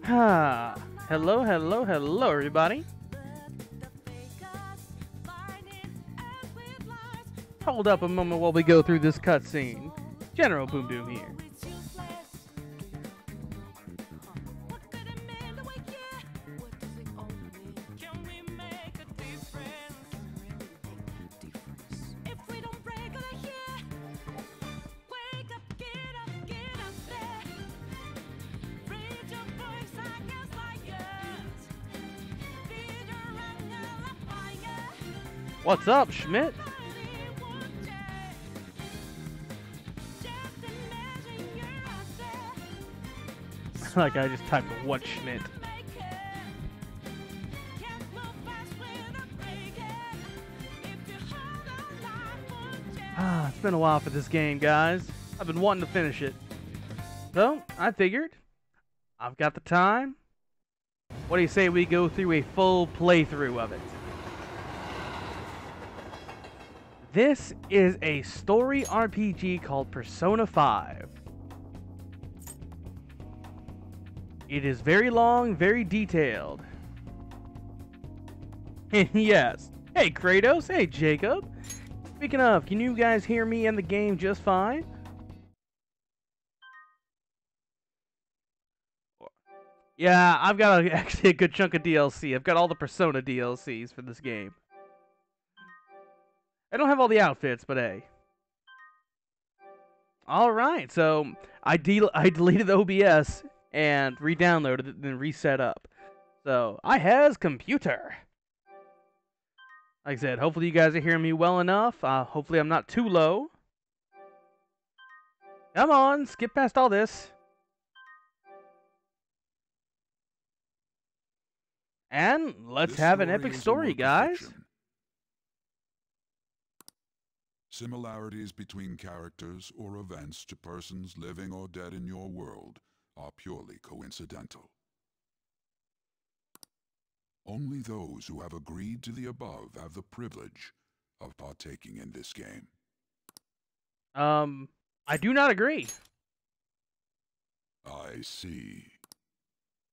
Ah, hello, hello, hello, everybody. Hold up a moment while we go through this cutscene. General Boom Doom here. What's up, Schmidt? Like I just typed what Schmidt. It's been a while for this game, guys. I've been wanting to finish it. So, I figured, I've got the time. What do you say we go through a full playthrough of it? This is a story RPG called Persona 5. It is very long, very detailed. And yes, hey Kratos, hey Jacob. Speaking of, can you guys hear me and the game just fine? Yeah, I've got actually a good chunk of DLC. I've got all the Persona DLCs for this game. I don't have all the outfits, but hey. Alright, so I deleted the OBS and re-downloaded it and then reset up. So, I has computer. Like I said, hopefully you guys are hearing me well enough. Hopefully I'm not too low. Come on, skip past all this. And let's have an epic story, guys. Similarities between characters or events to persons living or dead in your world are purely coincidental. Only those who have agreed to the above have the privilege of partaking in this game. I do not agree. I see.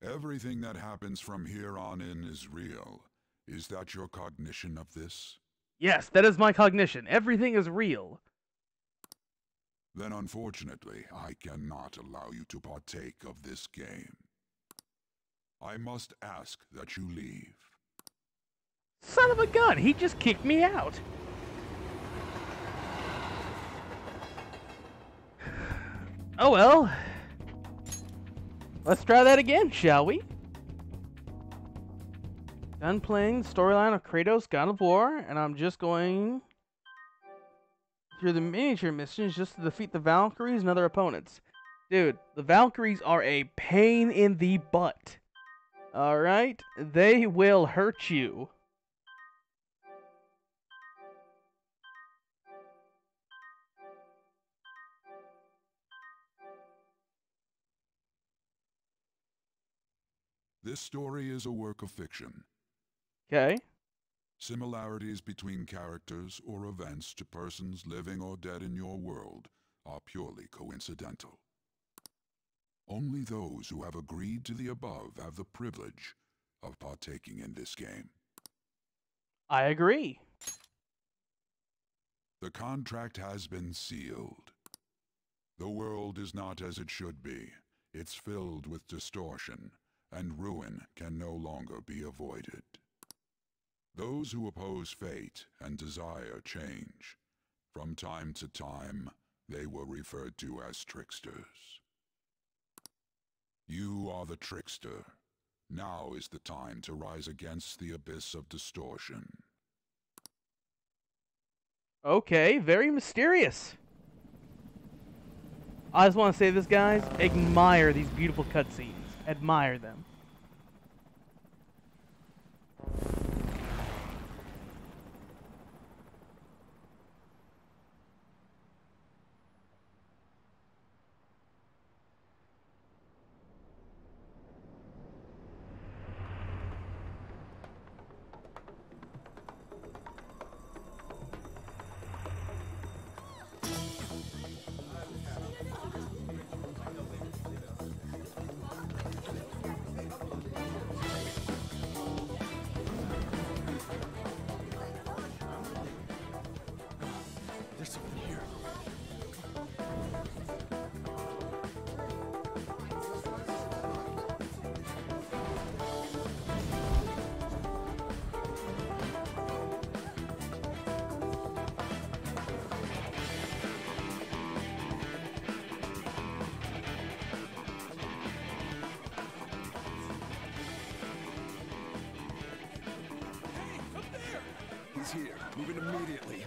Everything that happens from here on in is real. Is that your cognition of this? Yes, that is my cognition. Everything is real. Then unfortunately, I cannot allow you to partake of this game. I must ask that you leave. Son of a gun, he just kicked me out. Oh well. Let's try that again, shall we? Done playing the storyline of Kratos God of War, and I'm just going through the miniature missions just to defeat the Valkyries and other opponents. Dude, the Valkyries are a pain in the butt. Alright? They will hurt you. This story is a work of fiction. Okay. Similarities between characters or events to persons living or dead in your world are purely coincidental. Only those who have agreed to the above have the privilege of partaking in this game. I agree. The contract has been sealed. The world is not as it should be. It's filled with distortion, and ruin can no longer be avoided. Those who oppose fate and desire change. From time to time, they were referred to as tricksters. You are the trickster. Now is the time to rise against the abyss of distortion. Okay, very mysterious. I just want to say this, guys. Admire these beautiful cutscenes. Admire them. here. Moving immediately.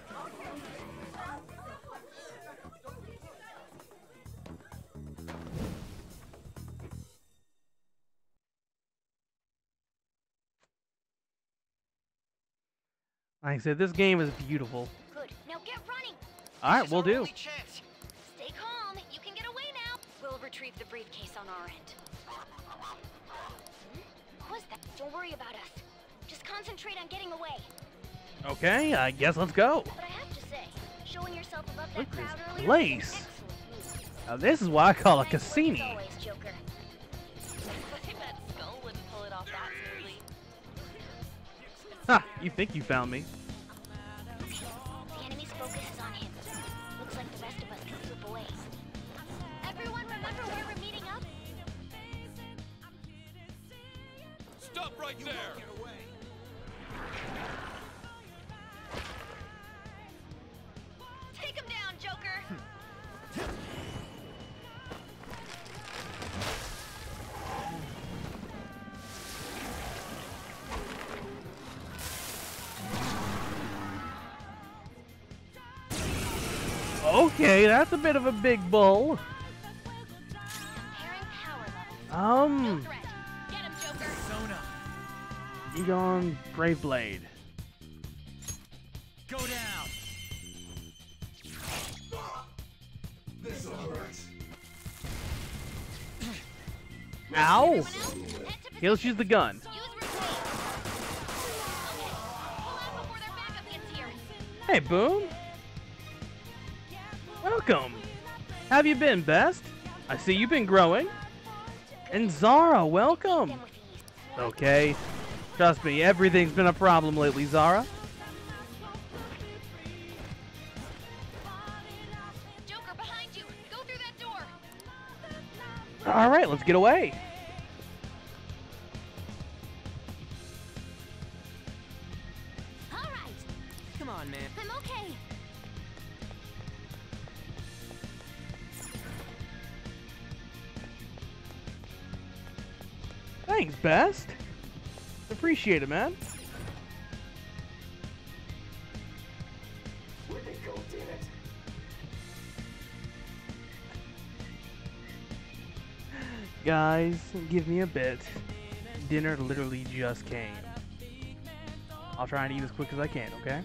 Like I said, this game is beautiful. Good. Now get running. Alright, we'll do. Stay calm. You can get away now. We'll retrieve the briefcase on our end. What was that? Don't worry about us. Just concentrate on getting away. Okay, I guess let's go. But I have to say, showing yourself above that Look at crowd this earlier place. was an excellent move. Now this is what I call a Nice work as Cassini. always, Joker. I bet Skull wouldn't pull it off that smoothly. Ha! You think you found me? The enemy's focus is on him. Looks like the rest of us can slip away. Everyone remember where we're meeting up? Stop right there! Take him down, Joker! Okay, that's a bit of a big bull. Comparing power levels. No threat. Get him, Joker! Sona, Egon Brave Blade. go down! Ow! Everyone else, head to Okay, let's use the gun. use routine. Okay, pull out before their backup gets here. Hey, Boom. Welcome. How have you been, Best? I see you've been growing. And Zara, welcome. Them with ease. Okay. Trust me, everything's been a problem lately, Zara. Joker, behind you! Go through that door! Alright, let's get away. Alright, Come on, man. I'm okay. Thanks, Best. Appreciate it, man. Where'd they go, damn it? Guys, give me a bit. Dinner literally just came. I'll try and eat as quick as I can, okay?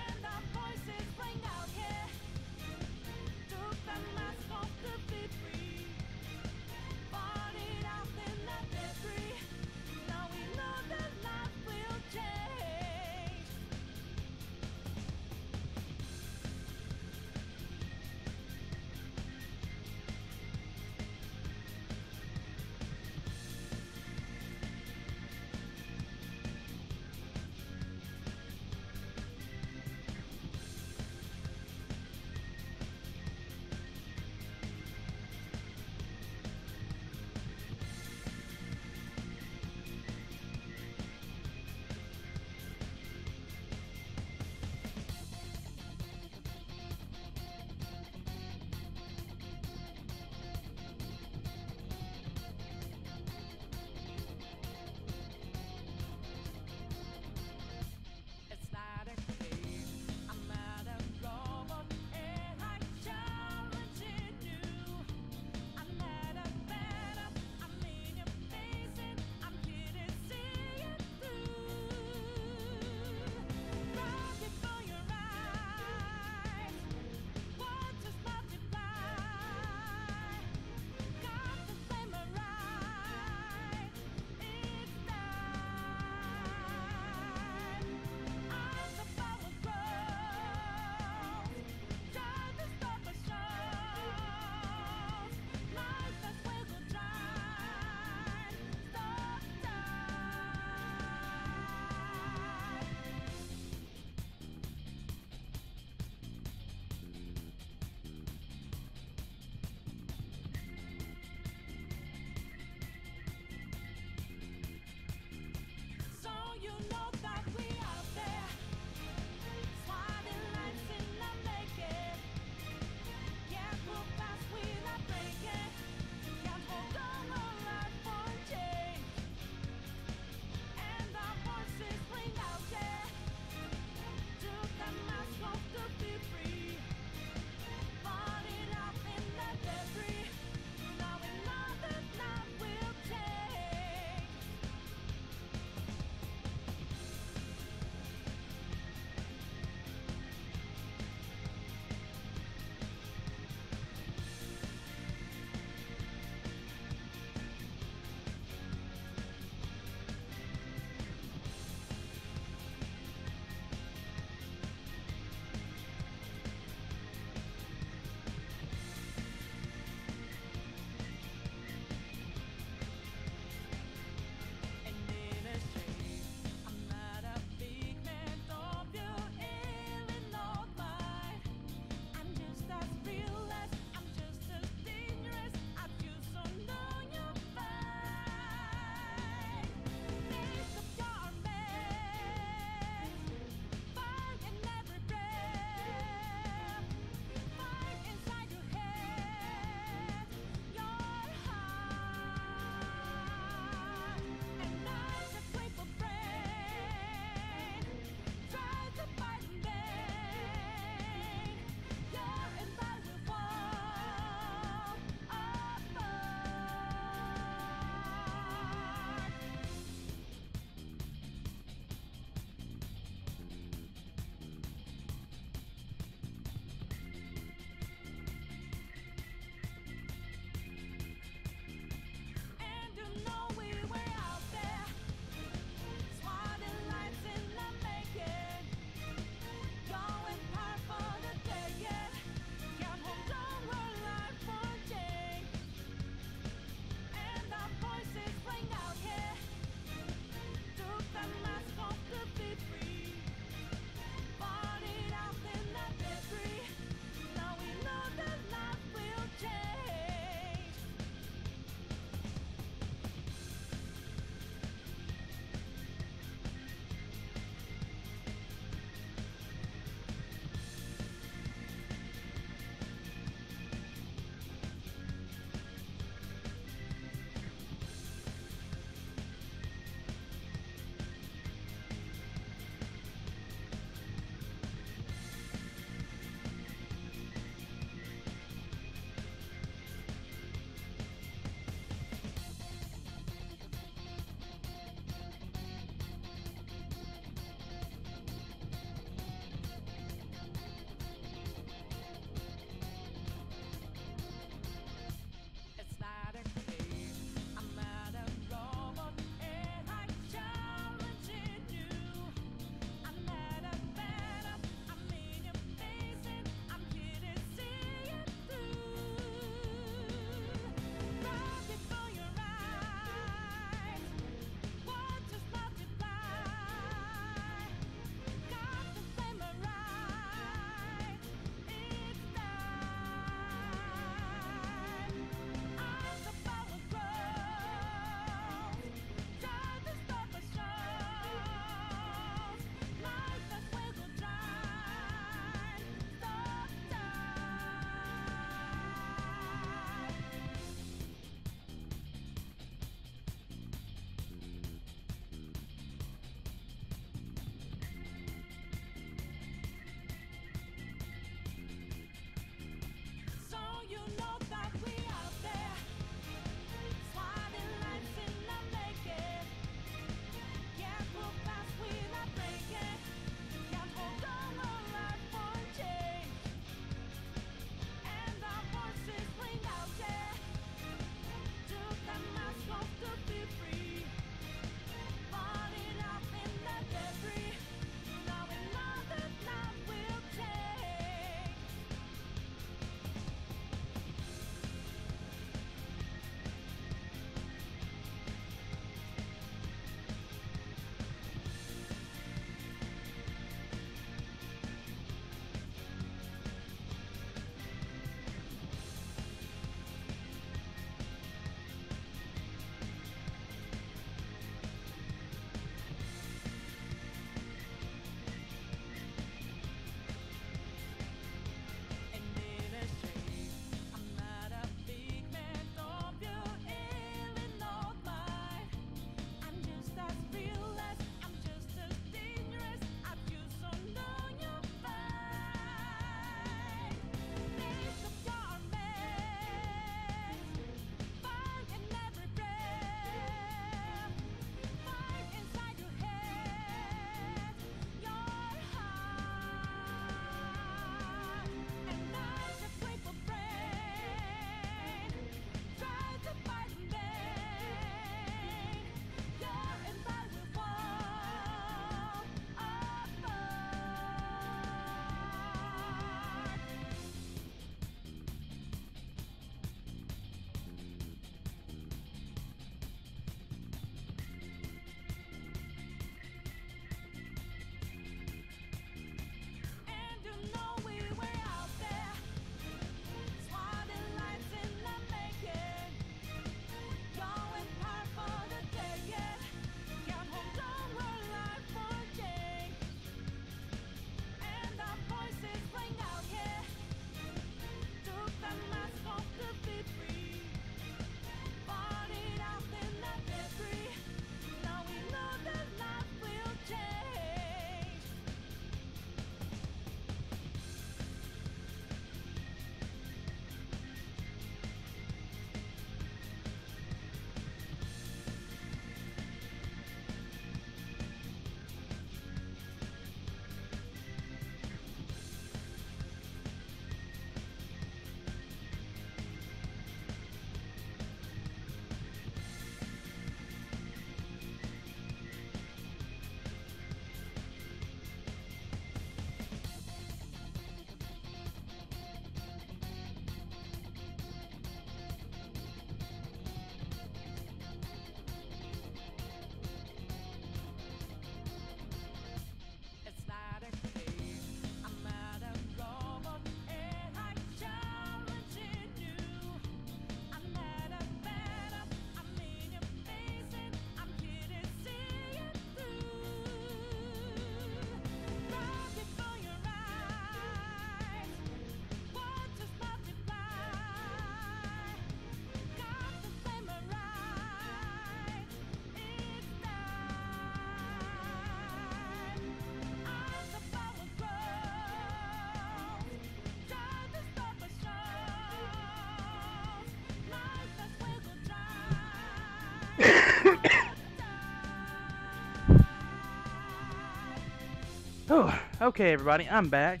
Oh, okay, everybody, I'm back.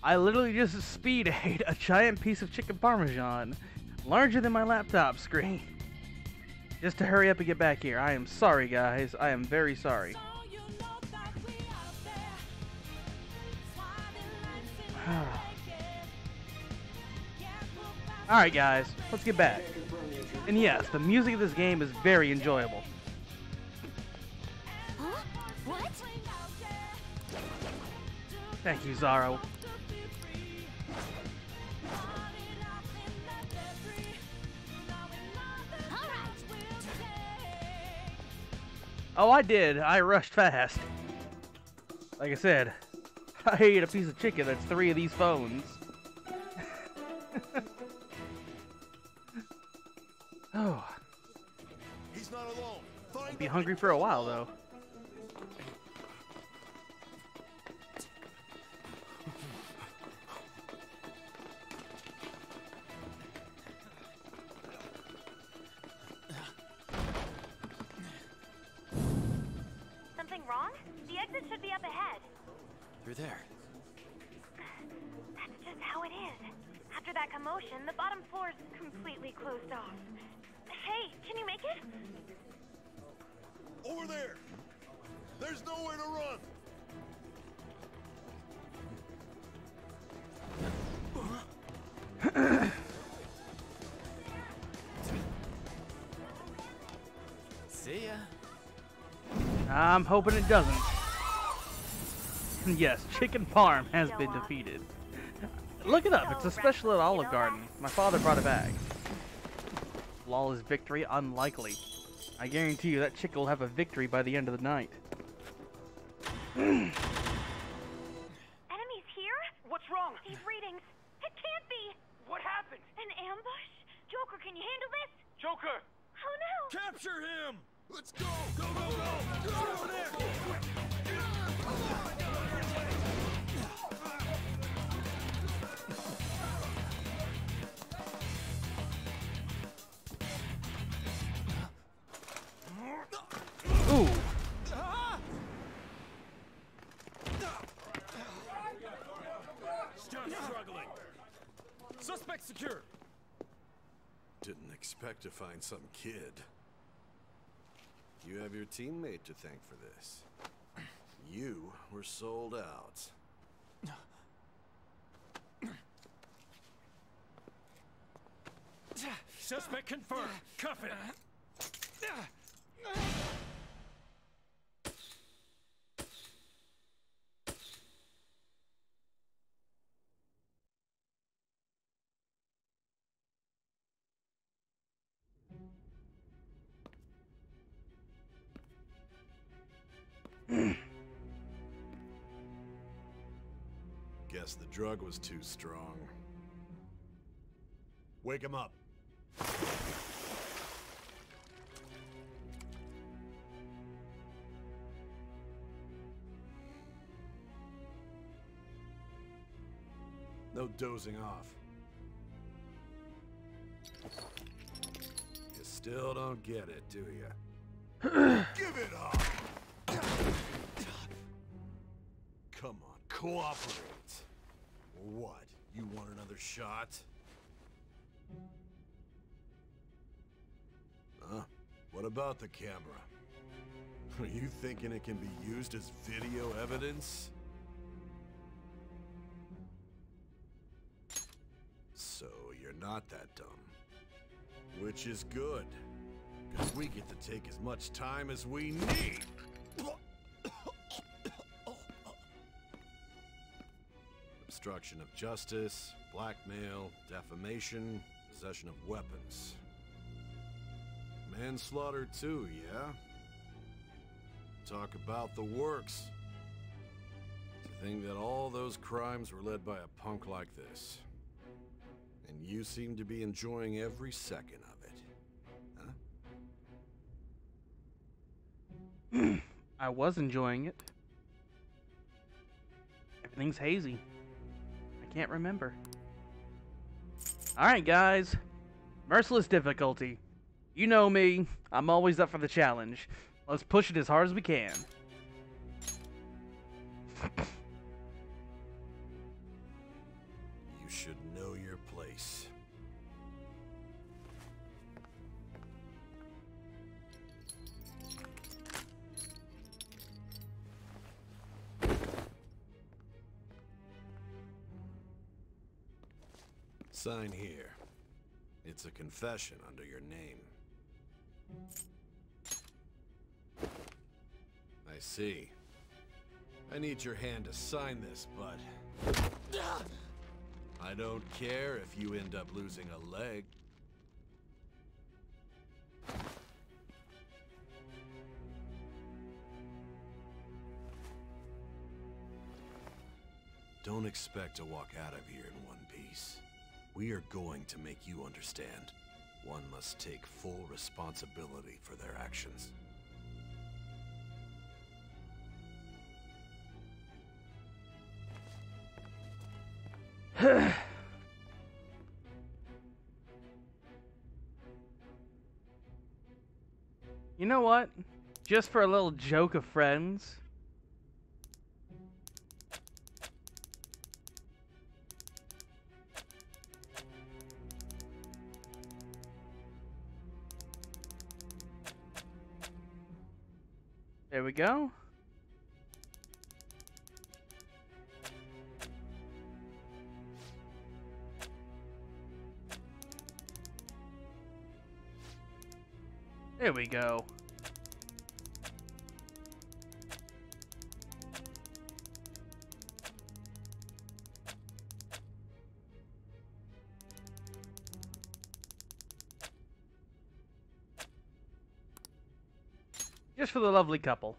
I literally just speed ate a giant piece of chicken parmesan, larger than my laptop screen, just to hurry up and get back here. I am sorry, guys. I am very sorry. Alright, guys, let's get back. And yes, the music of this game is very enjoyable. Huh? What? Thank you, Zaro. Oh, I did. I rushed fast. Like I said, I ate a piece of chicken that's 3 of these phones. Oh. He's not alone. I'll be hungry for a while, though. Something wrong? The exit should be up ahead. You're there. That's just how it is. After that commotion, the bottom floor is completely closed off. Hey, can you make it? Over there. There's nowhere to run. See ya. I'm hoping it doesn't. Yes, Chicken Parm has been defeated. Look it up, it's a special at Olive Garden. My father brought it back. Flawless victory, unlikely. I guarantee you that chicken will have a victory by the end of the night. Enemies here? What's wrong? These readings. It can't be. What happened? An ambush? Joker, can you handle this? Joker! Oh no! Capture him. Let's go. Go, go, go. Get over there. Ooh. Stop struggling. Suspect secure. Didn't expect to find some kid. You have your teammate to thank for this. You were sold out. Suspect confirmed. Cuff it. Guess the drug was too strong. Wake him up. No dozing off. You still don't get it, do you? Give it up. Come on, cooperate. What? You want another shot? Huh? What about the camera? Are you thinking it can be used as video evidence? So you're not that dumb. Which is good. Because we get to take as much time as we need. Obstruction of justice, blackmail, defamation, possession of weapons. Manslaughter too, yeah? Talk about the works. To think that all those crimes were led by a punk like this. And you seem to be enjoying every second of it, huh? I was enjoying it. Everything's hazy. I can't remember. Alright, guys. Merciless difficulty. You know me. I'm always up for the challenge. Let's push it as hard as we can. should know your place. Sign here. It's a confession under your name. I see. I need your hand to sign this, but I don't care if you end up losing a leg. Don't expect to walk out of here in one piece. We are going to make you understand. One must take full responsibility for their actions. You know what? Just for a little joke of friends. There we go. There we go. Just for the lovely couple.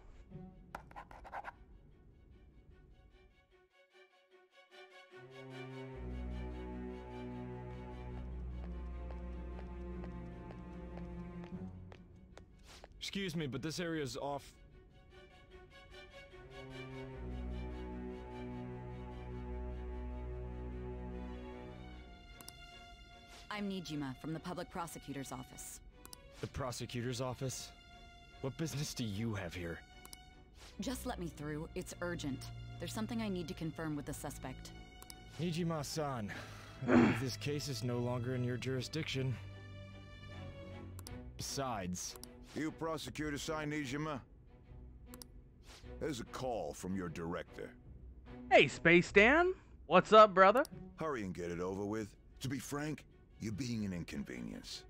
Excuse me, but this area's off. I'm Nijima from the Public Prosecutor's Office. The prosecutor's office? What business do you have here? Just let me through. It's urgent. There's something I need to confirm with the suspect. Nijima-san, I believe this case is no longer in your jurisdiction. Besides... You prosecutor sign Nijima? There's a call from your director. Hey, Space Dan. What's up, brother? Hurry and get it over with. To be frank, you're being an inconvenience.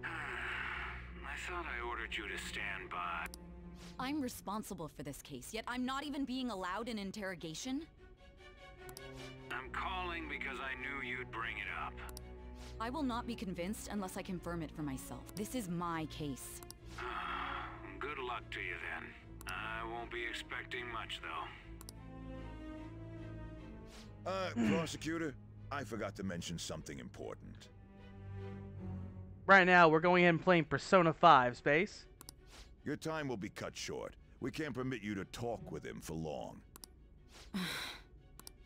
I thought I ordered you to stand by. I'm responsible for this case, yet I'm not even being allowed an interrogation? I'm calling because I knew you'd bring it up. I will not be convinced unless I confirm it for myself. This is my case. Good luck to you then. I won't be expecting much, though. Prosecutor, I forgot to mention something important. Right now, we're going ahead and playing Persona 5, Space. Your time will be cut short. We can't permit you to talk with him for long.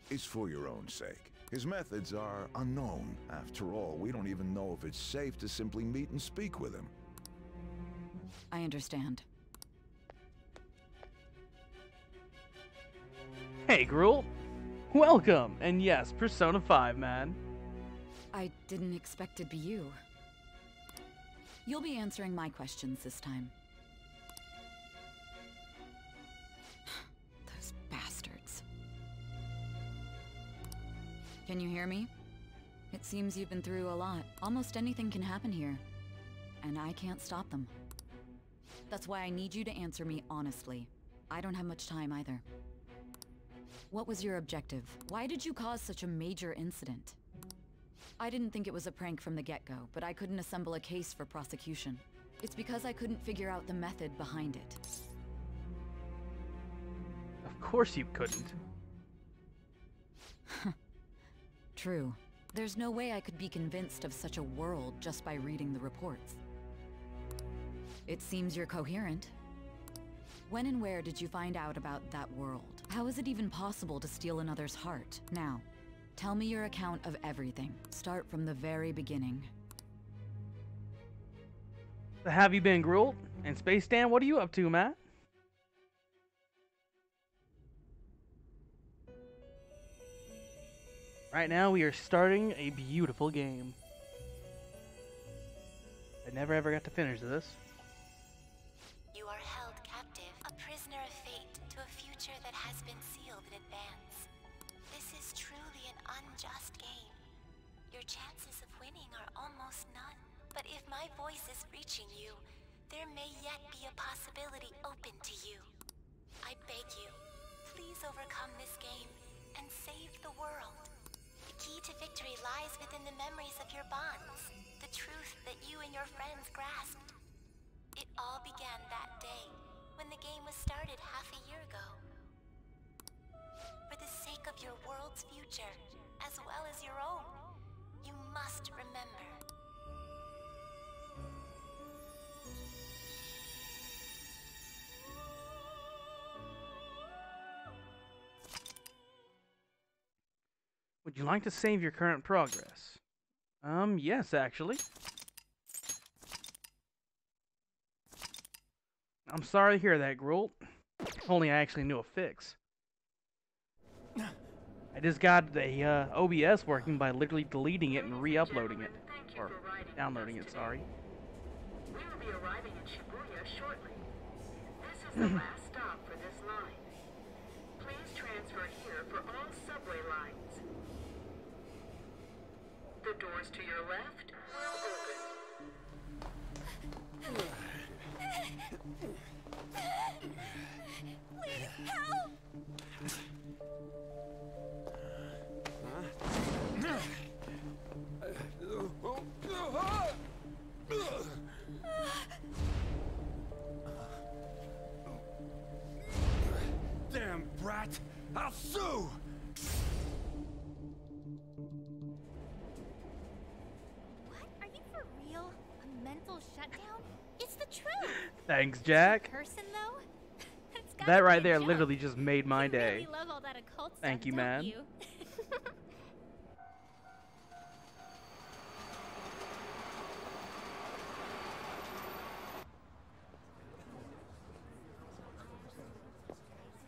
It's for your own sake. His methods are unknown. After all, we don't even know if it's safe to simply meet and speak with him. I understand. Hey, Gruel. Welcome. And yes, Persona 5, man. I didn't expect it'd be you. You'll be answering my questions this time. Those bastards. Can you hear me? It seems you've been through a lot. Almost anything can happen here. And I can't stop them. That's why I need you to answer me honestly. I don't have much time either. What was your objective? Why did you cause such a major incident? I didn't think it was a prank from the get-go, but I couldn't assemble a case for prosecution. It's because I couldn't figure out the method behind it. Of course you couldn't. True. There's no way I could be convinced of such a world just by reading the reports. It seems you're coherent. When and where did you find out about that world? How is it even possible to steal another's heart? Now, tell me your account of everything. Start from the very beginning. So have you been Gruel? And Space Dan, what are you up to, Matt? Right now, we are starting a beautiful game. I never ever got to finish this. You are held captive, a prisoner of fate, to a future that has been sealed in advance. This is truly an unjust game. Your chances of winning are almost none. But if my voice is reaching you, there may yet be a possibility open to you. I beg you, please overcome this game and save the world. The key to victory lies within the memories of your bonds, the truth that you and your friends grasped. It all began that day, when the game was started half a year ago. For the sake of your world's future, as well as your own, you must remember. Would you like to save your current progress? Yes, actually. I'm sorry to hear that, Gruult. If only I actually knew a fix. I just got the OBS working by literally deleting it and re-uploading it. Or downloading it, sorry. We will be arriving in Shibuya shortly. This is the last stop for this line. Please transfer here for all subway lines. The doors to your left will open. Please help! Damn brat! I'll sue! What? Are you for real? A mental shutdown? It's the truth. Thanks, Jack. Person though? That's gotta That be right a there joke. literally just made my You day. really love all that occult Thank stuff, you, don't man. you?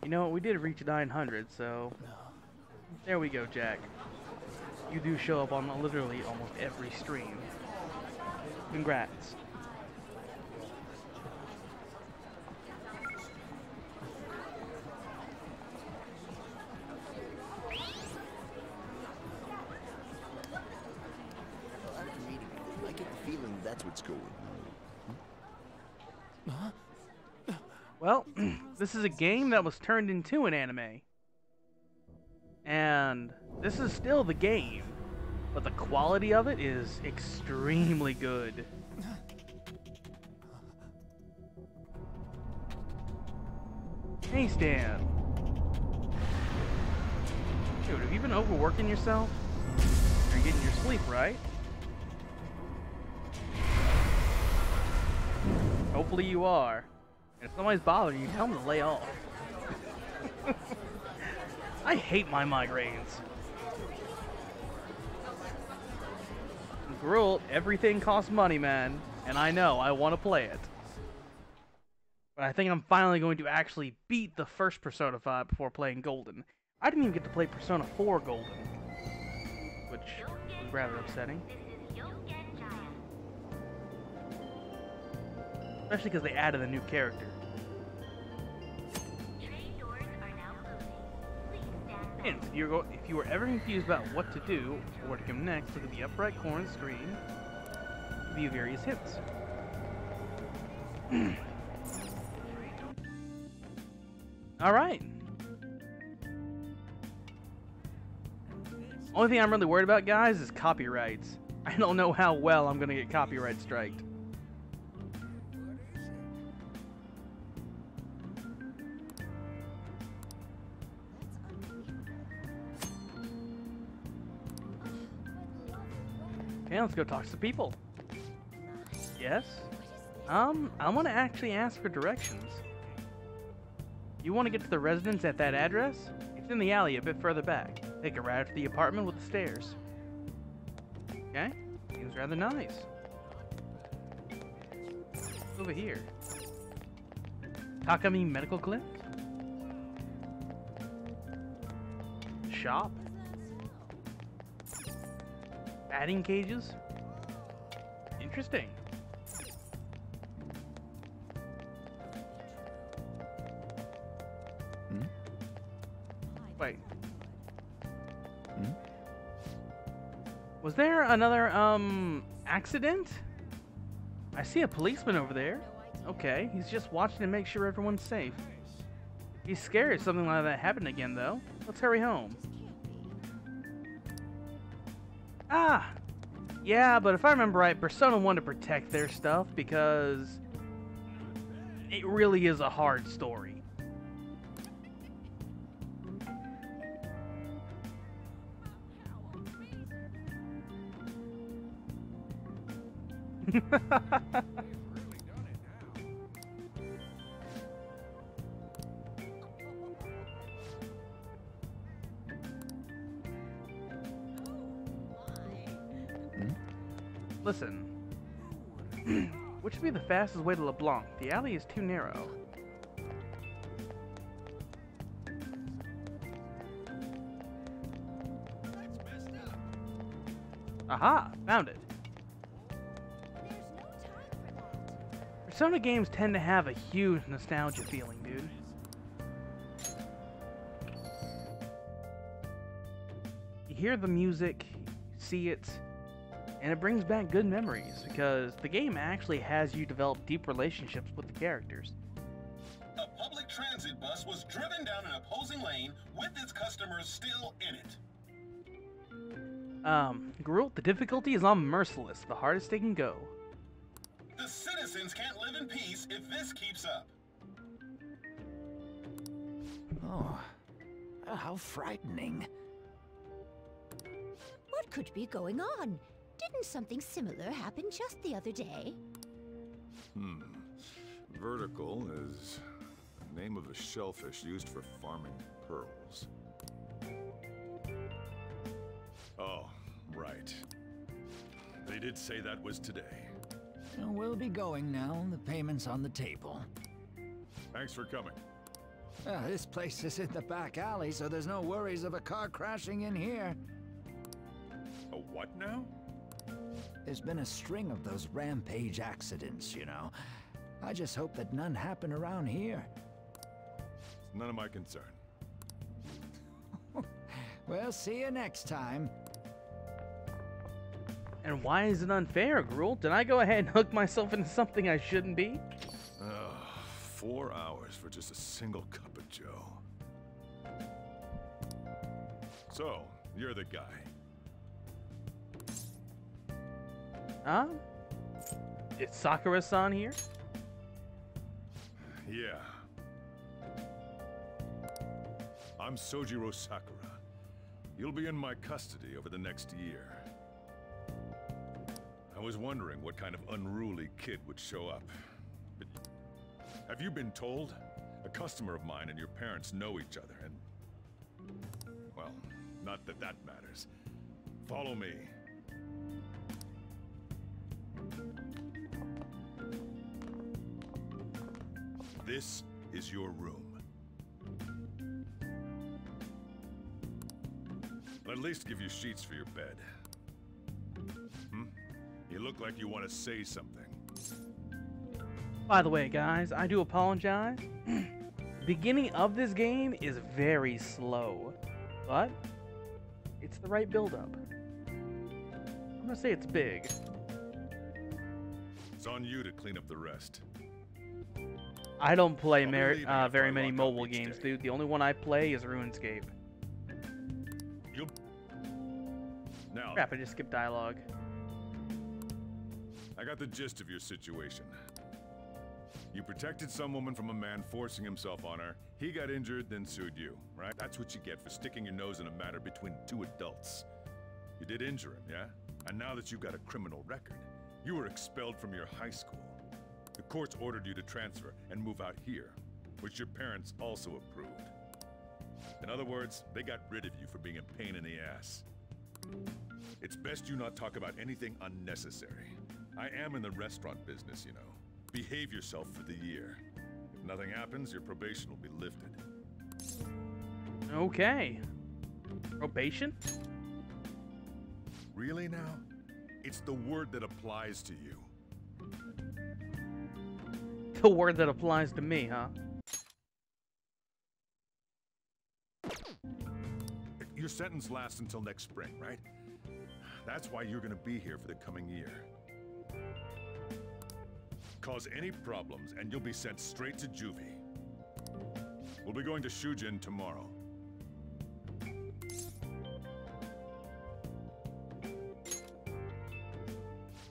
You know what? We did reach 900, so there we go, Jack. You do show up on literally almost every stream. Congrats. I get the feeling that's what's going on. Well, this is a game that was turned into an anime. And this is still the game, but the quality of it is extremely good. Hey, Stan. Dude, have you been overworking yourself? You're getting your sleep, right? Hopefully you are. And if somebody's bothering you, tell them to lay off. I hate my migraines. Gruult, everything costs money, man. And I know, I want to play it. But I think I'm finally going to actually beat the first Persona 5 before playing Golden. I didn't even get to play Persona 4 Golden. Which was rather upsetting. Especially because they added a new character. Hint, if you were ever confused about what to do or where to come next, look at the upper right corner of the screen to view various hints. Alright. Only thing I'm really worried about, guys, is copyrights. I don't know how well I'm going to get copyright striked. Okay, let's go talk to the people. Yes? I want to actually ask for directions. You want to get to the residence at that address? It's in the alley a bit further back. Take a route to the apartment with the stairs. Okay, seems rather nice. Over here. Takami Medical Clinic? Shop? Batting cages? Interesting. Hmm? Wait. Hmm? Was there another, accident? I see a policeman over there. Okay, he's just watching to make sure everyone's safe. He's scared if something like that happened again, though. Let's hurry home. Ah! Yeah, but if I remember right, Persona wanted to protect their stuff because it really is a hard story. Listen, which would be the fastest way to LeBlanc? The alley is too narrow. Aha! Found it. Persona games tend to have a huge nostalgia feeling, dude. You hear the music, you see it, and it brings back good memories because the game actually has you develop deep relationships with the characters. A public transit bus was driven down an opposing lane with its customers still in it. Gruel, the difficulty is on merciless, the hardest they can go. The citizens can't live in peace if this keeps up. Oh, how frightening. What could be going on? Didn't something similar happen just the other day? Vertical is the name of a shellfish used for farming pearls. Oh, right. They did say that was today. We'll be going now. The payment's on the table. Thanks for coming. This place is in the back alley, so there's no worries of a car crashing in here. A what now? There's been a string of those rampage accidents, you know. I just hope that none happen around here. It's none of my concern. We'll see you next time. And why is it unfair, Gruel? Did I go ahead and hook myself into something I shouldn't be? 4 hours for just a single cup of joe. So, you're the guy. Huh? Is Sakura-san here? Yeah. I'm Sojiro Sakura. You'll be in my custody over the next year. I was wondering what kind of unruly kid would show up. But have you been told? A customer of mine and your parents know each other, and... well, not that that matters. Follow me. This is your room. I'll at least give you sheets for your bed. You look like you want to say something. By the way, guys, I do apologize. The beginning of this game is very slow, but it's the right build-up. I'm gonna say it's big. It's on you to clean up the rest. I don't play very many mobile games, dude. The only one I play is RuneScape. Now, crap, I just skipped dialogue. I got the gist of your situation. You protected some woman from a man forcing himself on her. He got injured, then sued you, right? That's what you get for sticking your nose in a matter between two adults. You did injure him, yeah? And now that you've got a criminal record, you were expelled from your high school. The courts ordered you to transfer and move out here, which your parents also approved. In other words, they got rid of you for being a pain in the ass. It's best you not talk about anything unnecessary. I am in the restaurant business, you know. Behave yourself for the year. If nothing happens, your probation will be lifted. Okay. Probation? Really now? It's the word that applies to you. The word that applies to me, huh? Your sentence lasts until next spring, right? That's why you're gonna be here for the coming year. Cause any problems, and you'll be sent straight to juvie. We'll be going to Shujin tomorrow.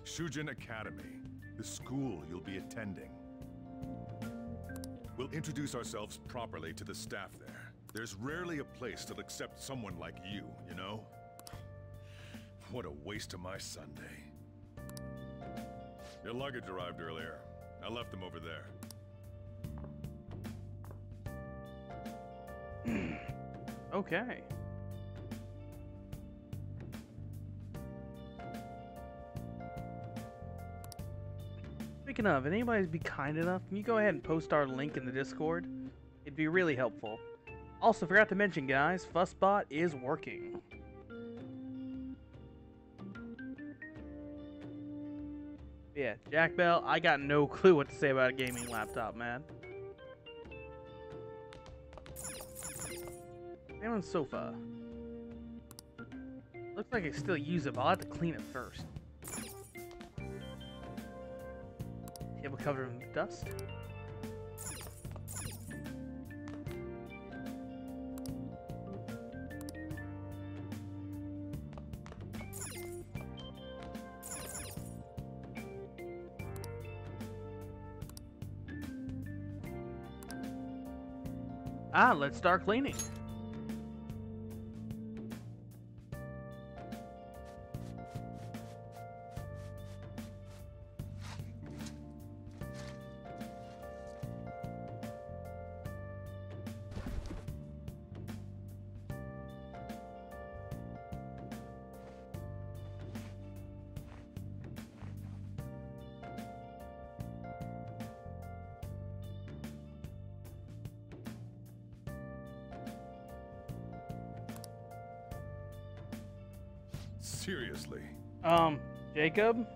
Shujin Academy, the school you'll be attending. We'll introduce ourselves properly to the staff there. There's rarely a place that'll accept someone like you, you know? What a waste of my Sunday. Your luggage arrived earlier. I left them over there. Okay. Speaking of, if anybody's be kind enough, can you go ahead and post our link in the Discord? It'd be really helpful. Also, forgot to mention, guys, Fussbot is working. Yeah, Jack Bell, I got no clue what to say about a gaming laptop, man. Same on sofa. Looks like I still use it, but I'll have to clean it first. Table covered in dust. Ah, let's start cleaning. Seriously. Jacob?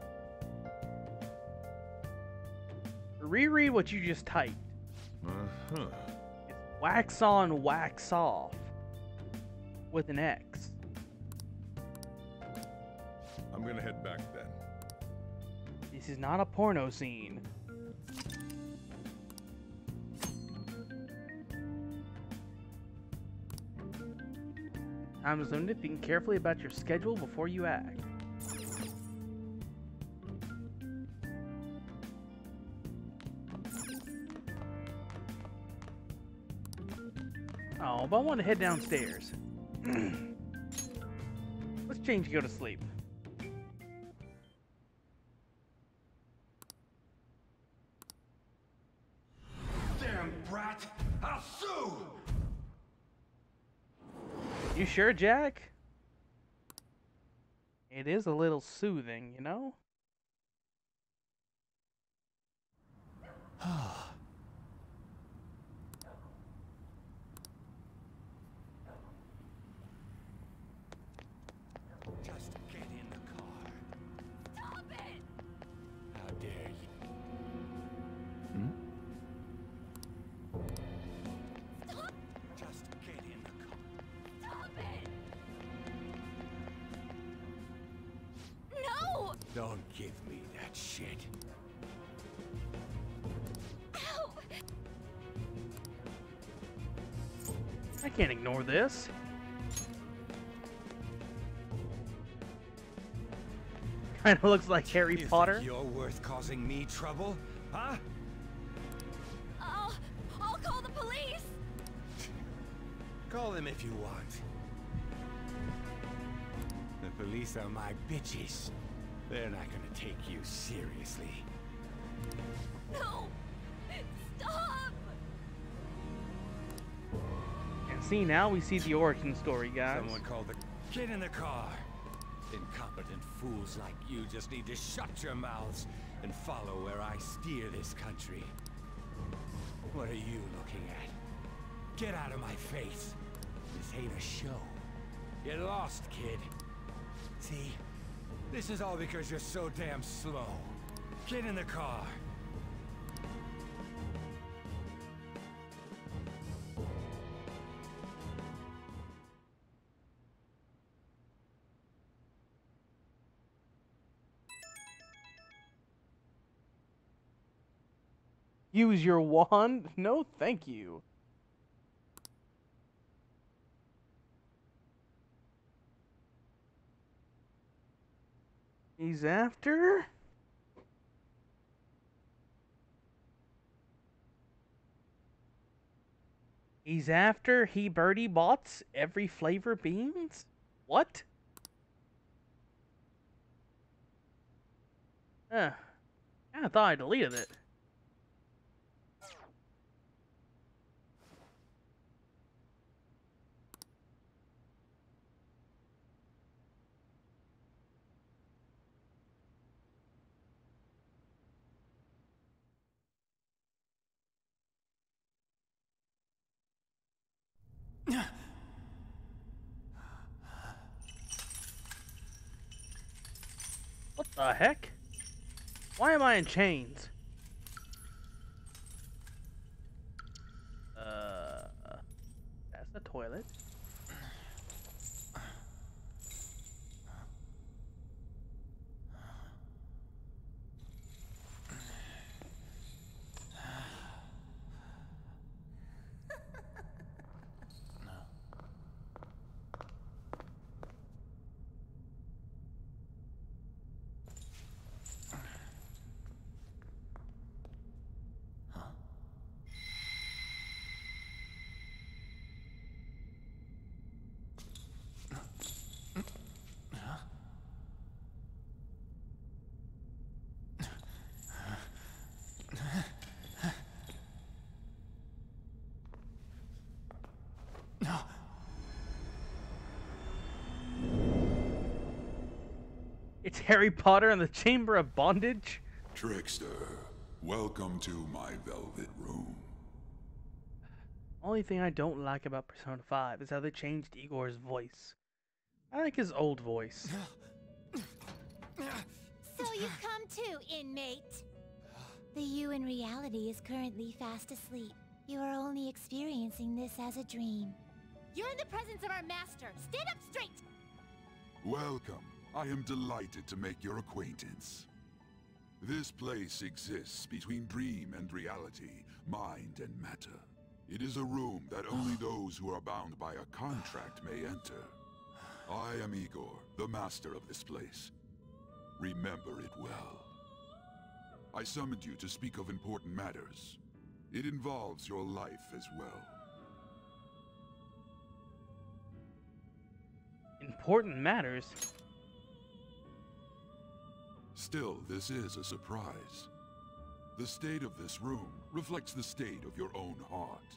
Reread what you just typed. Uh-huh. It's wax on, wax off. With an X. I'm gonna head back then. This is not a porno scene. Time is limited. Think carefully about your schedule before you act. Oh, but I want to head downstairs. Let's change and go to sleep. Damn brat! I'll sue! You sure, Jack? It is a little soothing, you know? Just get in the car. Stop it! How dare you? Stop! Just get in the car. Stop it! No! Don't give me that shit. Ow! I can't ignore this. Kinda looks like Harry You Potter. think you're worth causing me trouble? Huh? I'll call the police! Call them if you want. The police are my bitches. They're not gonna take you seriously. No! Stop! And see, now we see the origin story, guys. Someone called the... Get in the car! Incompetent fools like you just need to shut your mouths and follow where I steer this country. What are you looking at? Get out of my face. This ain't a show. Get lost, kid. See? This is all because you're so damn slow. Get in the car. Use your wand? No, thank you. He's after? He's after he birdie bots every flavor beans? What? Huh. I thought I deleted it. What the heck? Why am I in chains? That's the toilet. It's Harry Potter and the Chamber of Bondage? Trickster, welcome to my velvet room. Only thing I don't like about Persona 5 is how they changed Igor's voice. I like his old voice. So you've come too, inmate. The you in reality is currently fast asleep. You are only experiencing this as a dream. You're in the presence of our master. Stand up straight! Welcome. I am delighted to make your acquaintance. This place exists between dream and reality, mind and matter. It is a room that only those who are bound by a contract may enter. I am Igor, the master of this place. Remember it well. I summoned you to speak of important matters. It involves your life as well. Important matters? Still, this is a surprise. The state of this room reflects the state of your own heart.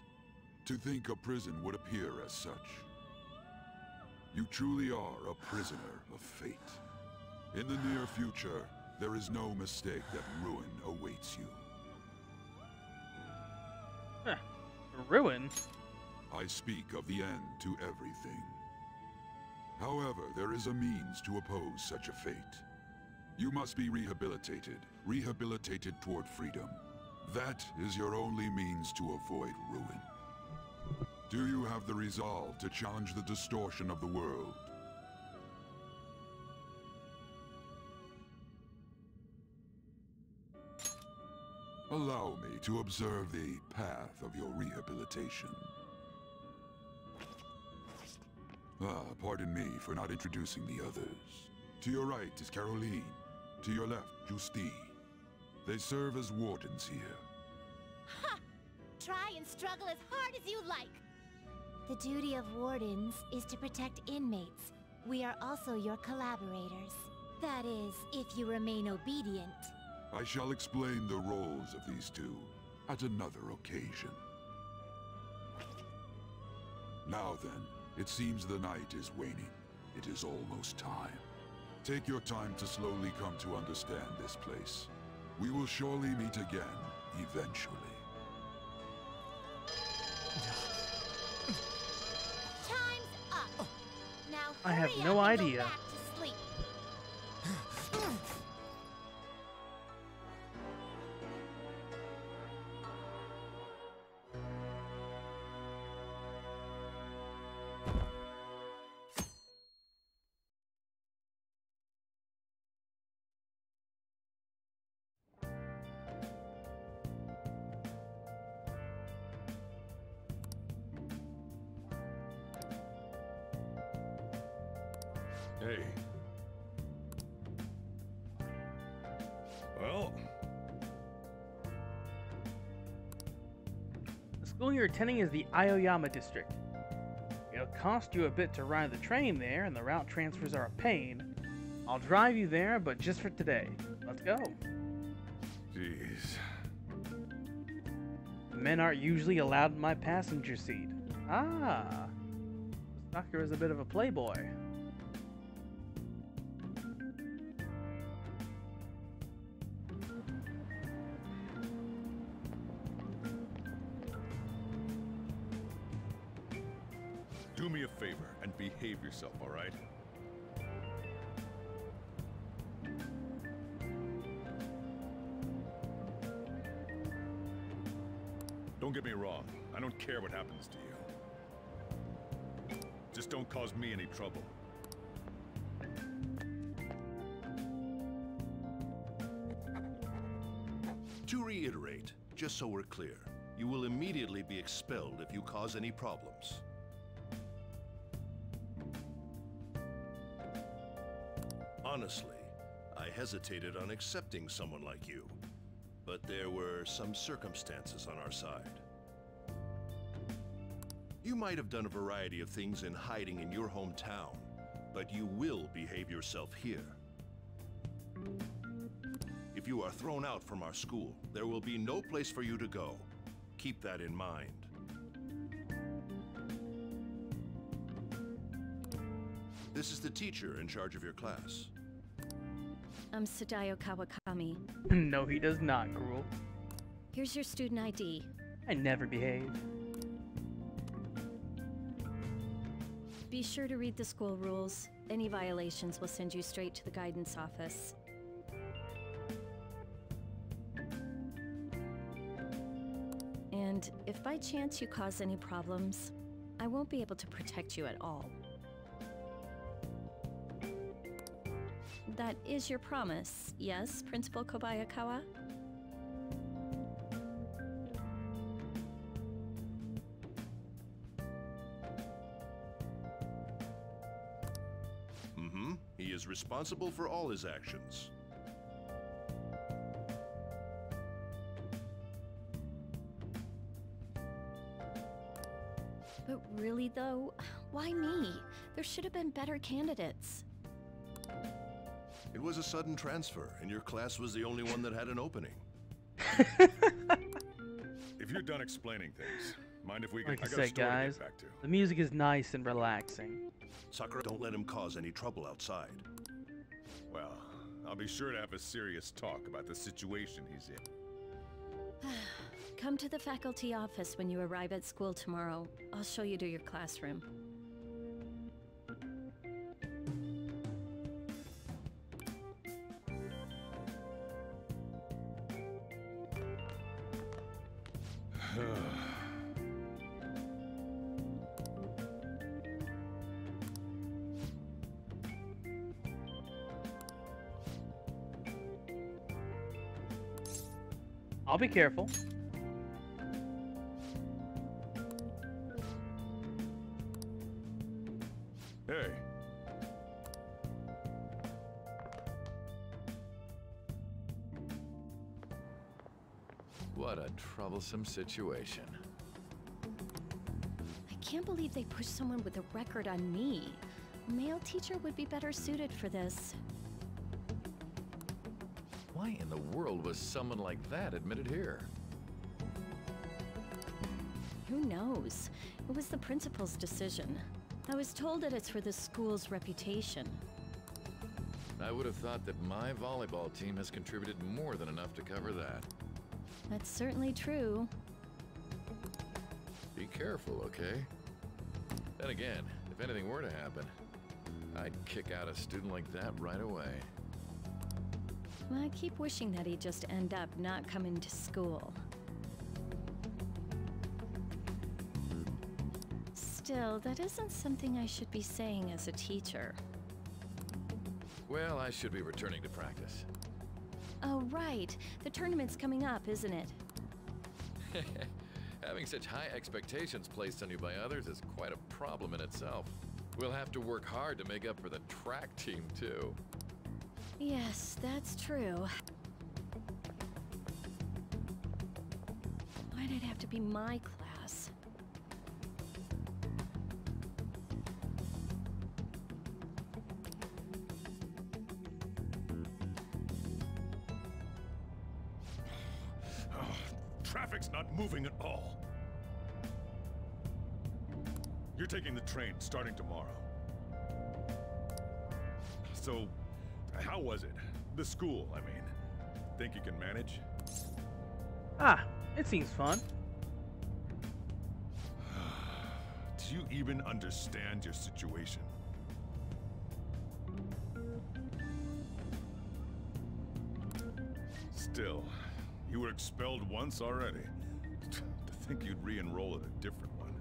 To think a prison would appear as such. You truly are a prisoner of fate. In the near future, there is no mistake that ruin awaits you. Huh. Ruin? I speak of the end to everything. However, there is a means to oppose such a fate. You must be rehabilitated toward freedom. That is your only means to avoid ruin. Do you have the resolve to challenge the distortion of the world? Allow me to observe the path of your rehabilitation. Pardon me for not introducing the others. To your right is Caroline. To your left, Justine. They serve as wardens here. Ha! Try and struggle as hard as you like. The duty of wardens is to protect inmates. We are also your collaborators. That is, if you remain obedient. I shall explain the roles of these two at another occasion. Now then, it seems the night is waning. It is almost time. Take your time to slowly come to understand this place. We will surely meet again, eventually. Time's up. Now I have hurry no up and idea. Go back to sleep. Hey. Well... The school you're attending is the Aoyama district. It'll cost you a bit to ride the train there, and the route transfers are a pain. I'll drive you there, but just for today. Let's go. Jeez. Men aren't usually allowed in my passenger seat. Ah. This doctor is a bit of a playboy. Do me a favor and behave yourself, all right? Don't get me wrong. I don't care what happens to you. Just don't cause me any trouble. To reiterate, just so we're clear, you will immediately be expelled if you cause any problems. Honestly, I hesitated on accepting someone like you, but there were some circumstances on our side. You might have done a variety of things in hiding in your hometown, but you will behave yourself here. If you are thrown out from our school, there will be no place for you to go. Keep that in mind. This is the teacher in charge of your class. I'm Sadayo Kawakami. No, he does not, Gruel. Here's your student ID. I never behave. Be sure to read the school rules. Any violations will send you straight to the guidance office. And if by chance you cause any problems, I won't be able to protect you at all. That is your promise, yes, Principal Kobayakawa? Mm-hmm. He is responsible for all his actions. But really though, why me? There should have been better candidates. It was a sudden transfer, and your class was the only one that had an opening. If you're done explaining things, mind if we Like I got a said, story to get guys, back to. the music is nice and relaxing. Sakura, don't let him cause any trouble outside. Well, I'll be sure to have a serious talk about the situation he's in. Come to the faculty office when you arrive at school tomorrow. I'll show you to your classroom. I'll be careful. Hey. What a troublesome situation. I can't believe they pushed someone with a record on me. A male teacher would be better suited for this. Why in the world was someone like that admitted here? Who knows? It was the principal's decision. I was told that it's for the school's reputation. I would have thought that my volleyball team has contributed more than enough to cover that. That's certainly true. Be careful, okay? Then again, if anything were to happen, I'd kick out a student like that right away. I keep wishing that he'd just end up not coming to school. Still, that isn't something I should be saying as a teacher. Well, I should be returning to practice. Oh, right. The tournament's coming up, isn't it? Having such high expectations placed on you by others is quite a problem in itself. We'll have to work hard to make up for the track team, too. Yes, that's true. Why'd it have to be my class? Traffic's not moving at all. You're taking the train starting tomorrow. So, how was it? The school, I mean. Think you can manage? Ah, it seems fun. Do you even understand your situation? Still, you were expelled once already. To think you'd re-enroll at a different one.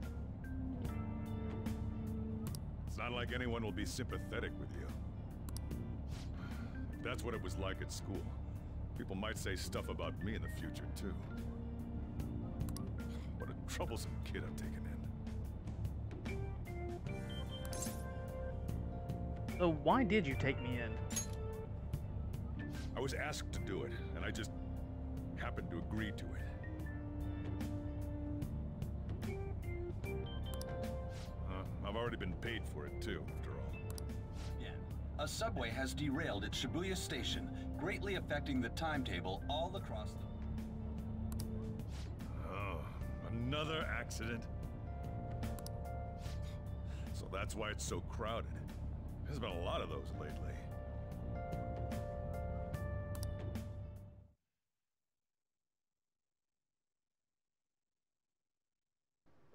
It's not like anyone will be sympathetic with you. If that's what it was like at school, people might say stuff about me in the future, too. What a troublesome kid I'm taking in. So why did you take me in? I was asked to do it, and I just happened to agree to it. I've already been paid for it, too, after all. Yeah. A subway has derailed at Shibuya Station, greatly affecting the timetable all across the... Oh, another accident? So that's why it's so crowded. There's been a lot of those lately.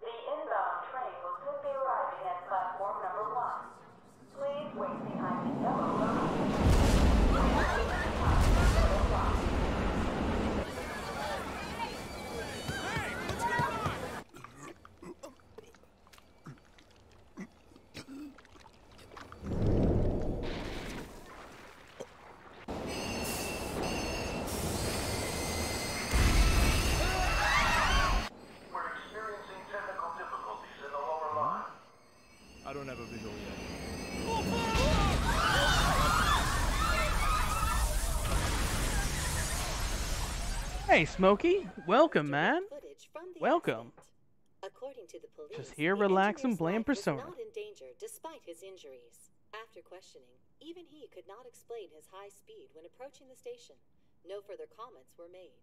The inbound train will soon be arriving at platform number 1. Please wait behind the yellow line. I don't have a visual yet. Hey, Smokey. Welcome, man. Welcome. According to the police, Just here, the relax and engineer's blame life was Persona. not in danger despite his injuries. After questioning, even he could not explain his high speed when approaching the station. No further comments were made.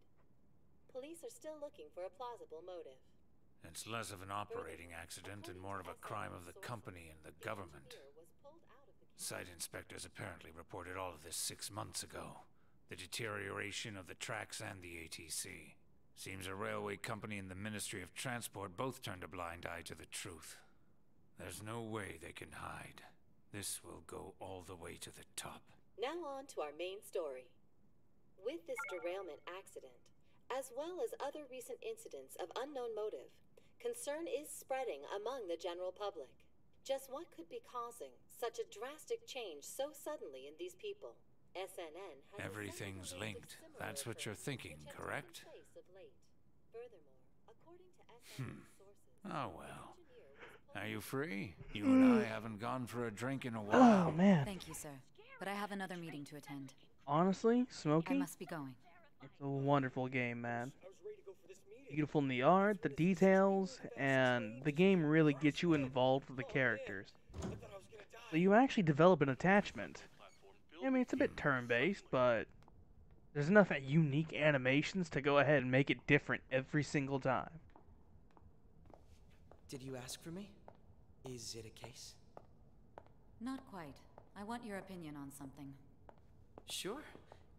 Police are still looking for a plausible motive. It's less of an operating accident and more of a crime of the company and the government. Site inspectors apparently reported all of this 6 months ago. The deterioration of the tracks and the ATC. Seems a railway company and the Ministry of Transport both turned a blind eye to the truth. There's no way they can hide. This will go all the way to the top. Now on to our main story. With this derailment accident, as well as other recent incidents of unknown motive, concern is spreading among the general public. Just what could be causing such a drastic change so suddenly in these people? SNN has Everything's linked. That's what you're thinking, correct? Furthermore, according to SNN sources, Oh well. Are you free? You and I haven't gone for a drink in a while. Oh, man. Thank you, sir. But I have another meeting to attend. Honestly, I Smokey, must be going. it's a wonderful game, man. Beautiful in the art, the details, and the game really gets you involved with the characters. So you actually develop an attachment. I mean, it's a bit turn-based, but there's enough unique animations to go ahead and make it different every single time. Did you ask for me? Is it a case? Not quite. I want your opinion on something. Sure.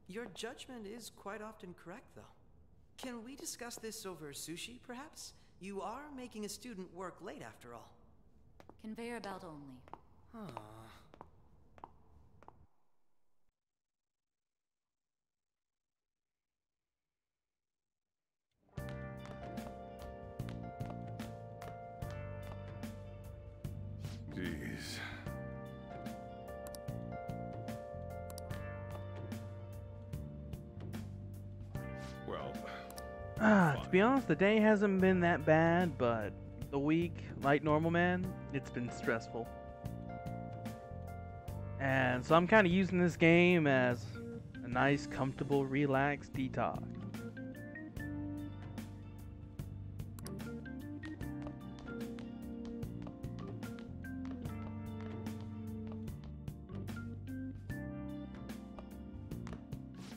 Your judgment is quite often correct, though. Can we discuss this over sushi, perhaps? You are making a student work late, after all. Conveyor belt only. Huh. Jeez. Well, To be honest, the day hasn't been that bad, but the week, like normal, man, it's been stressful. And so I'm kind of using this game as a nice, comfortable, relaxed detox.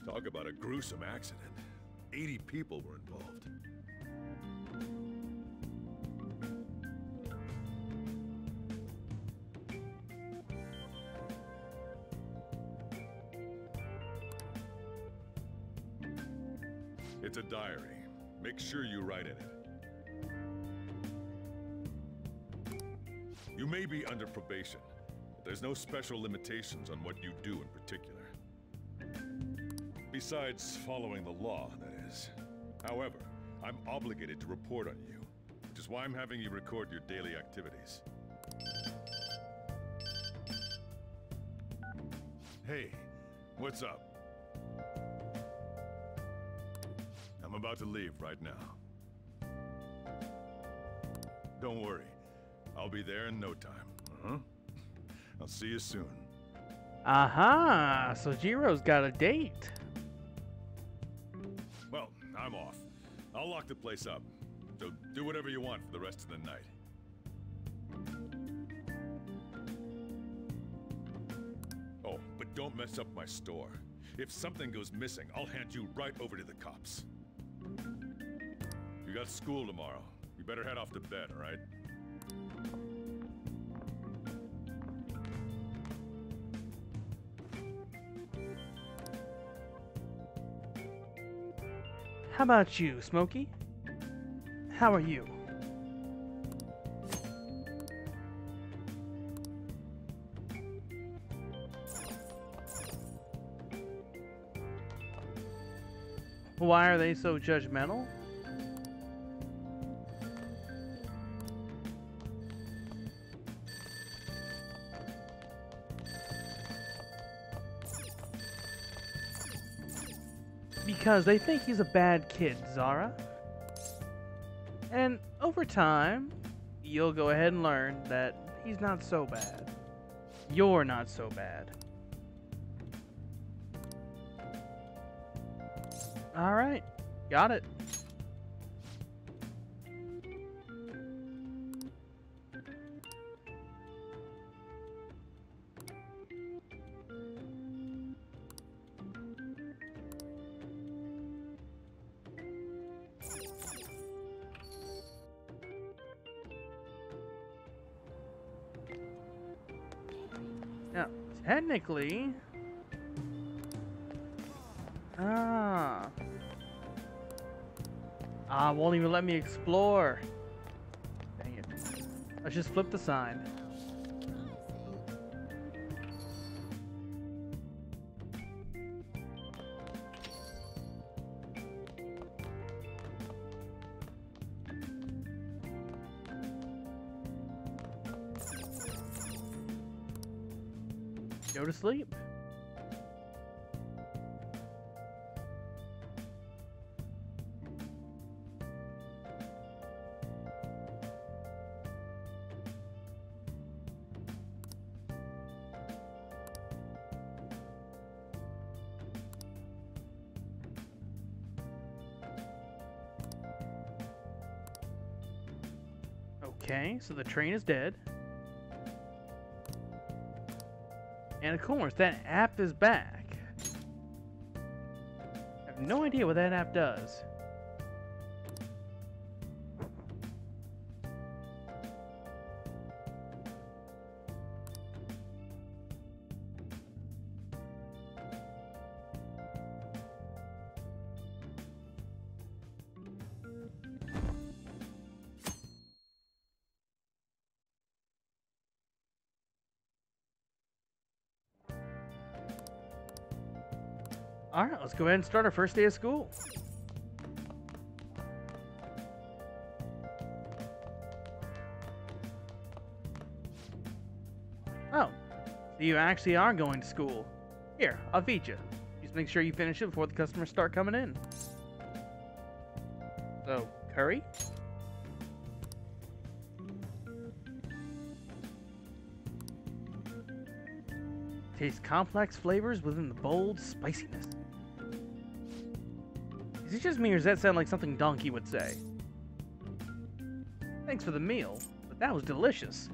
Talk about a gruesome accident. 80 people were involved. It's a diary. Make sure you write in it. You may be under probation, but there's no special limitations on what you do in particular. Besides following the law, that is. However, I'm obligated to report on you, which is why I'm having you record your daily activities. Hey, what's up? I'm about to leave right now. Don't worry, I'll be there in no time. I'll see you soon. Aha! So Jiro's got a date. Well, I'm off. I'll lock the place up. So do whatever you want for the rest of the night. Oh, but don't mess up my store. If something goes missing, I'll hand you right over to the cops. You got school tomorrow. You better head off to bed, all right? How about you, Smokey? How are you? Why are they so judgmental? Because they think he's a bad kid, Zara. And over time, you'll go ahead and learn that he's not so bad. You're not so bad. Alright, got it. Now, technically... won't even let me explore. Dang it. Let's just flip the sign. Go to sleep. Okay, so the train is dead. And of course, that app is back. I have no idea what that app does. Alright, let's go ahead and start our first day of school. Oh, so you actually are going to school. Here, I'll feed you. Just make sure you finish it before the customers start coming in. So, curry? Taste complex flavors within the bold spiciness. Is it just me, or does that sound like something Donkey would say? Thanks for the meal, but that was delicious.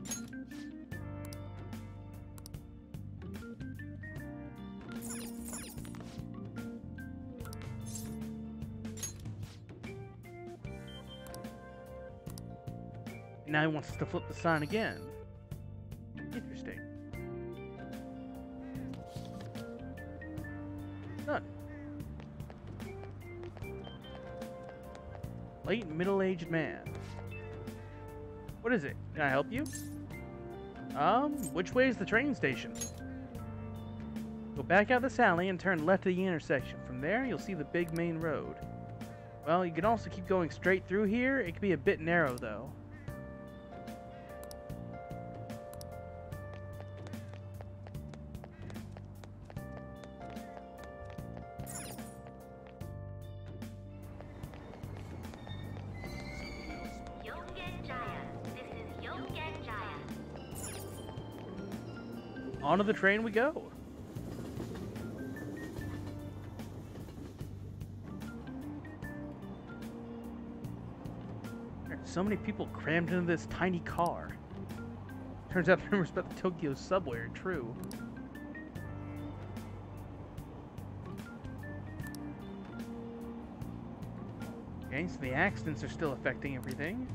Now he wants us to flip the sign again. Interesting. Done. Late middle-aged man. What is it? Can I help you? Which way is the train station? Go back out this alley and turn left to the intersection. From there, you'll see the big main road. Well, you can also keep going straight through here. It can be a bit narrow, though. Onto the train we go. There's so many people crammed into this tiny car. Turns out the rumors about the Tokyo subway are true. Okay, so the accidents are still affecting everything.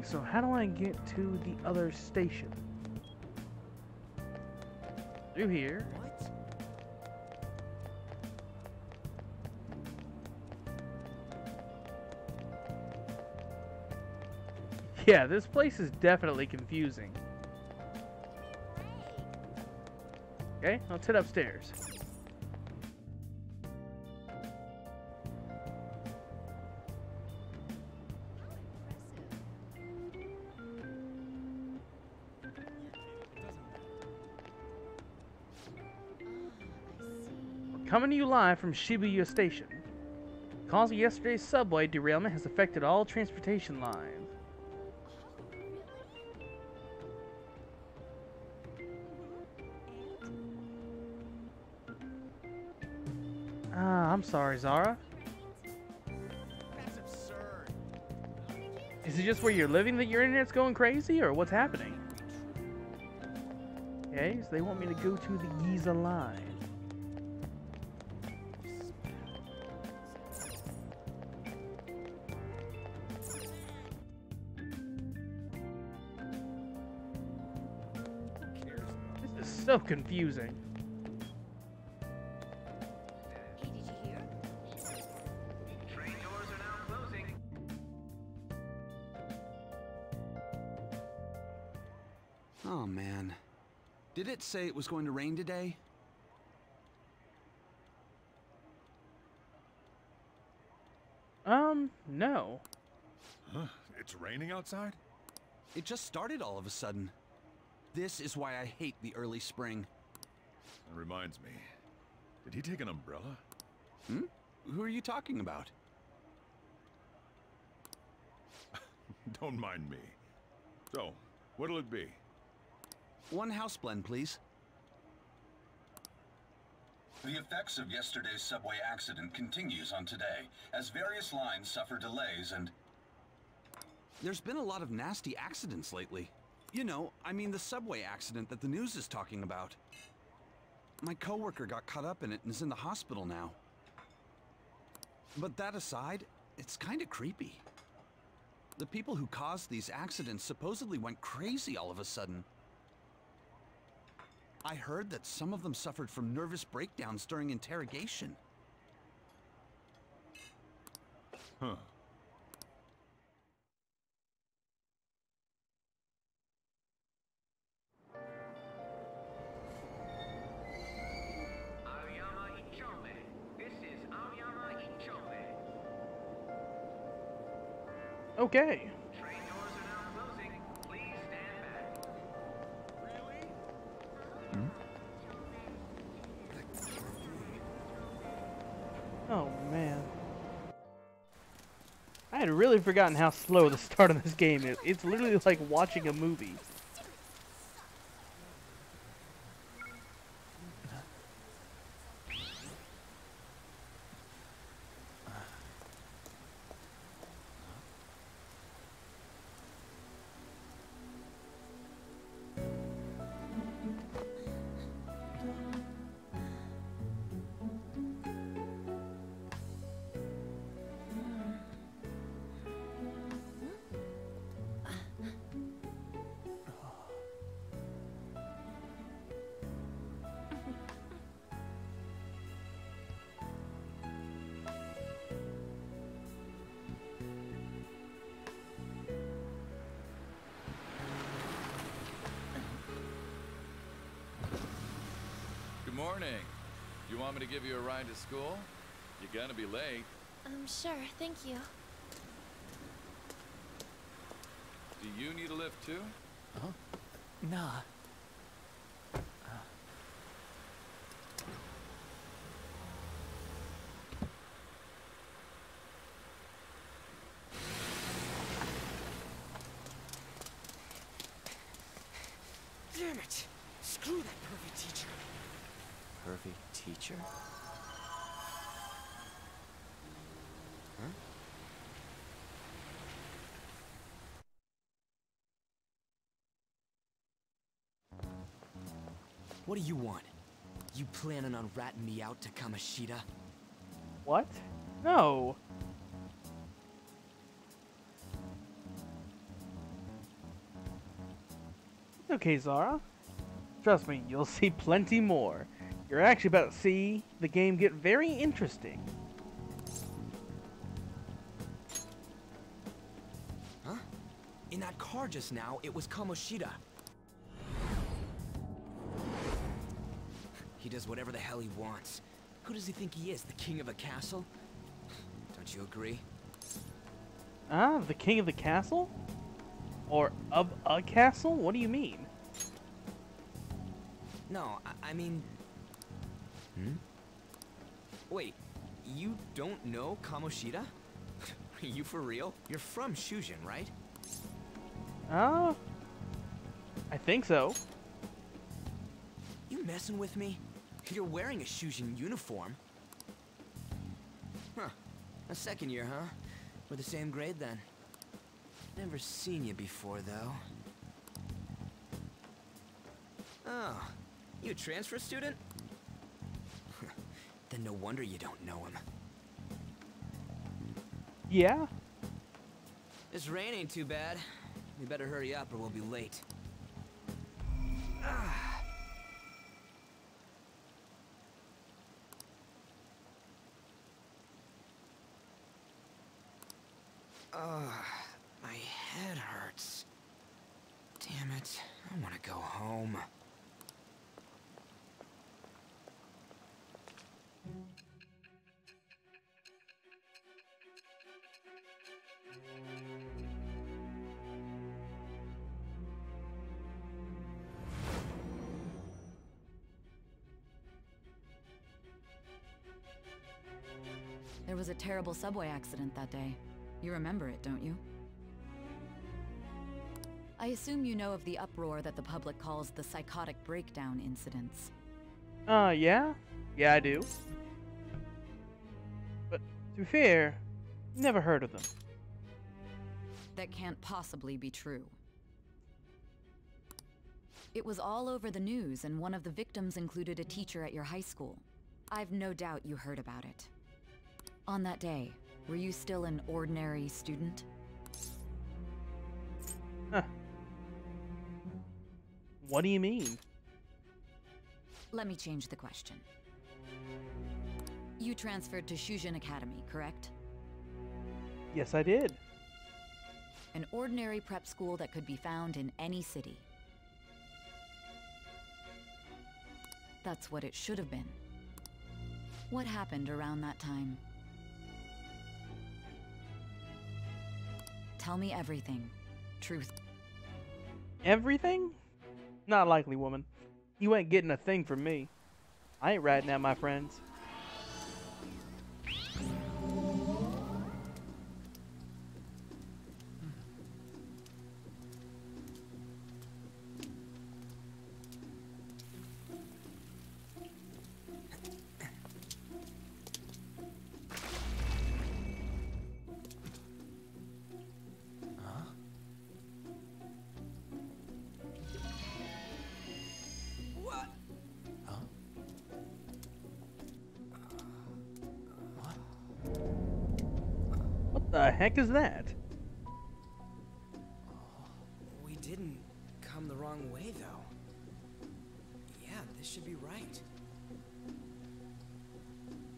So how do I get to the other station? Through here. Yeah, this place is definitely confusing. Okay, let's head upstairs. Coming to you live from Shibuya Station. Cause of yesterday's subway derailment has affected all transportation lines. I'm sorry, Zara. That's absurd. Is it just where you're living that your internet's going crazy, or what's happening? Okay, so they want me to go to the Giza line. This is so confusing. Oh man. Did it say it was going to rain today? No. Huh? It's raining outside? It just started all of a sudden. This is why I hate the early spring. That reminds me. Did he take an umbrella? Hmm? Who are you talking about? Don't mind me. So, what'll it be? One house blend, please. The effects of yesterday's subway accident continues on today, as various lines suffer delays and... There's been a lot of nasty accidents lately. You know, I mean the subway accident that the news is talking about. My coworker got caught up in it and is in the hospital now. But that aside, it's kind of creepy. The people who caused these accidents supposedly went crazy all of a sudden. I heard that some of them suffered from nervous breakdowns during interrogation. Huh. Okay. Oh man. I had really forgotten how slow the start of this game is. It's literally like watching a movie. Good morning. You want me to give you a ride to school? You're gonna be late. Sure, thank you. Do you need a lift too? Huh? Nah. Damn it! Screw that perfect teacher. Perfect teacher? Huh? What do you want? You planning on ratting me out to Kamoshida? What? No. It's okay, Zara. Trust me, you'll see plenty more. You're actually about to see the game get very interesting. Huh? In that car just now, it was Kamoshida. He does whatever the hell he wants. Who does he think he is, the king of a castle? Don't you agree? Ah, the king of the castle? Or of a castle? What do you mean? No, I mean... Hmm? Wait, you don't know Kamoshida? Are you for real? You're from Shujin, right? I think so. You messing with me? You're wearing a Shujin uniform. Huh. A second year, huh? We're the same grade then. Never seen you before, though. Oh, you a transfer student? Then no wonder you don't know him. Yeah? This rain ain't too bad. We better hurry up or we'll be late. My head hurts. Damn it, I want to go home. There was a terrible subway accident that day. You remember it, don't you? I assume you know of the uproar that the public calls the psychotic breakdown incidents. Yeah? Yeah, I do. But, to be fair, never heard of them. That can't possibly be true. It was all over the news, and one of the victims included a teacher at your high school. I've no doubt you heard about it. On that day, were you still an ordinary student? Huh. What do you mean? Let me change the question. You transferred to Shujin Academy, correct? Yes, I did. An ordinary prep school that could be found in any city. That's what it should have been. What happened around that time? Tell Tell me everything. Truth. Everything? Not likely, woman. You ain't getting a thing from me. I ain't ratting out my friends. What the heck is that? We didn't come the wrong way, though. Yeah, this should be right.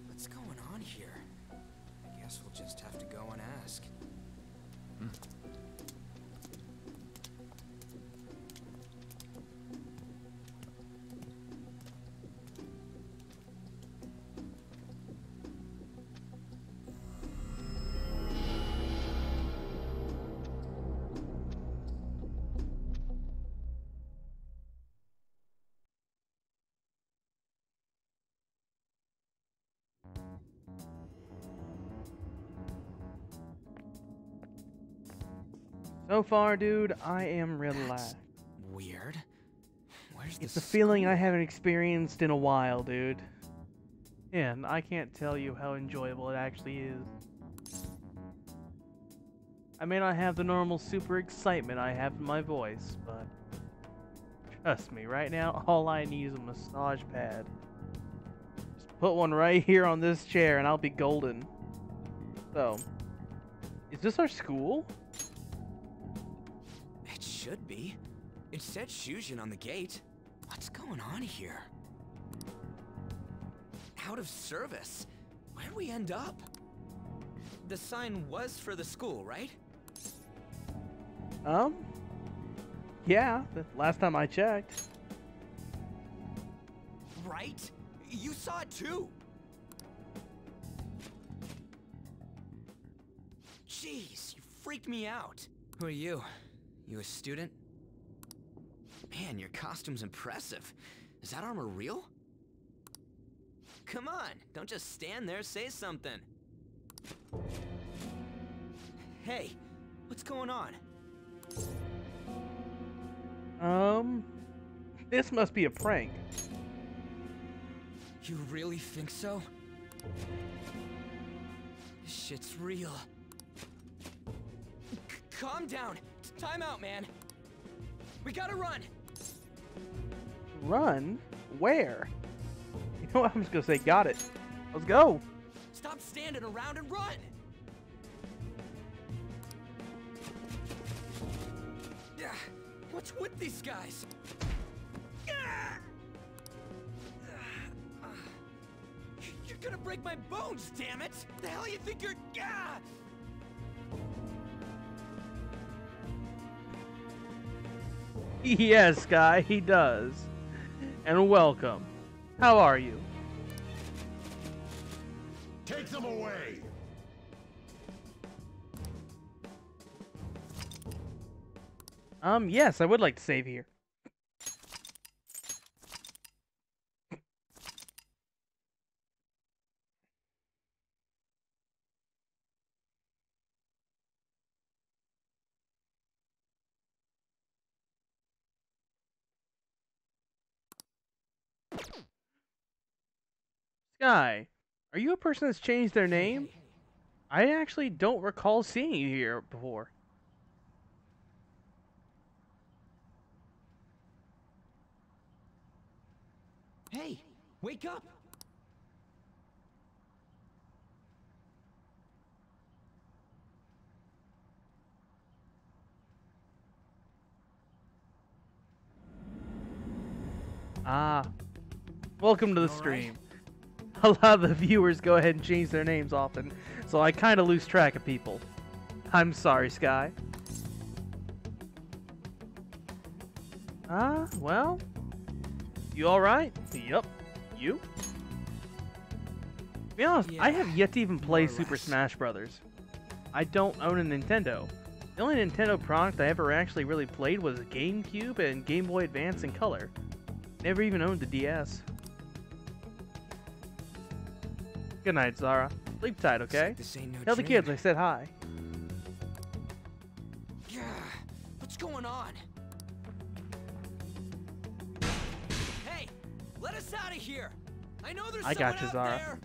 What's going on here? I guess we'll just have to go and ask. So far, dude, I am relaxed. Weird. Where's It's the a feeling I haven't experienced in a while, dude. And I can't tell you how enjoyable it actually is. I may not have the normal super excitement I have in my voice, but trust me, right now, all I need is a massage pad. Just put one right here on this chair and I'll be golden. So, is this our school? It should be. It said Shujin on the gate. What's going on here? Out of service? Where'd we end up? The sign was for the school, right? Yeah, the last time I checked. Right? You saw it too! Jeez, you freaked me out. Who are you? You a student? Man, your costume's impressive. Is that armor real? Come on, don't just stand there, say something. Hey, what's going on? This must be a prank. You really think so? This shit's real. Calm down. Time out, man. We gotta run. Run? Where? You know what? I'm just gonna say, got it. Let's go. Stop standing around and run. What's with these guys? You're gonna break my bones, damn it! The hell you think you're... Yes, Guy, he does. And welcome. How are you? Take them away! Yes, I would like to save here. Sky, are you a person that's changed their name? I actually don't recall seeing you here before. Hey, wake up! Ah, welcome to the stream. A lot of the viewers go ahead and change their names often, so I kind of lose track of people. I'm sorry, Sky. Well, you alright? Yup. You? To be honest, I have yet to even play Super Smash Brothers. I don't own a Nintendo, The only Nintendo product I ever actually really played was GameCube and Game Boy Advance in color. Never even owned the DS. Good night, Zara. Sleep tight, okay? Tell the kids I said hi. Yeah, what's going on? Hey, let us out of here. I know there's I got you, someone out Zara.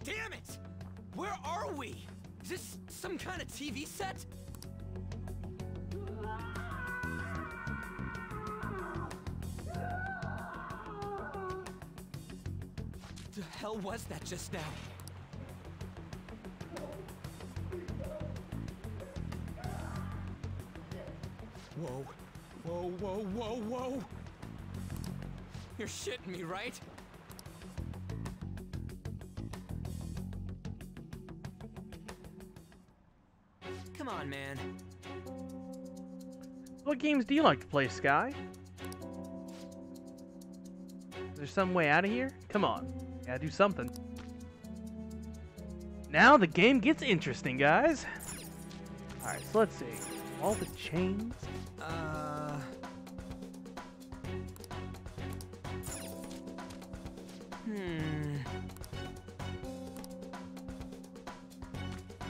there. Damn it! Where are we? Is this some kind of TV set? The hell was that just now? Whoa. Whoa, whoa, whoa, whoa! You're shitting me, right? Come on, man. What games do you like to play, Sky? Is there some way out of here? Come on. Gotta do something. Now the game gets interesting, guys. Alright, so let's see. All the chains.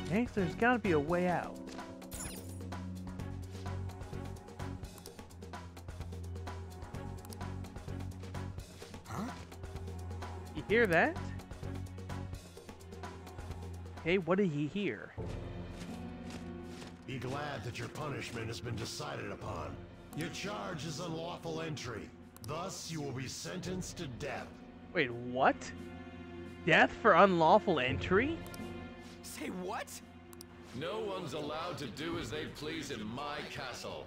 Okay, so there's gotta be a way out. Huh? You hear that? Okay, what did he hear? Be glad that your punishment has been decided upon. Your charge is unlawful entry. Thus, you will be sentenced to death. Wait, what? Death for unlawful entry? Say what? No one's allowed to do as they please in my castle.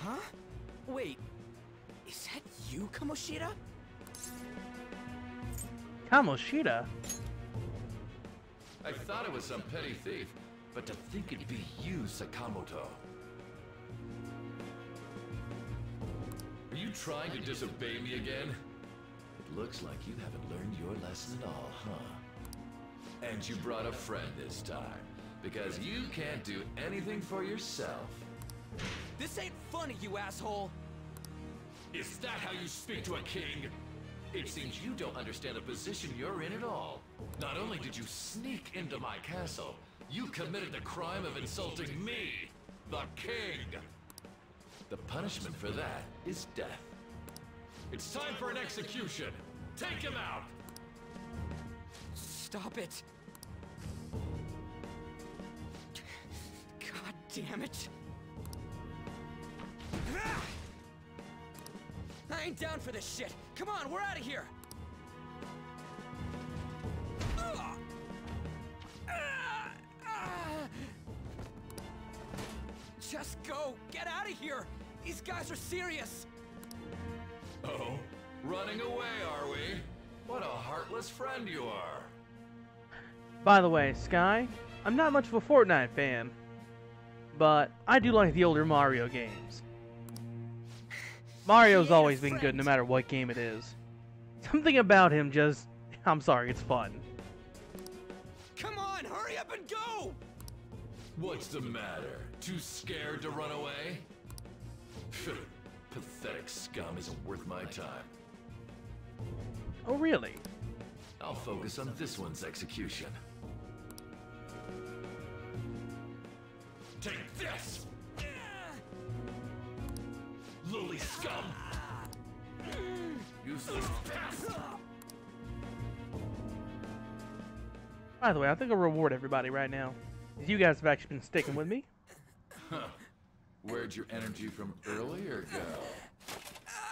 Huh? Wait, is that you, Kamoshida? Kamoshida? I thought it was some petty thief, but to think it'd be you, Sakamoto. Are you trying to disobey me again? It looks like you haven't learned your lesson at all, huh? And you brought a friend this time, because you can't do anything for yourself. This ain't funny, you asshole! Is that how you speak to a king? It seems you don't understand the position you're in at all. Not only did you sneak into my castle, you committed the crime of insulting me, the king. The punishment for that is death. It's time for an execution. Take him out! Stop it! God damn it! I ain't down for this shit! Come on, we're out of here! Just go! Get out of here! These guys are serious! Oh? Running away, are we? What a heartless friend you are. By the way, Sky, I'm not much of a Fortnite fan, but I do like the older Mario games. Mario's always been good no matter what game it is. Something about him just... I'm sorry, it's fun. Come on, hurry up and go! What's the matter? Too scared to run away? Pathetic scum isn't worth my time. Oh, really? I'll focus on this one's execution. Take this! Lily scum! Useless pest! By the way, I think I'll reward everybody right now. You guys have actually been sticking with me. Huh. Where'd your energy from earlier go?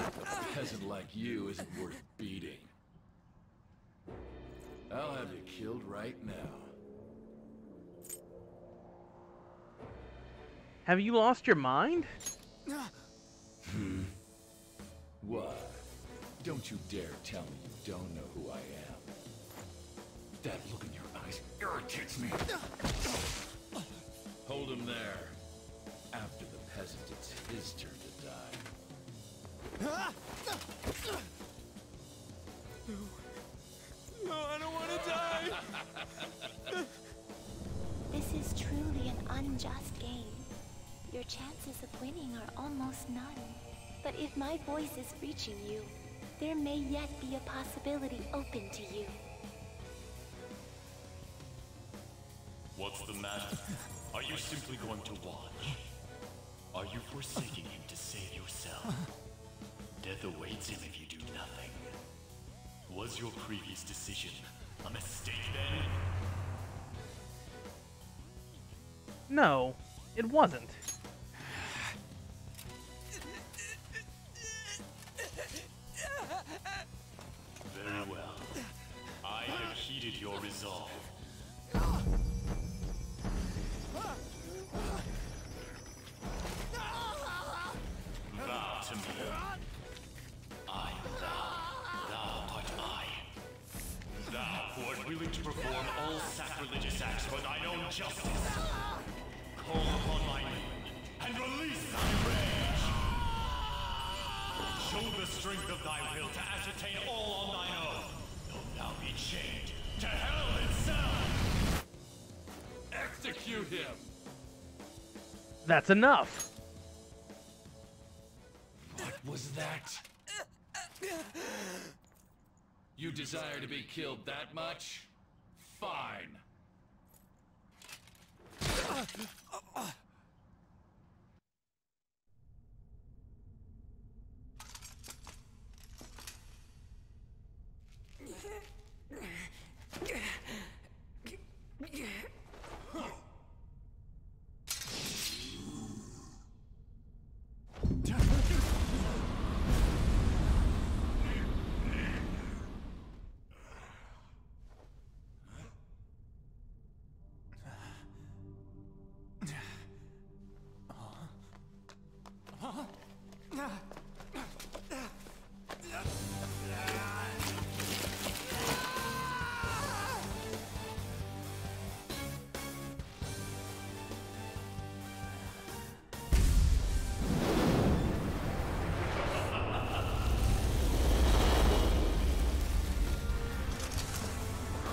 A peasant like you isn't worth beating. I'll have you killed right now. Have you lost your mind? What? Don't you dare tell me you don't know who I am. That look in your eyes irritates me. Hold him there. After the peasant, it's his turn to die. No, I don't want to die! This is truly an unjust game. Your chances of winning are almost none. But if my voice is reaching you, there may yet be a possibility open to you. What's the matter? Are you simply going to watch? Are you forsaking him to save yourself? Death awaits him if you do nothing. Was your previous decision a mistake then? No, it wasn't. Very well. I have heeded your resolve. Vow to me. I am thou. Thou art I. Thou who art willing to perform all sacrilegious acts for thine own justice. Call upon my name and release thy rage. Show the strength of thy will to ascertain all on thine own. Though thou be chained to hell itself. Execute him. That's enough. What was that? You desire to be killed that much? Fine.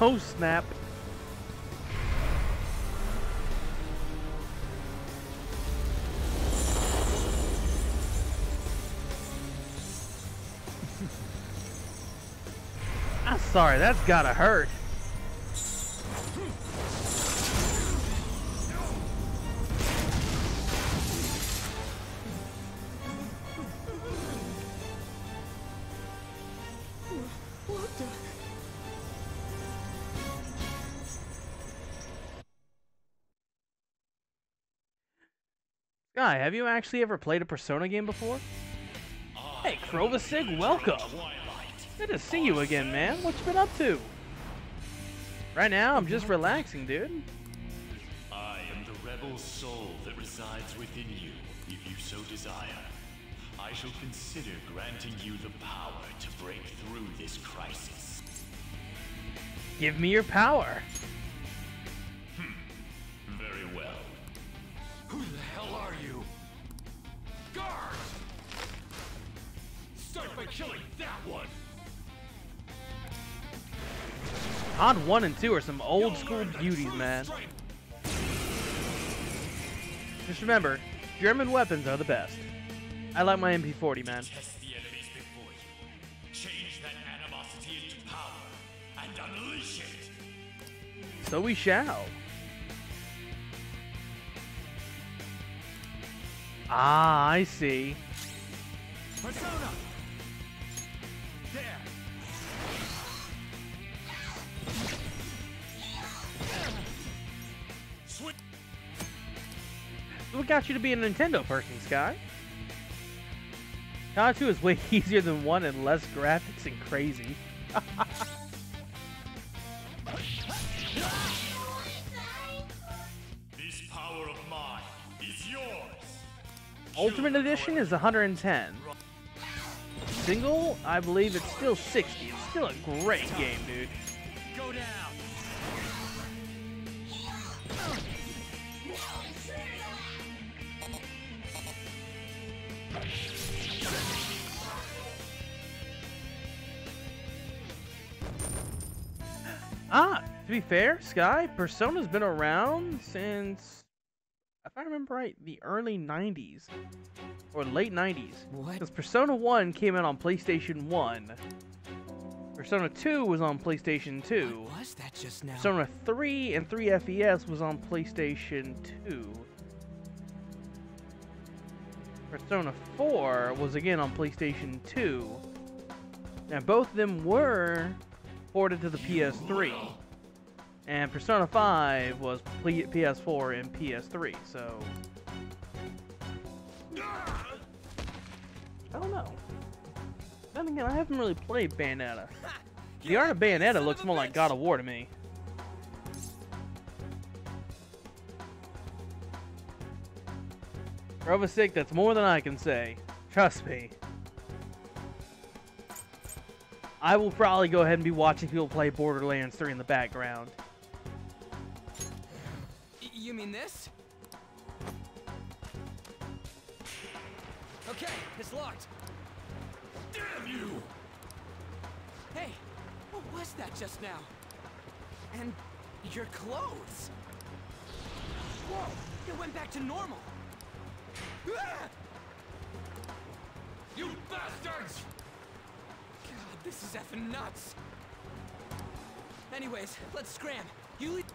Oh snap. I'm sorry, that's gotta hurt. What the? Guy, have you actually ever played a Persona game before? Hey, Krovasig, welcome! Good to see you again, man. What you been up to? Right now, I'm just relaxing, dude. I am the rebel soul that resides within you, if you so desire. I shall consider granting you the power to break through this crisis. Give me your power. Very well. Who the hell are you? Guard! Start by killing that one! Odd 1 and 2 are some old school beauties, man. Just remember, German weapons are the best. I like my MP40, man. Test the enemies before you. Change that animosity into power and unleash it. So we shall. Ah, I see. Persona! There! What got you to be a Nintendo person, Sky? Kana 2 is way easier than 1 and less graphics and crazy. This power of mine is yours. Ultimate Edition is 110. Single, I believe it's still 60. It's still a great game, dude. Go down! To be fair, Sky, Persona's been around since, if I remember right, the early 90s. Or late 90s. What? Because Persona 1 came out on PlayStation 1. Persona 2 was on PlayStation 2. What was that just now? Persona 3 and 3 FES was on PlayStation 2. Persona 4 was again on PlayStation 2. Now both of them were ported to the PS3. And Persona 5 was PS4 and PS3, so... I don't know. Then again, I haven't really played Bayonetta. The art of Bayonetta looks more like God of War to me. For Ova's sake, that's more than I can say. Trust me. I will probably go ahead and be watching people play Borderlands 3 in the background. You mean this? Okay, it's locked. Damn you! Hey, what was that just now? And your clothes. Whoa, it went back to normal. Ah! You bastards! God, this is effing nuts. Anyways, let's scram. You leave.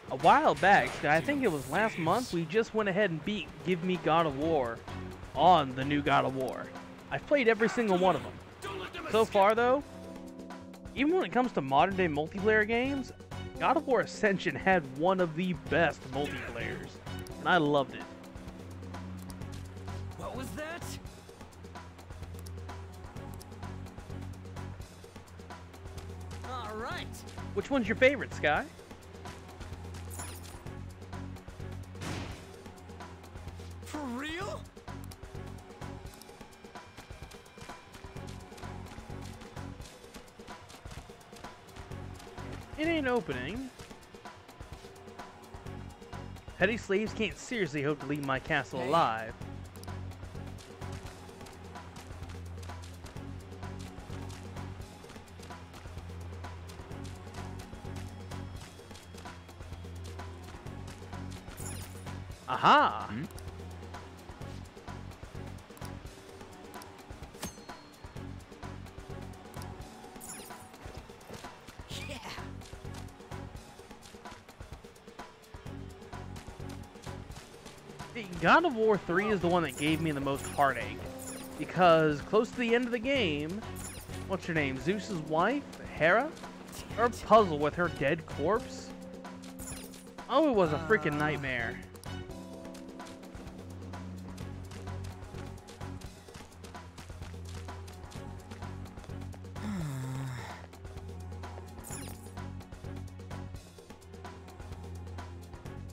A while back, I think it was last month, we just went ahead and beat Give Me God of War on the new God of War. I've played every single one of them. So far though, even when it comes to modern day multiplayer games, God of War Ascension had one of the best multiplayers, and I loved it. What was that? All right. Which one's your favorite, Sky? For real? It ain't opening. Petty slaves can't seriously hope to leave my castle alive. Aha! Hmm? God of War 3 is the one that gave me the most heartache, because close to the end of the game, what's her name, Zeus's wife, Hera, her puzzle with her dead corpse, oh, it was a freaking nightmare.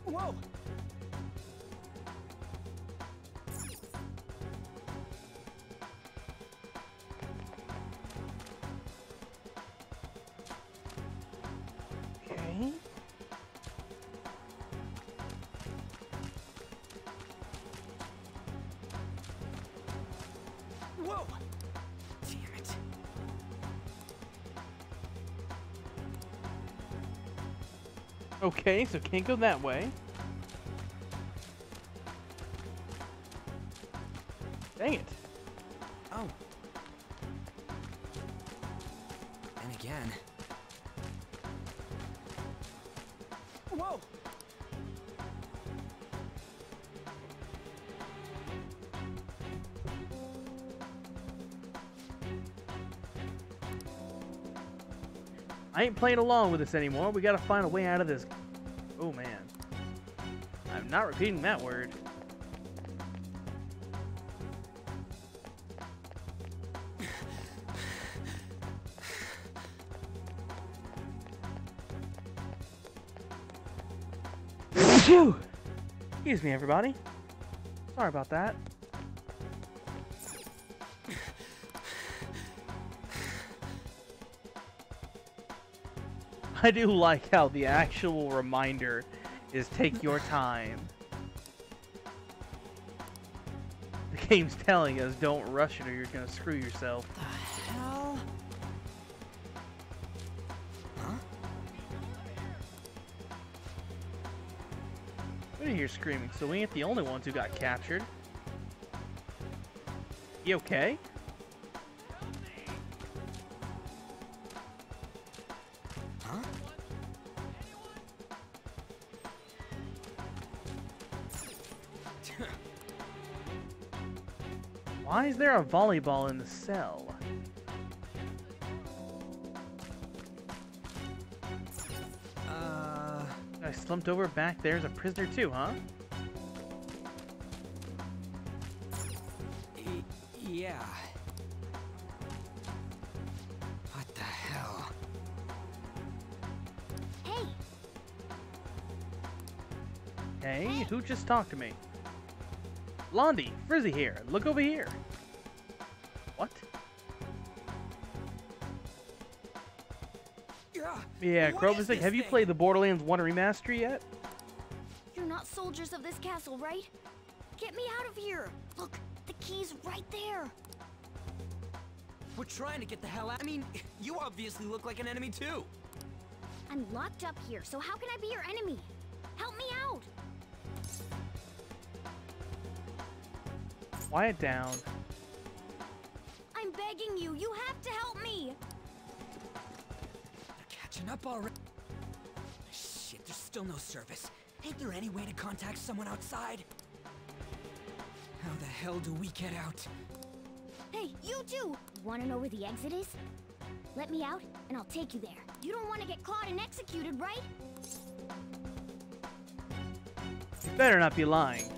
Whoa! Okay. Whoa! Damn it. Okay, so can't go that way. Dang it. Oh. And again. Whoa! I ain't playing along with this anymore. We gotta find a way out of this. Oh man. I'm not repeating that word. Phew! Excuse me, everybody. Sorry about that. I do like how the actual reminder is take your time. The game's telling us don't rush it or you're gonna screw yourself. The hell? here screaming, so we ain't the only ones who got captured. You okay? Huh? Why is there a volleyball in the cell? I slumped over back there's a prisoner too, huh? Yeah. What the hell? Hey! Hey, who just talked to me? Blondie, Frizzy here. Look over here. What? Yeah, Krobusik, have you played the Borderlands 1 remaster yet? You're not soldiers of this castle, right? Get me out of here! Look, the key's right there! We're trying to get the hell out. I mean, you obviously look like an enemy too. I'm locked up here, so how can I be your enemy? Help me out! Quiet down. I'm begging you, you have to help me! Catching up already. Shit, there's still no service. Ain't there any way to contact someone outside? How the hell do we get out? Hey, you too! Wanna know where the exit is? Let me out, and I'll take you there. You don't want to get caught and executed, right? You better not be lying.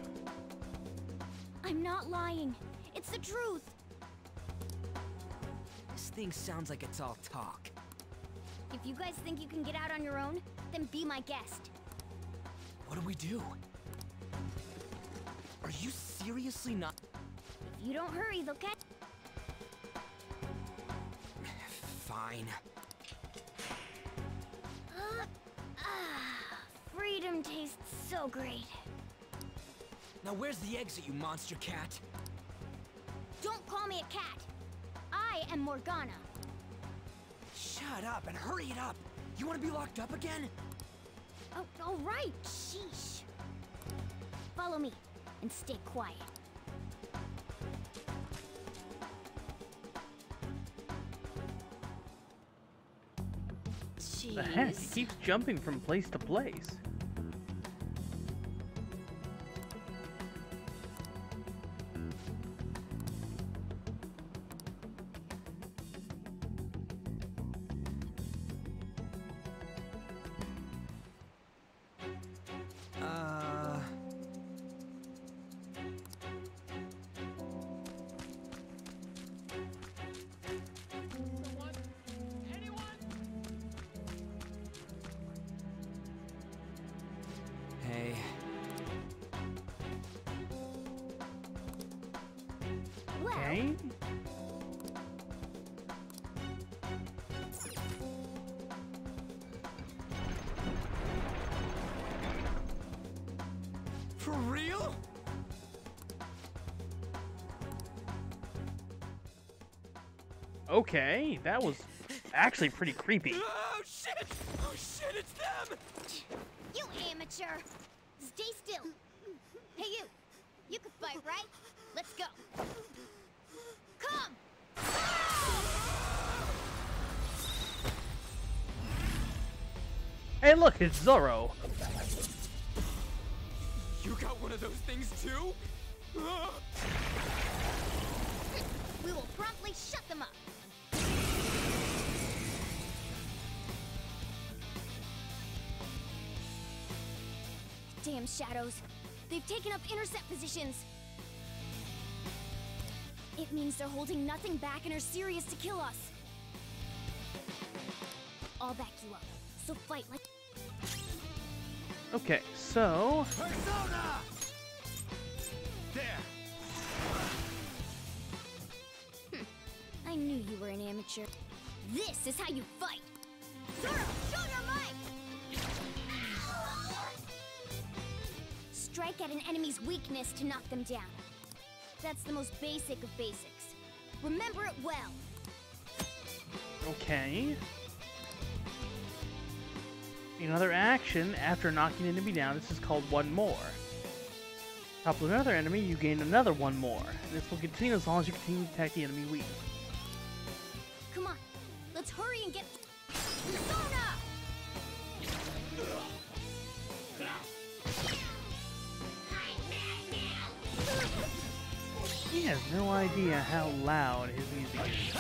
I'm not lying. It's the truth. This thing sounds like it's all talk. If you guys think you can get out on your own, then be my guest. What do we do? Are you seriously not? If you don't hurry, they'll catch. Fine. Freedom tastes so great. Now where's the exit, you monster cat? Don't call me a cat. I am Morgana. Shut up and hurry it up. You want to be locked up again? Oh, all right. Sheesh. Follow me and stay quiet. The heck? He keeps jumping from place to place. Hey. Okay. For real? Okay, that was actually pretty creepy. Oh shit! Oh shit, it's them! You amateur. Stay still. Hey, you. You can fight, right? Let's go. Come! Hey, look, it's Zorro. You got one of those things too? We will promptly shut them up. Damn shadows. They've taken up intercept positions. It means they're holding nothing back and are serious to kill us. I'll back you up. So fight like... Okay, so... Persona! There! I knew you were an amateur. This is how you fight! Zoro, show your might! Strike at an enemy's weakness to knock them down. That's the most basic of basics. Remember it well. Okay. Another action after knocking an enemy down. This is called one more. Topple another enemy, you gain another one more. This will continue as long as you continue to attack the enemy weak. Come on, let's hurry and get Persona! He has no idea how loud his music is.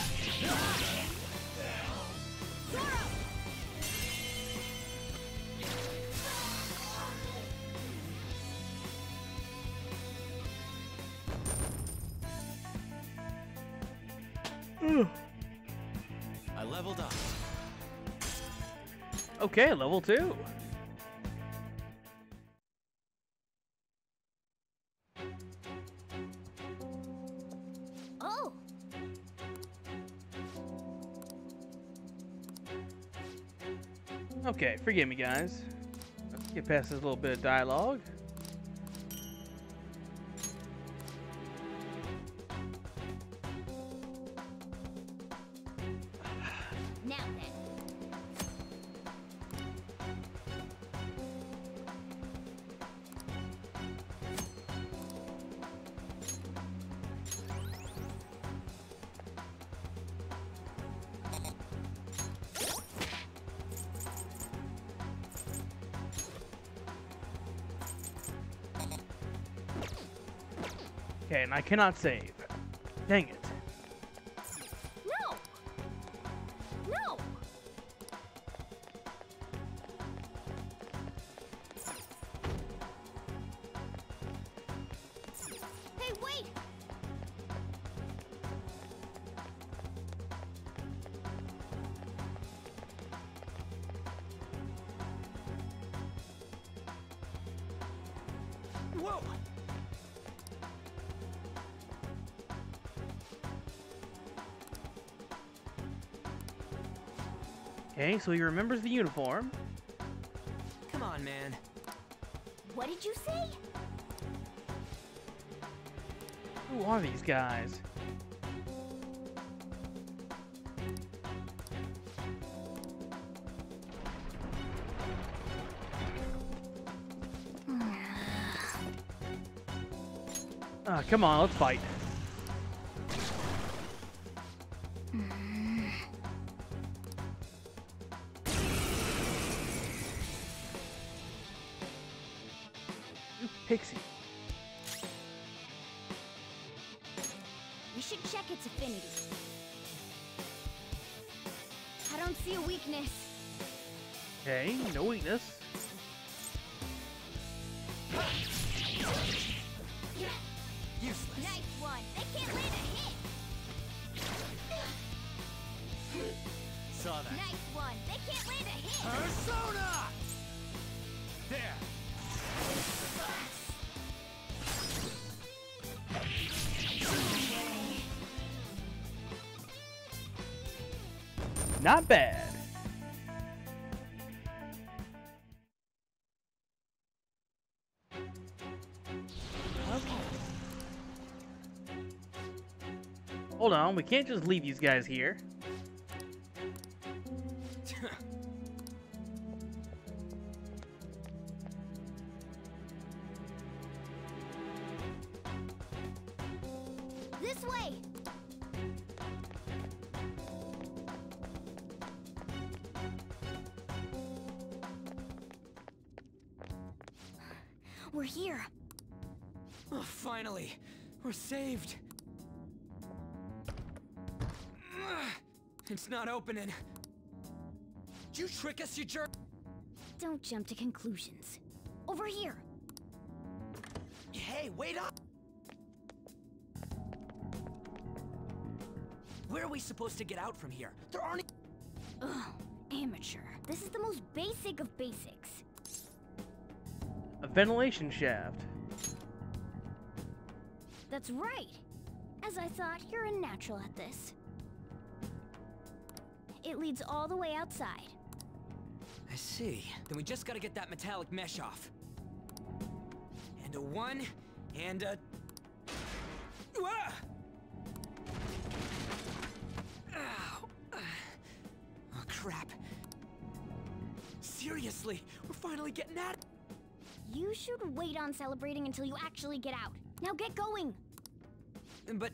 I leveled up. Okay, level 2. Oh! Okay, forgive me guys. Let's get past this little bit of dialogue. Now then. Okay, and I cannot save. Dang it. No! No! Hey, wait! Whoa! Okay, so he remembers the uniform. Come on, man. What did you say? Who are these guys? Come on, let's fight. You pixie. We should check its affinity. I don't see a weakness. Okay, no weakness. Useless. Nice one. They can't land a hit. Saw that. Nice one. They can't land a hit. Persona! There. Not bad. Hold on, we can't just leave these guys here. This way. We're here. Oh, finally, we're saved. It's not opening. Did you trick us, you jerk? Don't jump to conclusions. Over here. Hey, wait up! Where are we supposed to get out from here? There aren't. Ugh, amateur. This is the most basic of basics. A ventilation shaft. That's right. As I thought, you're a natural at this. It leads all the way outside. I see. Then we just gotta get that metallic mesh off. And a one, and a... Ah! Ow. Oh, crap. Seriously, we're finally getting at it. You should wait on celebrating until you actually get out. Now get going! But...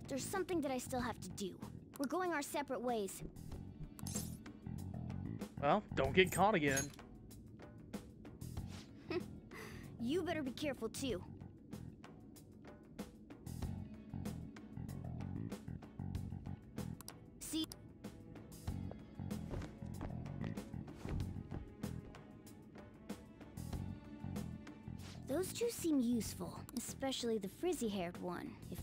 There's something that I still have to do. We're going our separate ways. Well, don't get caught again. You better be careful too. See? Those two seem useful, especially the frizzy-haired one. If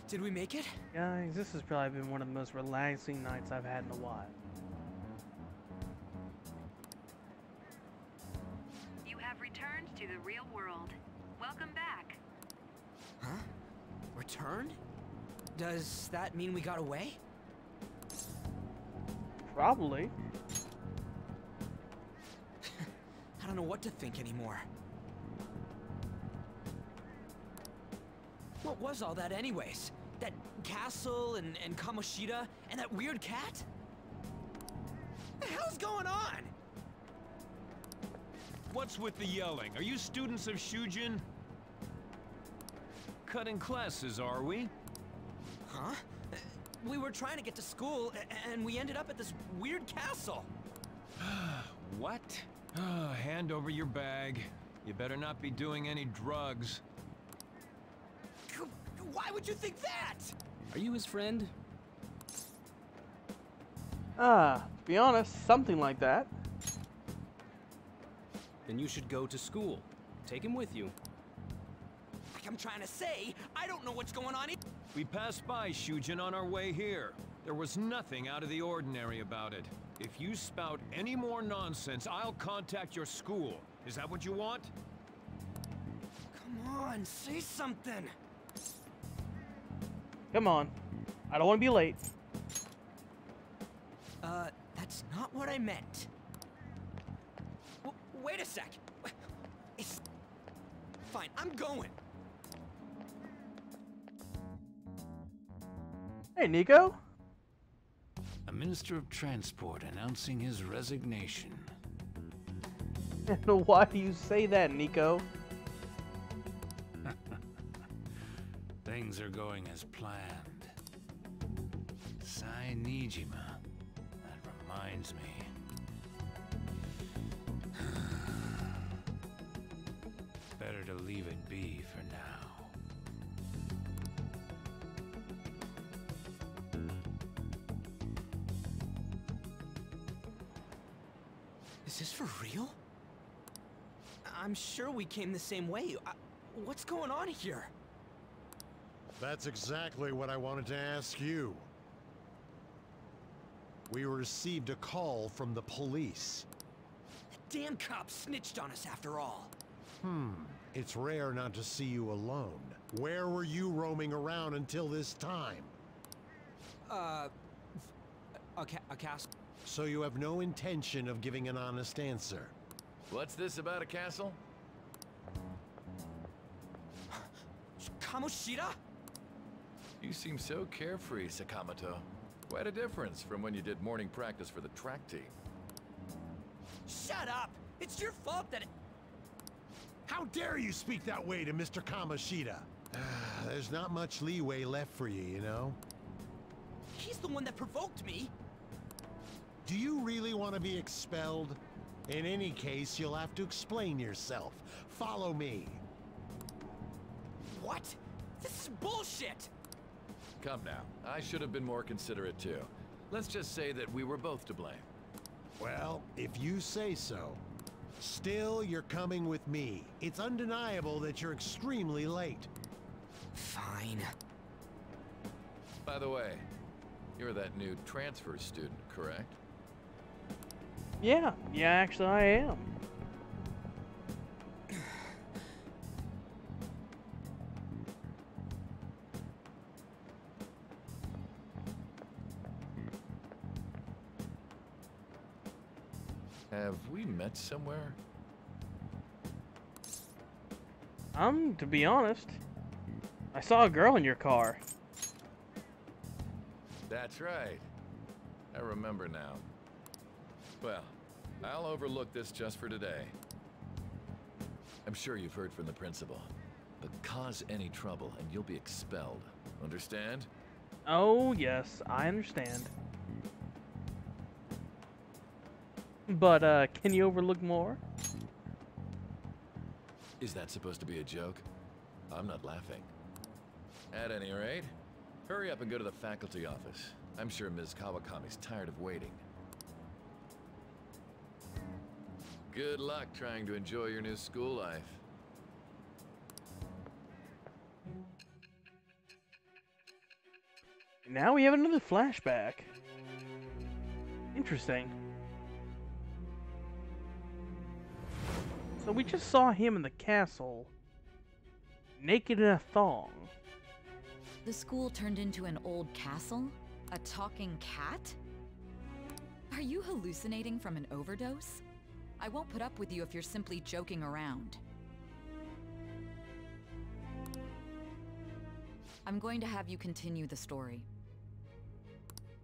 Did we make it? Guys, this has probably been one of the most relaxing nights I've had in a while. You have returned to the real world. Welcome back. Huh? Returned? Does that mean we got away? Probably. I don't know what to think anymore. What was all that anyways? That castle and Kamoshida and that weird cat? What the hell's going on? What's with the yelling? Are you students of Shujin? Cutting classes, are we? Huh? We were trying to get to school and we ended up at this weird castle. What? Hand over your bag. You better not be doing any drugs. Why would you think that? Are you his friend? To be honest, something like that. Then you should go to school. Take him with you. Like I'm trying to say, I don't know what's going on. We passed by Shujin on our way here. There was nothing out of the ordinary about it. If you spout any more nonsense, I'll contact your school. Is that what you want? Come on, say something. Come on. I don't want to be late. That's not what I meant. Wait a sec. Fine, I'm going. Hey, Nico. A Minister of Transport announcing his resignation. Why do you say that, Nico? Things are going as planned. Sai Nijima. That reminds me. Better to leave it be for now. Is this for real? I'm sure we came the same way. What's going on here? That's exactly what I wanted to ask you. We received a call from the police. The damn cop snitched on us after all. It's rare not to see you alone. Where were you roaming around until this time? A castle. So you have no intention of giving an honest answer? What's this about a castle? Kamoshida? You seem so carefree, Sakamoto. Quite a difference from when you did morning practice for the track team. Shut up! It's your fault that How dare you speak that way to Mr. Kamoshida? There's not much leeway left for you, you know? He's the one that provoked me. Do you really want to be expelled? In any case, you'll have to explain yourself. Follow me. What? This is bullshit! Come now, I should have been more considerate too. Let's just say that we were both to blame. Well, if you say so. Still, you're coming with me. It's undeniable that you're extremely late. Fine. By the way, you're that new transfer student, correct? Yeah, actually I am. Have we met somewhere? To be honest, I saw a girl in your car. That's right. I remember now. Well, I'll overlook this just for today. I'm sure you've heard from the principal. But cause any trouble and you'll be expelled. Understand? Oh, yes, I understand. But, can you overlook more? Is that supposed to be a joke? I'm not laughing. At any rate, hurry up and go to the faculty office. I'm sure Ms. Kawakami's tired of waiting. Good luck trying to enjoy your new school life. Now we have another flashback. Interesting. So we just saw him in the castle, naked in a thong. The school turned into an old castle? A talking cat? Are you hallucinating from an overdose? I won't put up with you if you're simply joking around. I'm going to have you continue the story.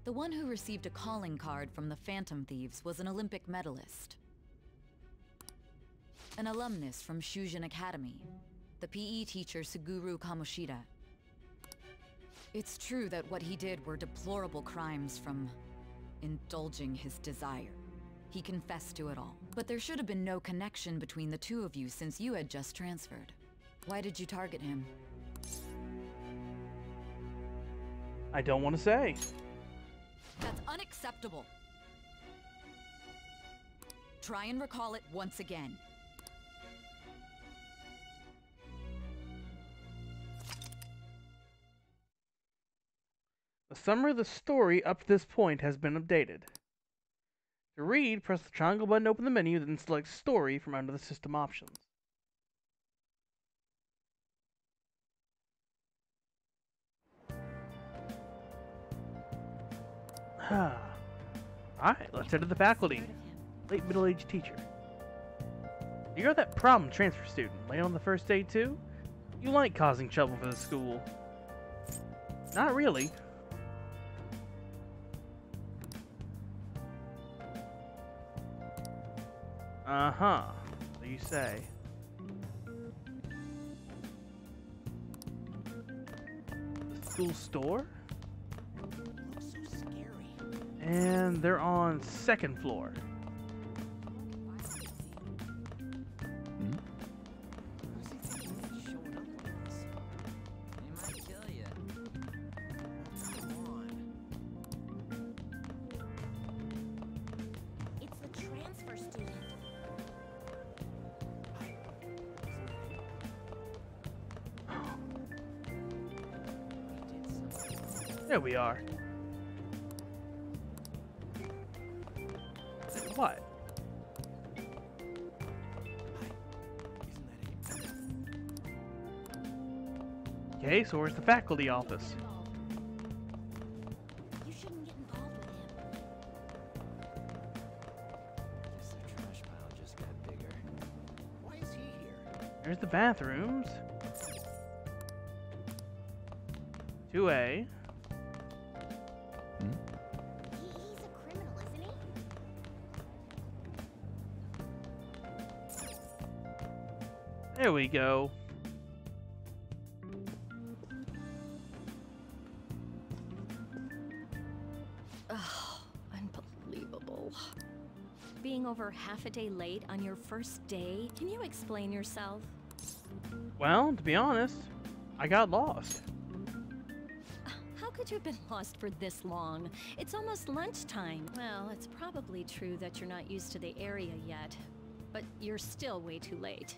The one who received a calling card from the Phantom Thieves was an Olympic medalist. An alumnus from Shujin Academy, the PE teacher Suguru Kamoshida. It's true that what he did were deplorable crimes from indulging his desire. He confessed to it all. But there should have been no connection between the two of you since you had just transferred. Why did you target him? I don't want to say. That's unacceptable. Try and recall it once again. The summary of the story up to this point has been updated. To read, press the triangle button to open the menu, then select Story from under the system options. Alright, let's head to the faculty. Late middle-aged teacher. You're that problem transfer student, late on the first day too? You like causing trouble for the school. Not really. Uh-huh. So you say. The school store? Looks so scary. And they're on second floor. It's the transfer student. There we are. What? Okay, so where's the faculty office? You shouldn't get involved with him. Guess their trash pile just got bigger. Why is he here? There's the bathrooms. 2A. He's a criminal, isn't he? There we go. Oh, unbelievable. Being over half a day late on your first day? Can you explain yourself? Well, to be honest, I got lost. How could you have been lost for this long? It's almost lunchtime. Well, it's probably true that you're not used to the area yet, but you're still way too late.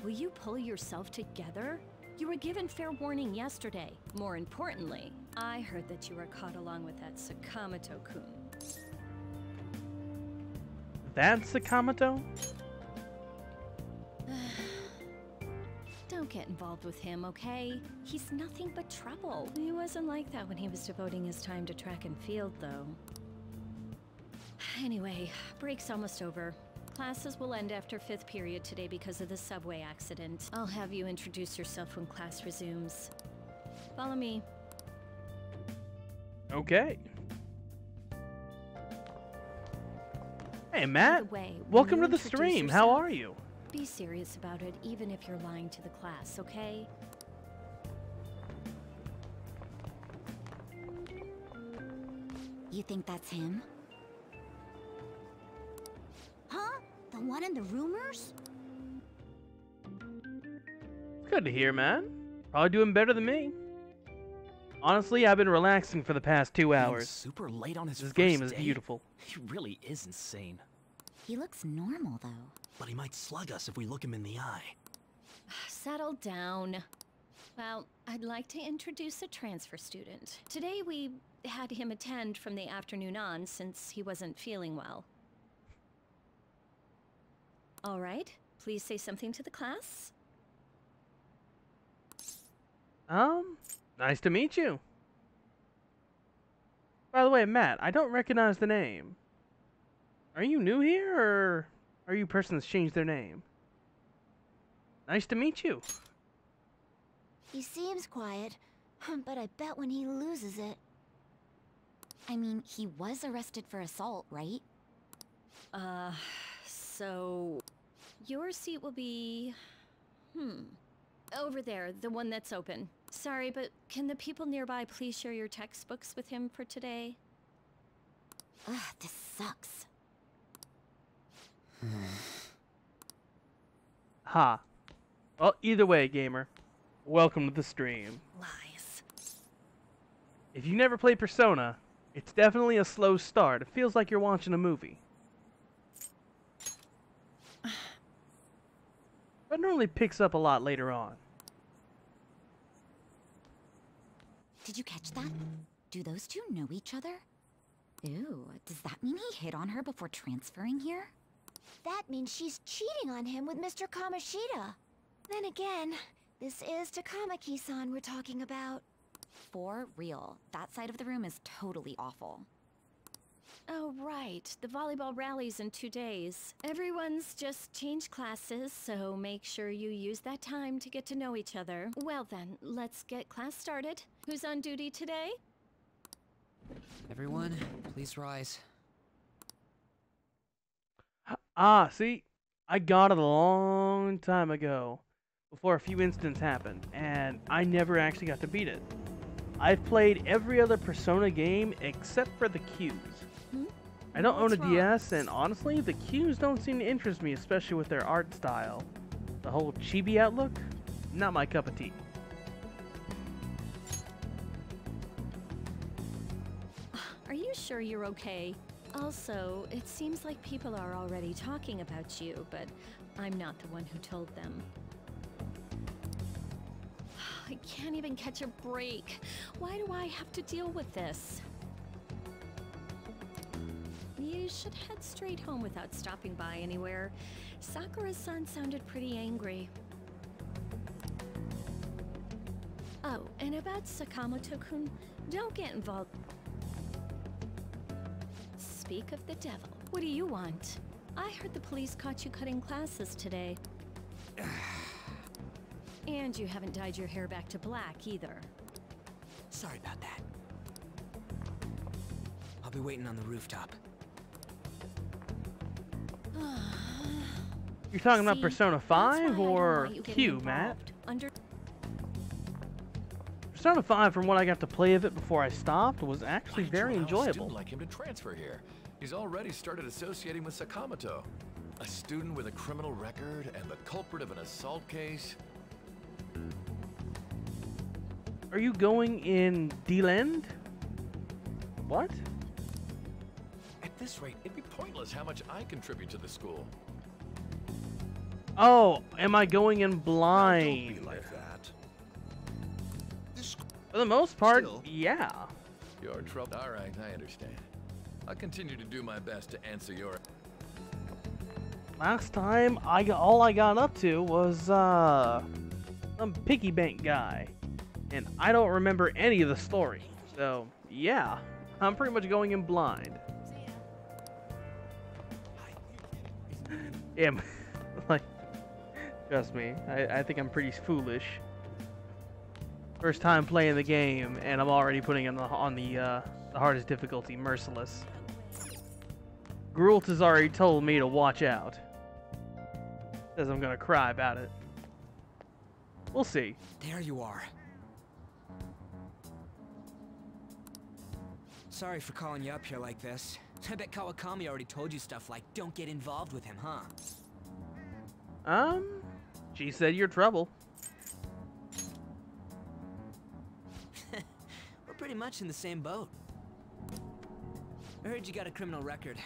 Will you pull yourself together? You were given fair warning yesterday. More importantly, I heard that you were caught along with that Sakamoto-kun. That's Sakamoto? Don't get involved with him, okay? He's nothing but trouble. He wasn't like that when he was devoting his time to track and field, though. Anyway, break's almost over. Classes will end after 5th period today because of the subway accident. I'll have you introduce yourself when class resumes. Follow me. Okay. Hey, Matt. By the way, when Welcome you to the introduce stream. How yourself, are you? Be serious about it, even if you're lying to the class, okay? You think that's him? Huh? The one in the rumors? It's good to hear, man. Probably doing better than me. Honestly, I've been relaxing for the past 2 hours. Super late on his This first game is day? beautiful. He really is insane. He looks normal, though. But he might slug us if we look him in the eye. Settle down. Well, I'd like to introduce a transfer student. Today we had him attend from the afternoon on since he wasn't feeling well. All right, please say something to the class. Nice to meet you. By the way, Matt, I don't recognize the name. Are you new here, or are you a person that's changed their name? Nice to meet you. He seems quiet, but I bet when he loses it... I mean, he was arrested for assault, right? So... Your seat will be... Over there, the one that's open. Sorry, but can the people nearby please share your textbooks with him for today? Ugh, this sucks. Ha. Well, either way, gamer, welcome to the stream. Lies. If you never played Persona, it's definitely a slow start. It feels like you're watching a movie. But it normally picks up a lot later on. Did you catch that? Do those two know each other? Ooh, does that mean he hit on her before transferring here? That means she's cheating on him with Mr. Kamoshida. Then again, this is Takamaki-san we're talking about. For real, that side of the room is totally awful. Oh, right. The volleyball rally's in 2 days. Everyone's just changed classes, so make sure you use that time to get to know each other. Well then, let's get class started. Who's on duty today? Everyone, please rise. Ah, see? I got it a long time ago, before a few incidents happened, and I never actually got to beat it. I've played every other Persona game except for the Qs. I don't own a DS, and honestly, the Qs don't seem to interest me, especially with their art style. The whole chibi outlook? Not my cup of tea. Are you sure you're okay? Also, it seems like people are already talking about you, but I'm not the one who told them. I can't even catch a break. Why do I have to deal with this? You should head straight home without stopping by anywhere. Sakura-san sounded pretty angry. Oh, and about Sakamoto-kun, don't get involved. Speak of the devil. What do you want? I heard the police caught you cutting classes today. And you haven't dyed your hair back to black, either. Sorry about that. I'll be waiting on the rooftop. You're talking about See, Persona that's 5 why I don't or want you getting Q, Matt? involved. Persona 5, from what I got to play of it before I stopped, was actually very A enjoyable. student like him to transfer here. He's already started associating with Sakamoto. A student with a criminal record and the culprit of an assault case. Are you going in D-Land? What? At this rate, it'd be pointless how much I contribute to the school. Oh, am I going in blind? Don't be like that. For the most part, Still. yeah. Your trouble. All right, I understand. I'll continue to do my best to answer your... Last time, all I got up to was, some piggy bank guy. And I don't remember any of the story. So, yeah. I'm pretty much going in blind. Yeah, like, trust me, I think I'm pretty foolish. First time playing the game, and I'm already putting it on the hardest difficulty, merciless. Gruult has already told me to watch out. Says I'm gonna cry about it. We'll see. There you are. Sorry for calling you up here like this. I bet Kawakami already told you stuff like, don't get involved with him, huh? She said you're trouble. We're pretty much in the same boat. I heard you got a criminal record.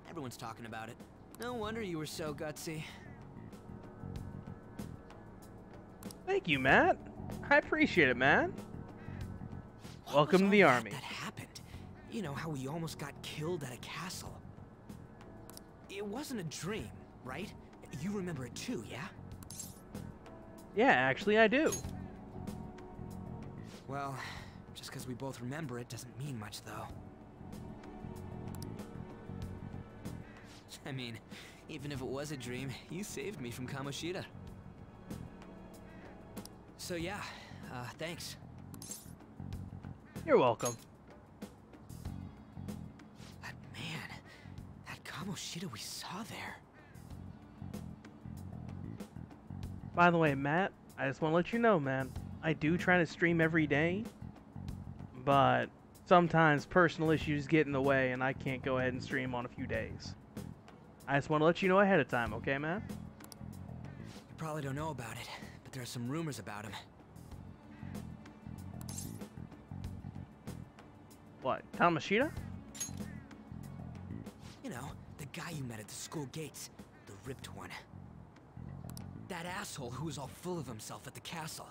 Everyone's talking about it. No wonder you were so gutsy. Thank you, Matt. I appreciate it, man. Welcome to the army. That happened. You know how we almost got killed at a castle. It wasn't a dream, right? You remember it too, yeah? Yeah, actually I do. Well, just because we both remember it doesn't mean much, though. I mean, even if it was a dream, you saved me from Kamoshida. So yeah, thanks. You're welcome. That Kamoshida we saw there. By the way, Matt, I just want to let you know, man, I do try to stream every day, but sometimes personal issues get in the way and I can't go ahead and stream on a few days. I just want to let you know ahead of time, okay, man? You probably don't know about it, but there are some rumors about him. What, Kamoshida? You know, the guy you met at the school gates, the ripped one. That asshole who was all full of himself at the castle.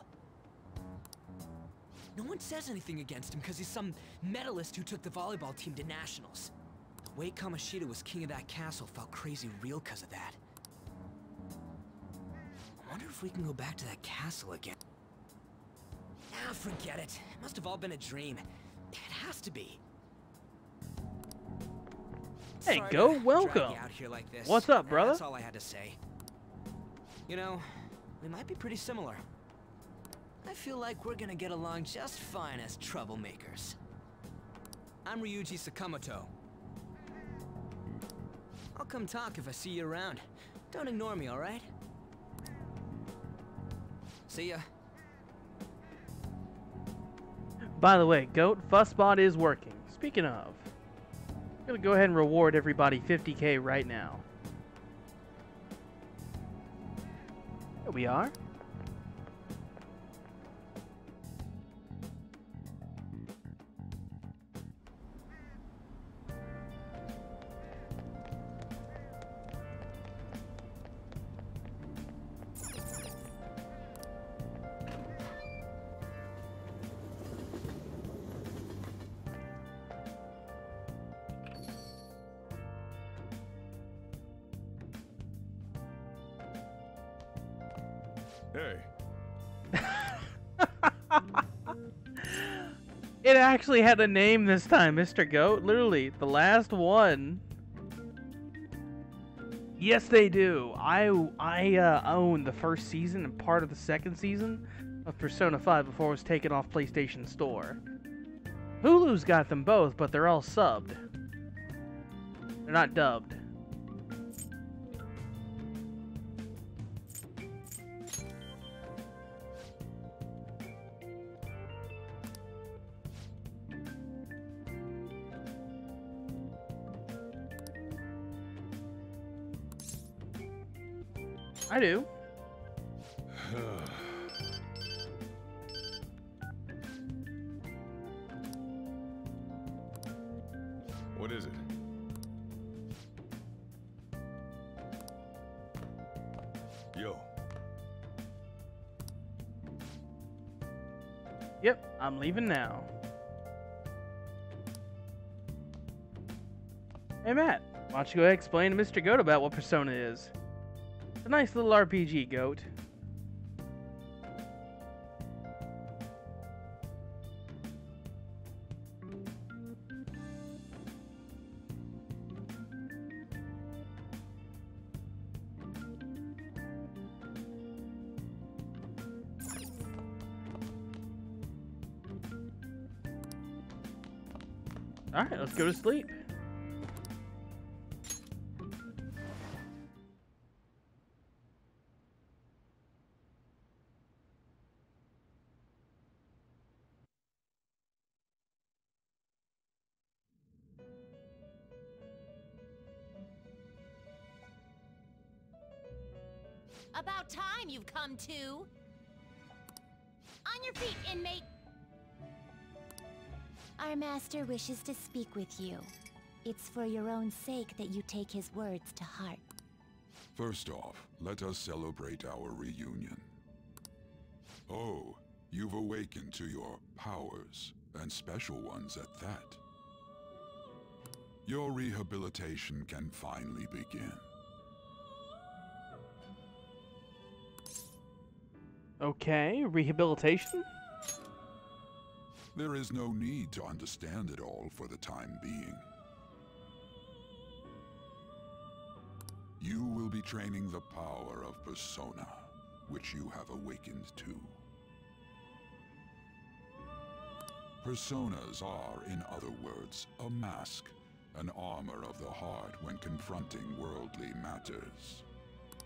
No one says anything against him because he's some medalist who took the volleyball team to nationals. The way Kamoshida was king of that castle felt crazy real because of that. I wonder if we can go back to that castle again. Ah, forget it. It must have all been a dream. It has to be. Hey, Sorry Go, to welcome. drag you out here like this. What's up, brother? That's all I had to say. You know, we might be pretty similar. I feel like we're gonna get along just fine as troublemakers. I'm Ryuji Sakamoto. I'll come talk if I see you around. Don't ignore me, alright? See ya. By the way, Goat, Fussbot is working. Speaking of, I'm gonna go ahead and reward everybody 50k right now. Here we are. Hey. It actually had a name this time, Mr. Goat. Literally, the last one. Yes, they do. I own the first season and part of the second season of Persona 5 before it was taken off PlayStation Store. Hulu's got them both, but they're all subbed. They're not dubbed. I do. What is it? Yo. Yep, I'm leaving now. Hey Matt, why don't you go ahead and explain to Mr. Goat about what Persona is? It's a nice little RPG, Goat. Alright, let's go to sleep. About time you've come to. On your feet, inmate. Our master wishes to speak with you. It's for your own sake that you take his words to heart. First off, let us celebrate our reunion. Oh, you've awakened to your powers, and special ones at that. Your rehabilitation can finally begin. Okay, rehabilitation? There is no need to understand it all for the time being. You will be training the power of persona, which you have awakened to. Personas are, in other words, a mask, an armor of the heart when confronting worldly matters.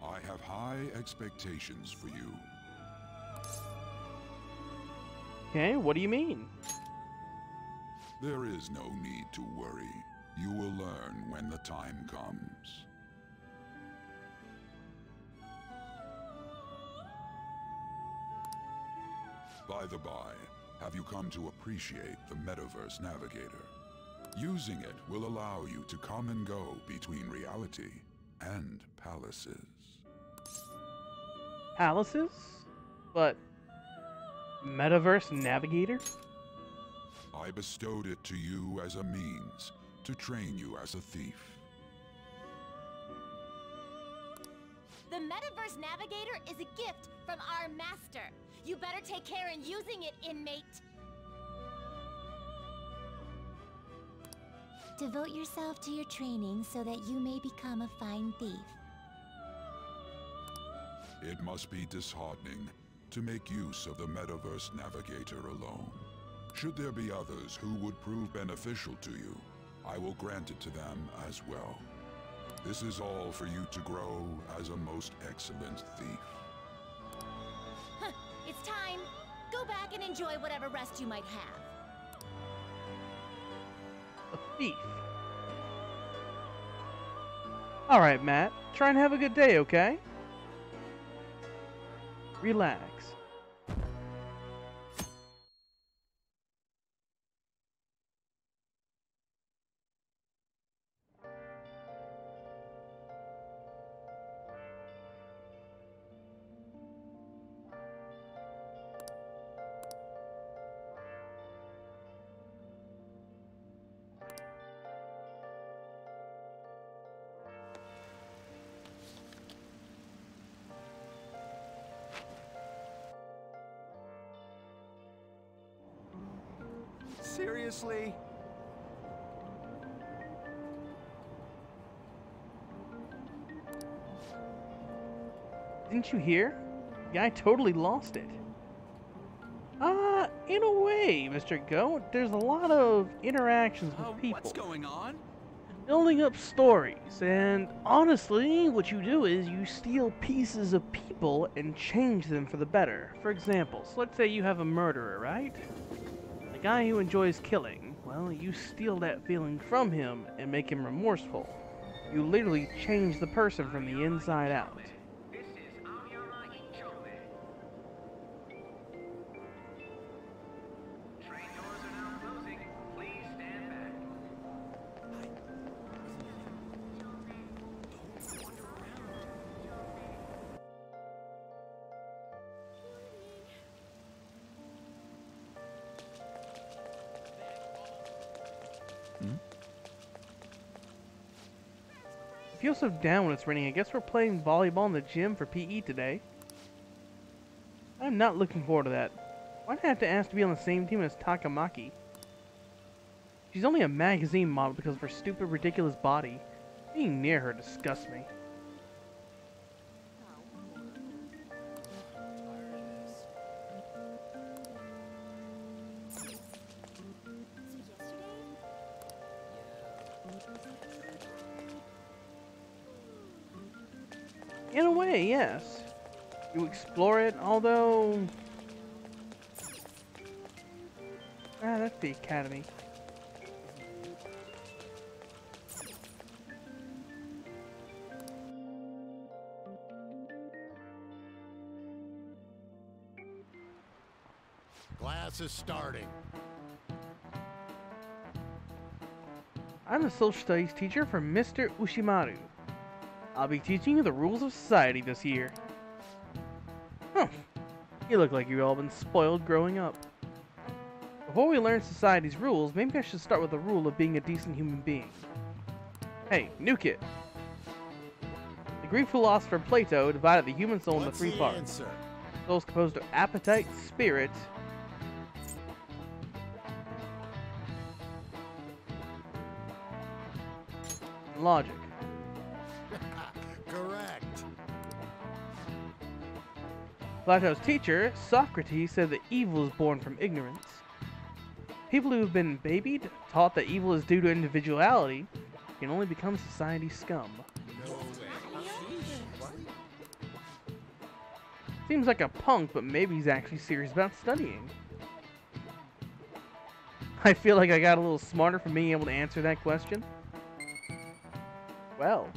I have high expectations for you. Okay, what do you mean? There is no need to worry. You will learn when the time comes. By the by, have you come to appreciate the Metaverse Navigator? Using it will allow you to come and go between reality and palaces. Palaces? But Metaverse Navigator? I bestowed it to you as a means to train you as a thief. The Metaverse Navigator is a gift from our master. You better take care in using it, inmate. Devote yourself to your training so that you may become a fine thief. It must be disheartening to make use of the Metaverse Navigator alone. Should there be others who would prove beneficial to you, I will grant it to them as well. This is all for you to grow as a most excellent thief. Huh, it's time. Go back and enjoy whatever rest you might have. A thief. Alright, Matt. Try and have a good day, okay? Relax. Seriously? Didn't you hear? The guy totally lost it. In a way, Mr. Goat, there's a lot of interactions with people. What's going on? Building up stories, and honestly, what you do is you steal pieces of people and change them for the better. For example, so let's say you have a murderer, right? A guy who enjoys killing. Well, you steal that feeling from him and make him remorseful. You literally change the person from the inside out. I feel so down when it's raining. I guess we're playing volleyball in the gym for PE today. I'm not looking forward to that. Why'd I have to ask to be on the same team as Takamaki? She's only a magazine model because of her stupid, ridiculous body. Being near her disgusts me. In a way, yes. You explore it, although... that's the academy. Class is starting. I'm the social studies teacher for Mr. Ushimaru. I'll be teaching you the rules of society this year. Huh. You look like you've all been spoiled growing up. Before we learn society's rules, maybe I should start with the rule of being a decent human being. Hey, new kid. The Greek philosopher Plato divided the human soul into three parts. Souls composed of appetite, spirit, and logic. Correct. Plato's teacher, Socrates, said that evil is born from ignorance. People who have been babied, taught that evil is due to individuality, can only become society's scum. No way. Seems like a punk, but maybe he's actually serious about studying. I feel like I got a little smarter from being able to answer that question. Well.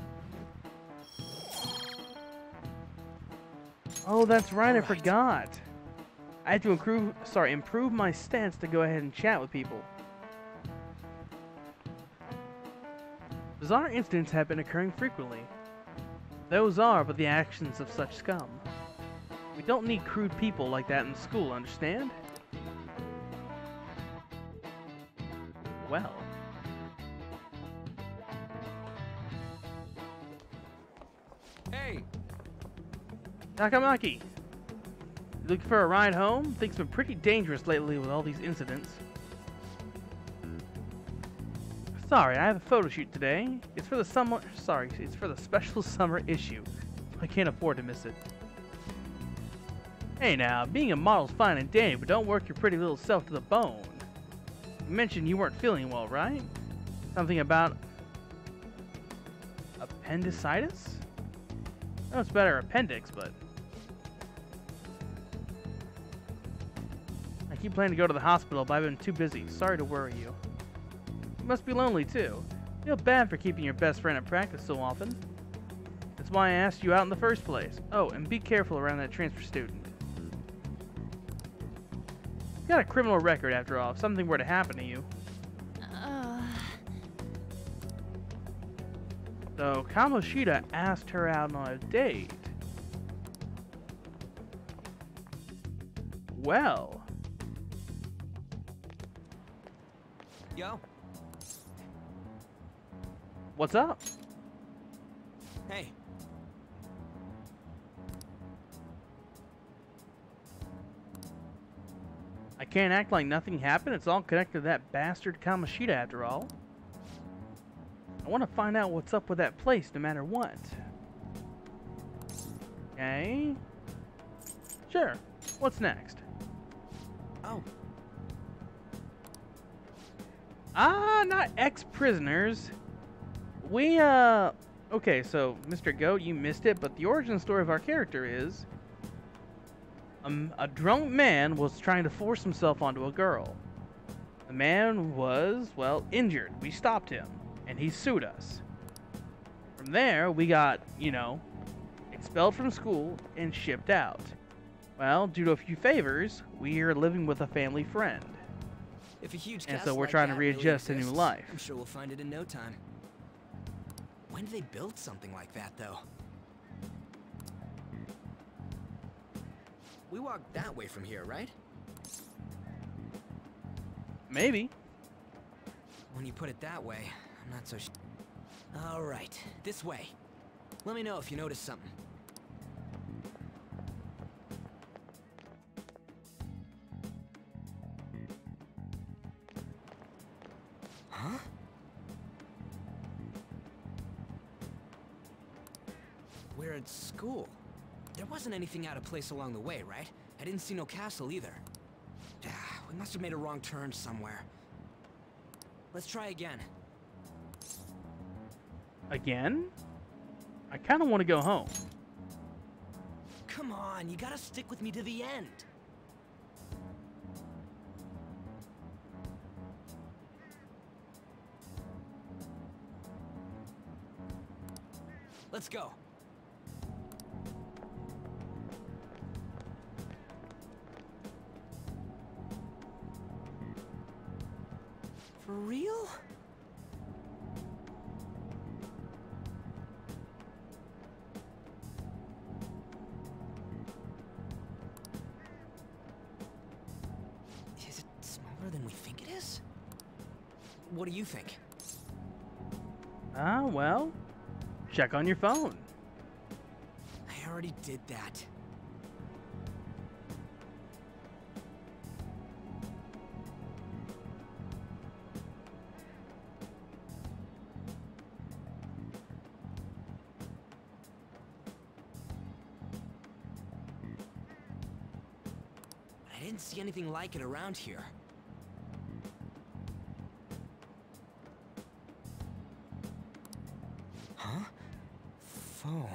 Oh, that's right, I forgot. I have to improve my stats to go ahead and chat with people. Bizarre incidents have been occurring frequently. Those are but the actions of such scum. We don't need crude people like that in school, understand? Well. Hey! Takamaki! You looking for a ride home? Things have been pretty dangerous lately with all these incidents. Sorry, I have a photo shoot today. It's for the special summer issue. I can't afford to miss it. Hey now, being a model's fine and dandy, but don't work your pretty little self to the bone. You mentioned you weren't feeling well, right? Something about appendicitis? I know it's better appendix, but I keep planning to go to the hospital, but I've been too busy. Sorry to worry you. You must be lonely too. Feel bad for keeping your best friend at practice so often. That's why I asked you out in the first place. Oh, and be careful around that transfer student. You got a criminal record after all, if something were to happen to you. So Kamoshida asked her out on a date. Well. Yo. What's up? Hey. I can't act like nothing happened. It's all connected to that bastard Kamoshida after all. I want to find out what's up with that place no matter what. Okay. Sure. What's next? Oh. Not ex-prisoners. We, okay, so, Mr. Goat, you missed it, but the origin story of our character is... a drunk man was trying to force himself onto a girl. The man was, well, injured. We stopped him, and he sued us. From there, we got, expelled from school and shipped out. Well, due to a few favors, we are living with a family friend. If a huge And so castle we're like trying to that really readjust to new exists, life. I'm sure we'll find it in no time. When did they build something like that, though? We walked that way from here, right? Maybe. When you put it that way, I'm not so sure. All right, this way. Let me know if you notice something. Huh? We're at school. There wasn't anything out of place along the way, right? I didn't see no castle either. We must have made a wrong turn somewhere. Let's try again. Again? I kind of want to go home. Come on, you gotta stick with me to the end. Let's go. For real? Is it smaller than we think it is? What do you think? Well, check on your phone. I already did that. I didn't see anything like it around here. Huh? Phone.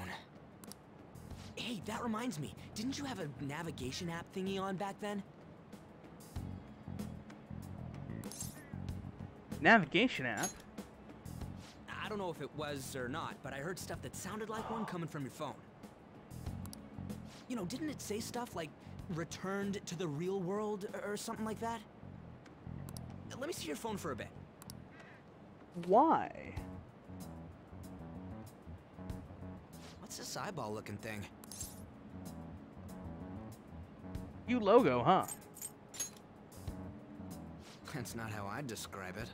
Hey, that reminds me. Didn't you have a navigation app thingy on back then? Navigation app? I don't know if it was or not, but I heard stuff that sounded like one coming from your phone. You know, didn't it say stuff like returned to the real world or something like that? Let me see your phone for a bit. Why? What's this eyeball looking thing? You logo, huh? That's not how I'd describe it.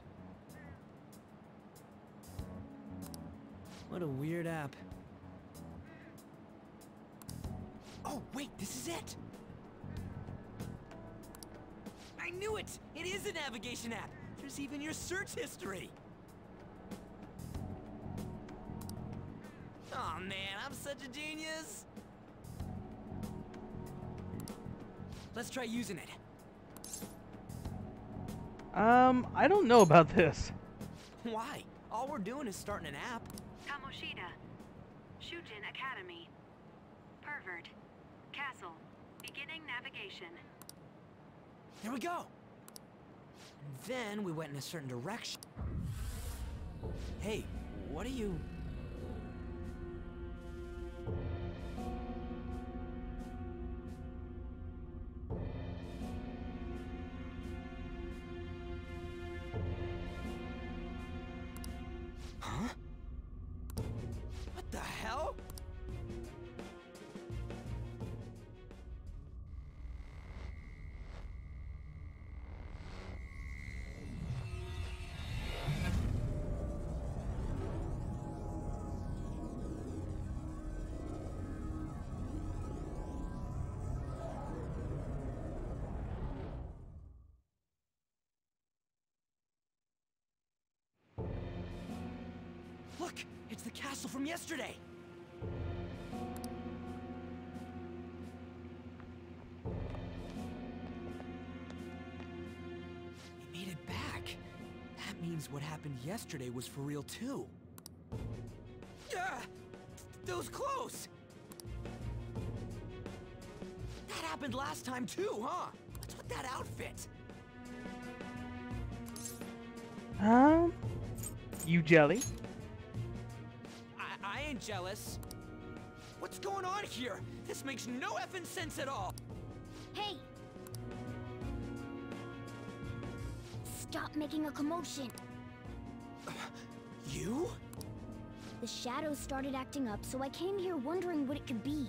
What a weird app. Oh, wait, this is it! I knew it! It is a navigation app! There's even your search history! Aw, man, I'm such a genius! Let's try using it. I don't know about this. Why? All we're doing is starting an app. Kamoshida. Shujin Academy. Pervert. Castle. Beginning navigation. There we go! And then we went in a certain direction. Hey, what are you... Huh? What the hell? Look! It's the castle from yesterday! We made it back. That means what happened yesterday was for real too. Ah! That was close! That happened last time too, huh? What's with that outfit? You jelly? I ain't jealous. What's going on here? This makes no effing sense at all. Hey! Stop making a commotion. You? The shadows started acting up, so I came here wondering what it could be.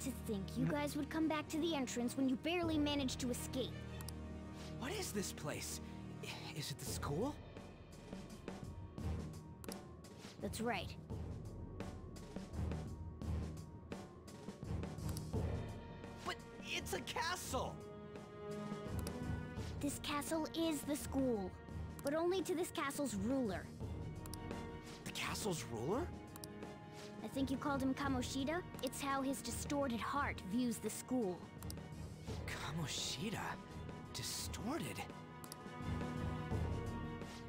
To think you guys would come back to the entrance when you barely managed to escape. What is this place? Is it the school? That's right. But it's a castle! This castle is the school, but only to this castle's ruler. The castle's ruler? I think you called him Kamoshida. It's how his distorted heart views the school. Kamoshida? Distorted?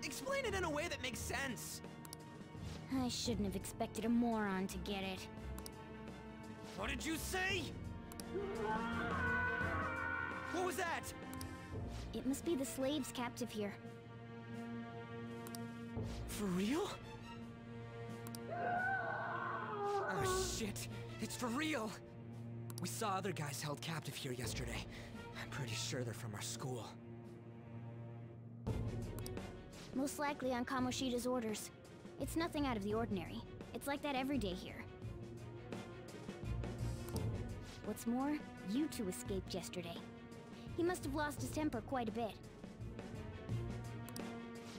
Explain it in a way that makes sense! I shouldn't have expected a moron to get it. What did you say? What was that? It must be the slaves captive here. For real? Oh shit, it's for real! We saw other guys held captive here yesterday. I'm pretty sure they're from our school. Most likely on Kamoshida's orders. It's nothing out of the ordinary. It's like that every day here. What's more, you two escaped yesterday. He must have lost his temper quite a bit.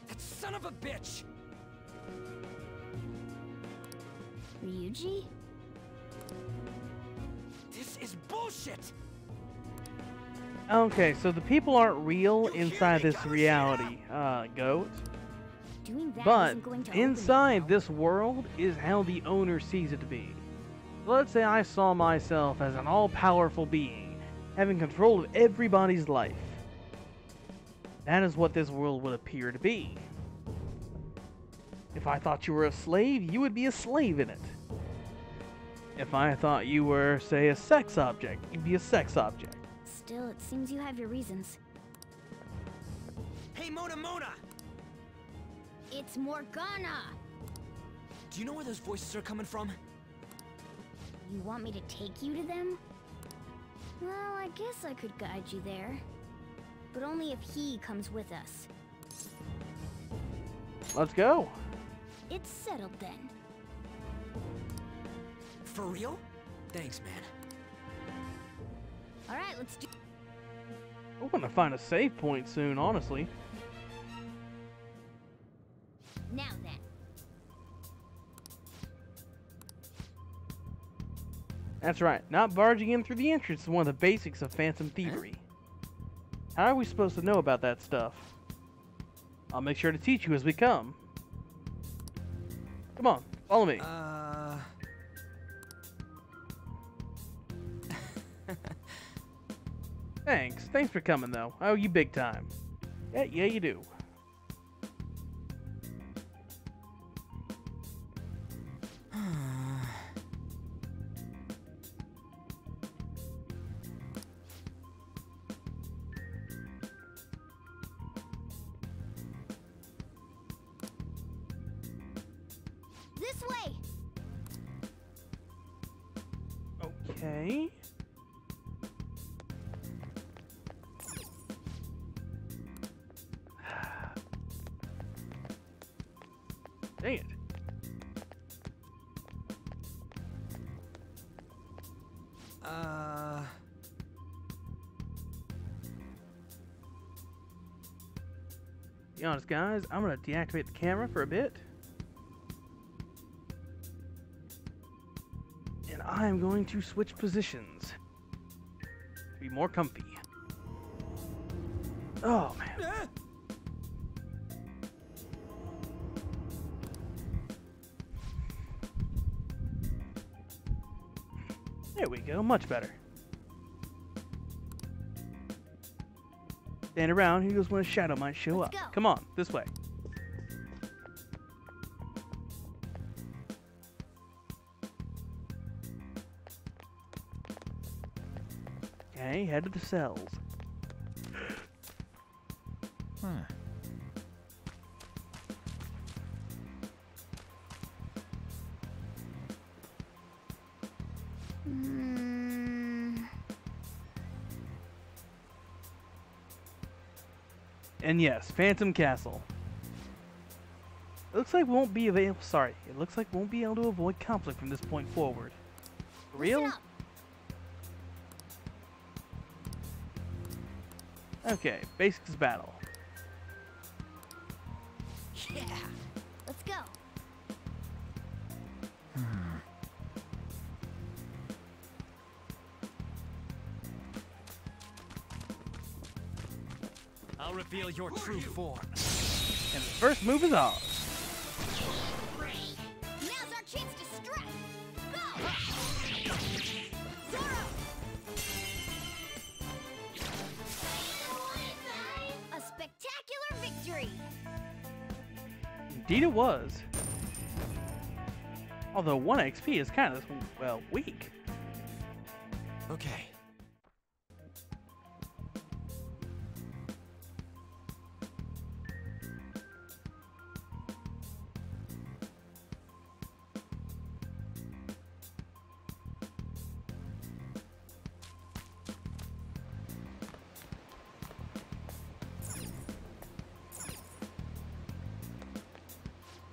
That son of a bitch! Ryuji? This is bullshit! Okay, so the people aren't real inside this reality, Goat. Doing that But isn't going to inside this world is how the owner sees it to be. Let's say I saw myself as an all-powerful being, having control of everybody's life. That is what this world would appear to be. If I thought you were a slave, you would be a slave in it. If I thought you were, say, a sex object, you'd be a sex object. Still, it seems you have your reasons. Hey, Mona Mona! It's Morgana! Do you know where those voices are coming from? You want me to take you to them? Well, I guess I could guide you there. But only if he comes with us. Let's go. It's settled then. For real? Thanks, man. Alright, let's do... I want to find a save point soon, honestly. Now then. That's right, not barging in through the entrance is one of the basics of phantom thievery. How are we supposed to know about that stuff? I'll make sure to teach you as we come. Come on, follow me. Thanks for coming though. I owe you big time. Yeah, you do. This way! Okay. Dang it. Be honest, guys, I'm gonna deactivate the camera for a bit. And I'm going to switch positions to be more comfy. Oh, man. There we go, much better. Stand around, who knows when a shadow might show up. Come on, this way. Okay, head to the cells. And yes, Phantom Castle. It looks like we won't be able. Sorry, it looks like we won't be able to avoid conflict from this point forward. For real? Okay, basics battle. Yeah! Let's go! I'll reveal your true form. And the first move is ours. Now's our chance to strike! Go! Zoro! A spectacular victory! Indeed it was. Although 1 XP is kind of, well, weak. Okay.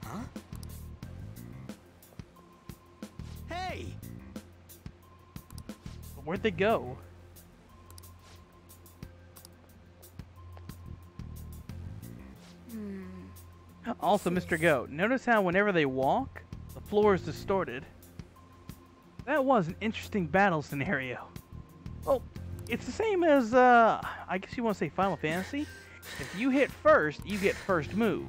Huh? Hey! Where'd they go? Also, Mr. Goat, notice how whenever they walk, the floor is distorted. That was an interesting battle scenario. Well, it's the same as, I guess you want to say Final Fantasy. If you hit first, you get first move.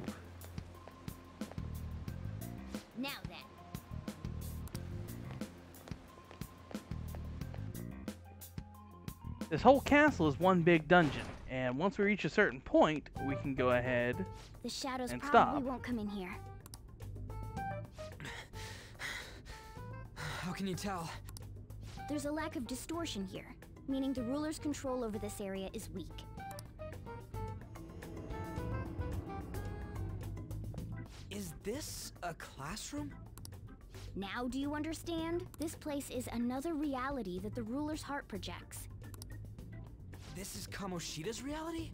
Now then. This whole castle is one big dungeon, and once we reach a certain point, we can go ahead The shadows and probably stop. won't come in here. How can you tell? There's a lack of distortion here, meaning the ruler's control over this area is weak. Is this a classroom? Now do you understand? This place is another reality that the ruler's heart projects. This is Kamoshida's reality?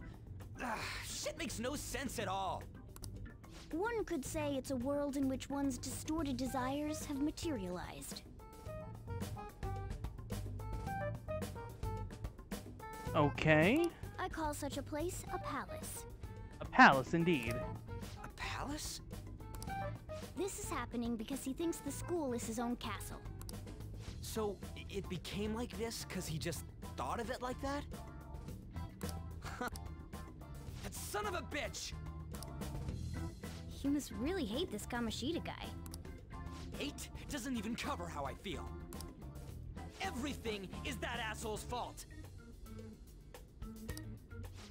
Ugh, shit makes no sense at all. One could say it's a world in which one's distorted desires have materialized. Okay. I call such a place a palace. A palace indeed. A palace? This is happening because he thinks the school is his own castle. So, it became like this because he just thought of it like that? That son of a bitch! You must really hate this Kamoshida guy. Hate doesn't even cover how I feel. Everything is that asshole's fault!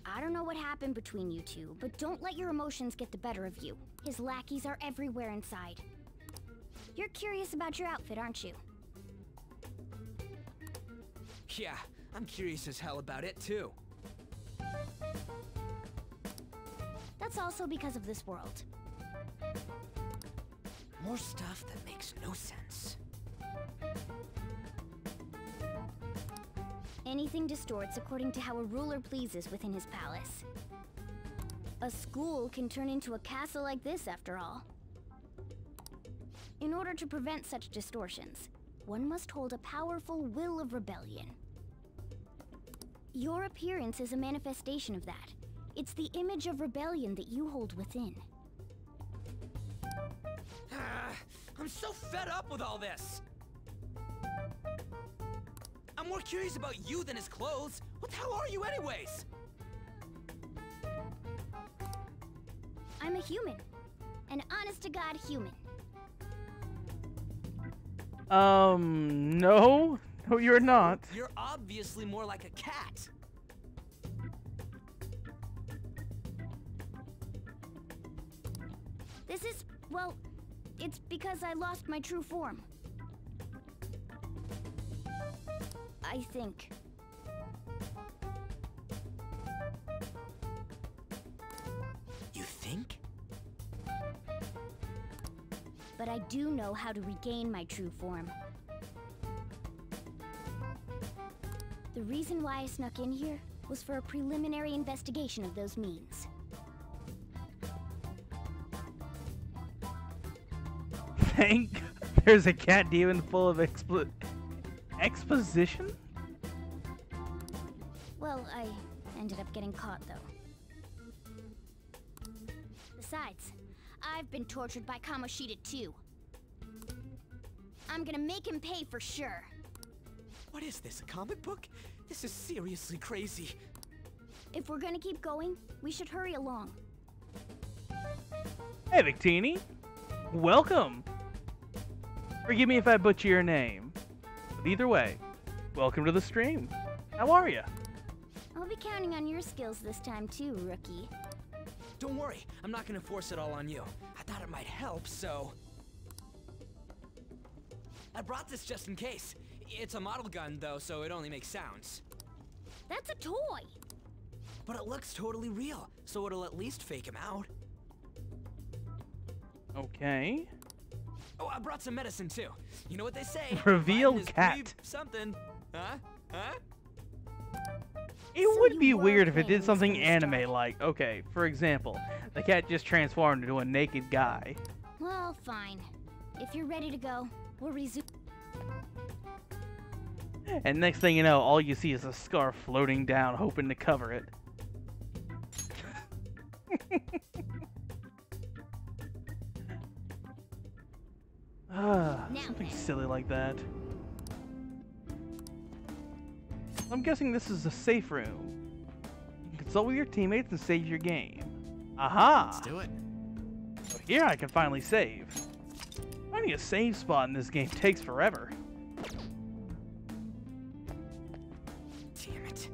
I don't know what happened between you two, but don't let your emotions get the better of you. His lackeys are everywhere inside. You're curious about your outfit, aren't you? Yeah, I'm curious as hell about it too. That's also because of this world. More stuff that makes no sense. Anything distorts according to how a ruler pleases within his palace. A school can turn into a castle like this, after all. In order to prevent such distortions, one must hold a powerful will of rebellion. Your appearance is a manifestation of that. It's the image of rebellion that you hold within. I'm so fed up with all this! I'm more curious about you than his clothes. What the hell are you anyways? I'm a human. An honest-to-God human. No. No, you're not. You're obviously more like a cat. This is, well, it's because I lost my true form. I think. You think? But I do know how to regain my true form. The reason why I snuck in here was for a preliminary investigation of those means. Think there's a cat demon full of exposition? Well, I ended up getting caught, though. Besides, I've been tortured by Kamoshida, too. I'm gonna make him pay for sure. What is this, a comic book? This is seriously crazy. If we're gonna keep going, we should hurry along. Hey, Victini. Welcome. Forgive me if I butcher your name. But either way, welcome to the stream. How are ya? I'll be counting on your skills this time too, rookie. Don't worry, I'm not gonna force it all on you. I thought it might help, so... I brought this just in case. It's a model gun, though, so it only makes sounds. That's a toy. But it looks totally real, so it'll at least fake him out. Okay. Oh, I brought some medicine, too. You know what they say? Reveal Vitamin is cat. pretty something. Huh? Huh? It would be weird if it did something anime-like. Okay, for example, the cat just transformed into a naked guy. Well, fine. If you're ready to go, we'll resume. And next thing you know, all you see is a scarf floating down, hoping to cover it. Something silly like that. I'm guessing this is a safe room. You can consult with your teammates and save your game. Aha! Let's do it. So here I can finally save. Finding a save spot in this game takes forever. Damn it.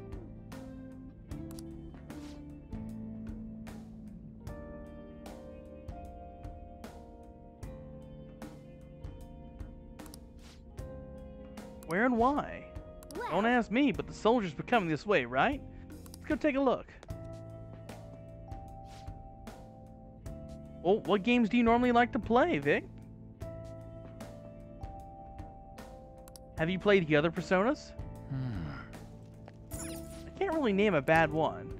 Where and why? Don't ask me, but the soldier's becoming this way, right? Let's go take a look. Well, what games do you normally like to play, Vic? Have you played the other Personas? I can't really name a bad one.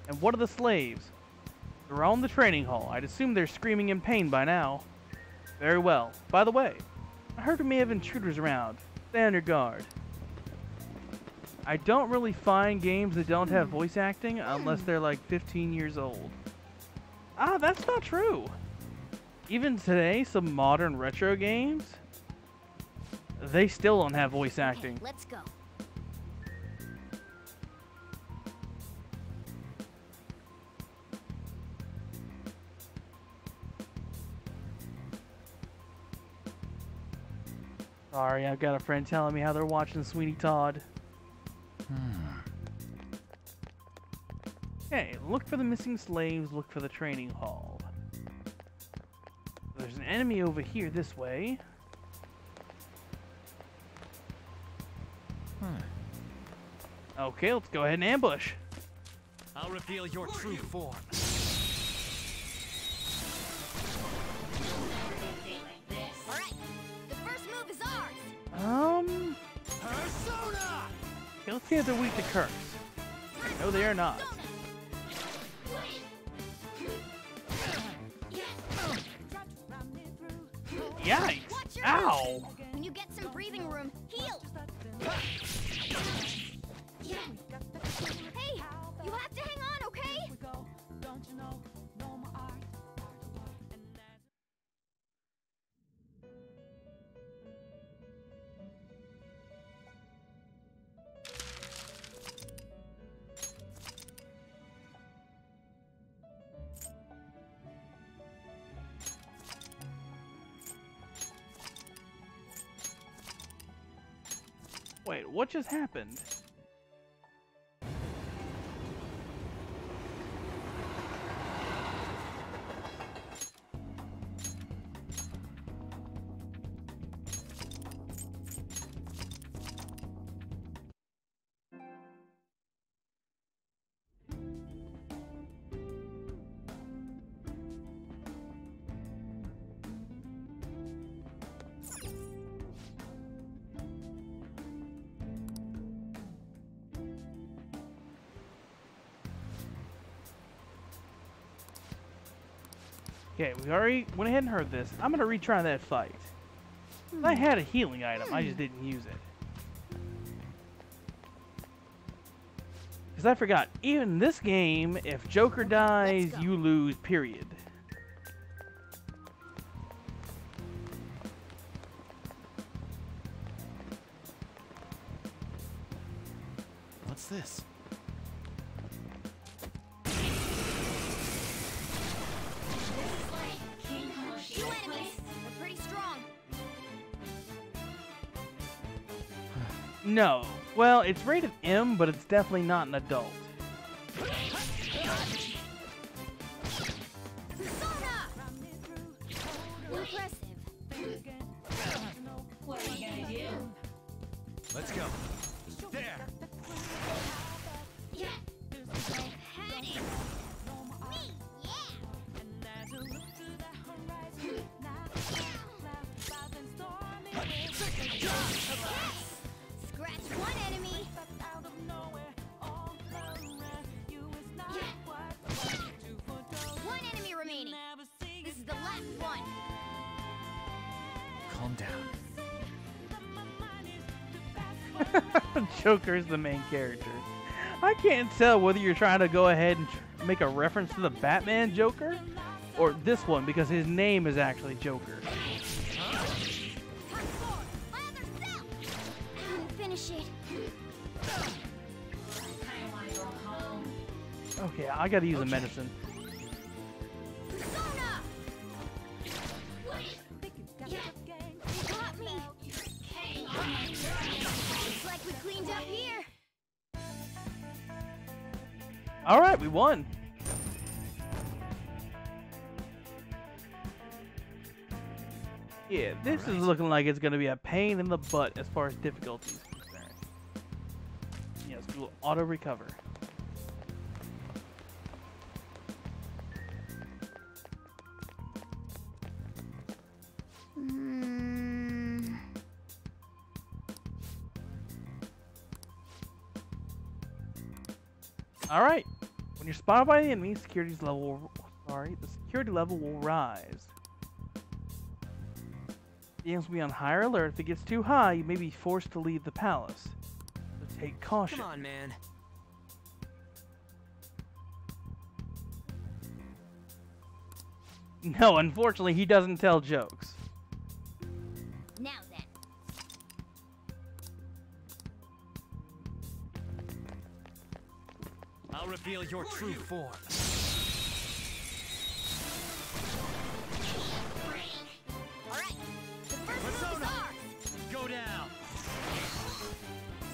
And what are the slaves? They're all in the training hall. I'd assume they're screaming in pain by now. Very well. By the way, I heard we may have intruders around. Stay on your guard. I don't really find games that don't have voice acting unless they're like 15 years old. Ah, that's not true. Even today, some modern retro games, they still don't have voice acting. Okay, let's go. Sorry, I've got a friend telling me how they're watching Sweeney Todd. Okay, look for the missing slaves, look for the training hall. There's an enemy over here this way. Okay, let's go ahead and ambush. I'll reveal your true form. Alright, the first move is ours. Persona! Okay, let's see if they're weak to curse. No, they are not. Yikes! Ow! When you get some breathing room, heal. Hey, you have to hang on, okay? Wait, what just happened? Okay, we already went ahead and heard this. I'm gonna retry that fight. I had a healing item, I just didn't use it. Because I forgot, even in this game, if Joker dies, you lose, period. What's this? Two enemies. They're pretty strong. No. Well, it's rated M, but it's definitely not an adult. What are you gonna do? Let's go. There. Yeah. Had it. Me, Scratch one enemy. One enemy remaining. This is the last one. Calm down. Joker's the main character. I can't tell whether you're trying to go ahead and make a reference to the Batman Joker or this one because his name is actually Joker. Finish it. Okay, I gotta use a medicine. Got me. Looks like we cleaned up here. Alright, we won. Yeah, this is looking like it's gonna be a pain in the butt as far as difficulty is concerned. Yes, we will auto recover. Alright. When you're spotted by the enemy, the security level will rise. The enemies will be on higher alert. If it gets too high, you may be forced to leave the palace. So take caution. Come on, man. No, unfortunately, he doesn't tell jokes. Now then. I'll reveal your true form. Alright. The first move is ours. Go down.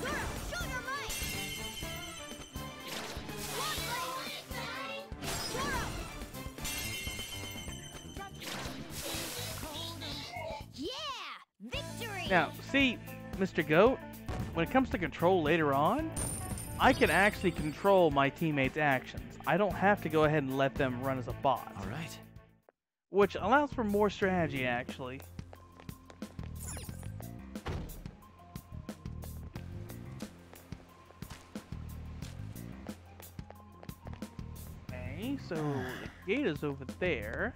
Zoro, show your might. Zoro. Yeah! Victory! Now, see, Mr. Goat, when it comes to control later on, I can actually control my teammates' actions. I don't have to go ahead and let them run as a bot. Alright. Which allows for more strategy, actually. Okay, so the gate is over there.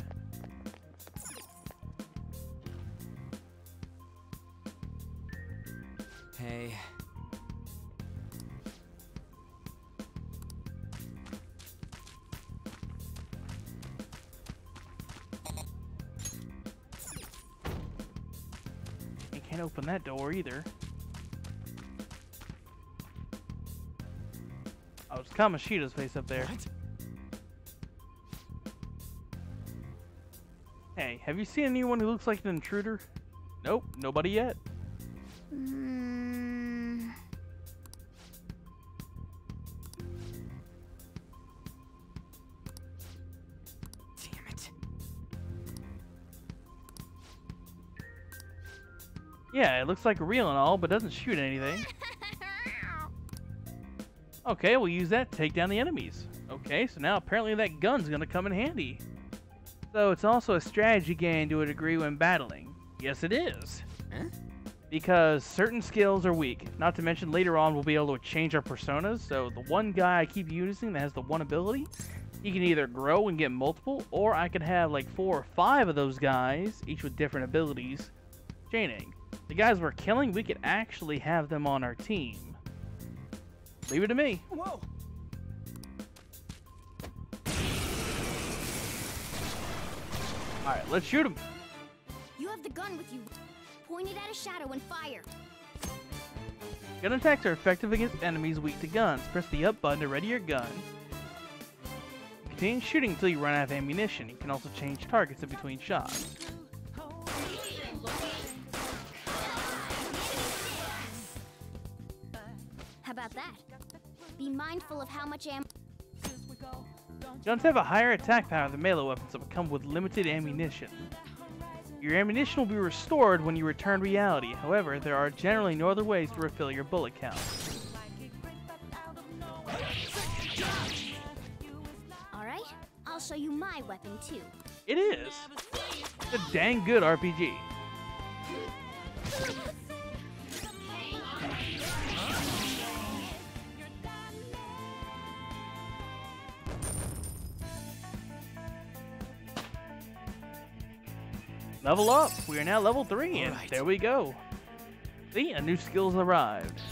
Hey. You can't open that door either. Oh, it's Kamoshida's face up there. What? Hey, have you seen anyone who looks like an intruder? Nope, nobody yet. Damn it. Yeah, it looks like real and all, but doesn't shoot anything. Okay, we'll use that to take down the enemies. Okay, so now apparently that gun's gonna come in handy. So it's also a strategy game to a degree when battling. Yes, it is. Huh? Because certain skills are weak. Not to mention later on we'll be able to change our personas. So the one guy I keep using that has the one ability, he can either grow and get multiple, or I could have like 4 or 5 of those guys, each with different abilities, chaining. The guys we're killing, we could actually have them on our team. Leave it to me. Whoa! Alright, let's shoot him. You have the gun with you. Point it at a shadow and fire. Gun attacks are effective against enemies weak to guns. Press the up button to ready your gun. Continue shooting until you run out of ammunition. You can also change targets in between shots. that? Be mindful of how much ammo. Guns have a higher attack power than melee weapons that come with limited ammunition. Your ammunition will be restored when you return to reality. However, there are generally no other ways to refill your bullet count. Alright, I'll show you my weapon too. It is. It's a dang good RPG. Level up! We are now level 3, and there we go. See, a new skill's arrived.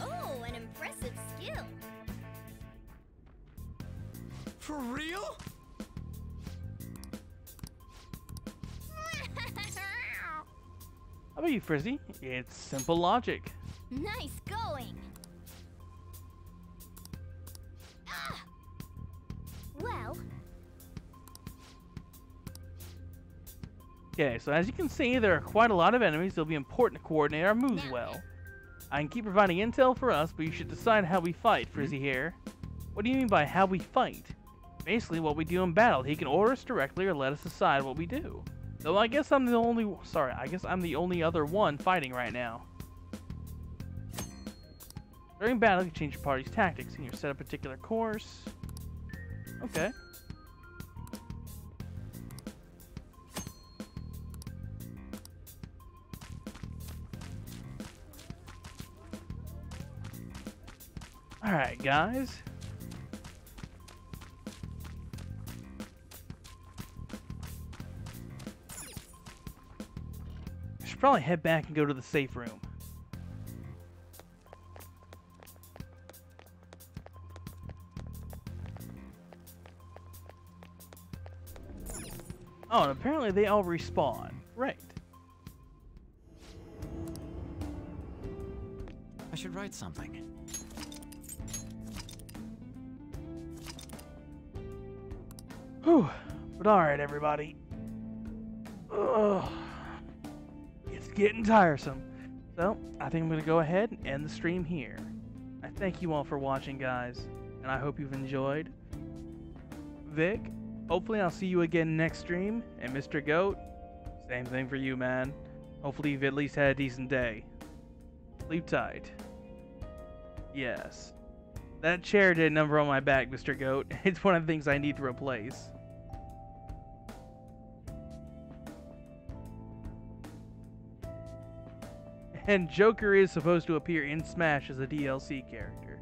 Oh, an impressive skill. For real? How about you, Frizzy? It's simple logic. Nice going. Ah! Well. Okay, so as you can see, there are quite a lot of enemies. It'll be important to coordinate our moves well. I can keep providing intel for us, but you should decide how we fight, Frizzy here. What do you mean by how we fight? Basically, what we do in battle. He can order us directly or let us decide what we do. Though I guess I'm the only other one fighting right now. During battle, you can change your party's tactics. Can you set a particular course? Okay. Alright, guys. I should probably head back and go to the safe room. Oh, and apparently they all respawn. Right. I should write something. Whew. But alright, everybody. Ugh. It's getting tiresome. So, I think I'm going to go ahead and end the stream here. I thank you all for watching, guys. And I hope you've enjoyed. Vic, hopefully I'll see you again next stream. And Mr. Goat, same thing for you, man. Hopefully you've at least had a decent day. Sleep tight. Yes. That chair did a number on my back, Mr. Goat. It's one of the things I need to replace. And Joker is supposed to appear in Smash as a DLC character.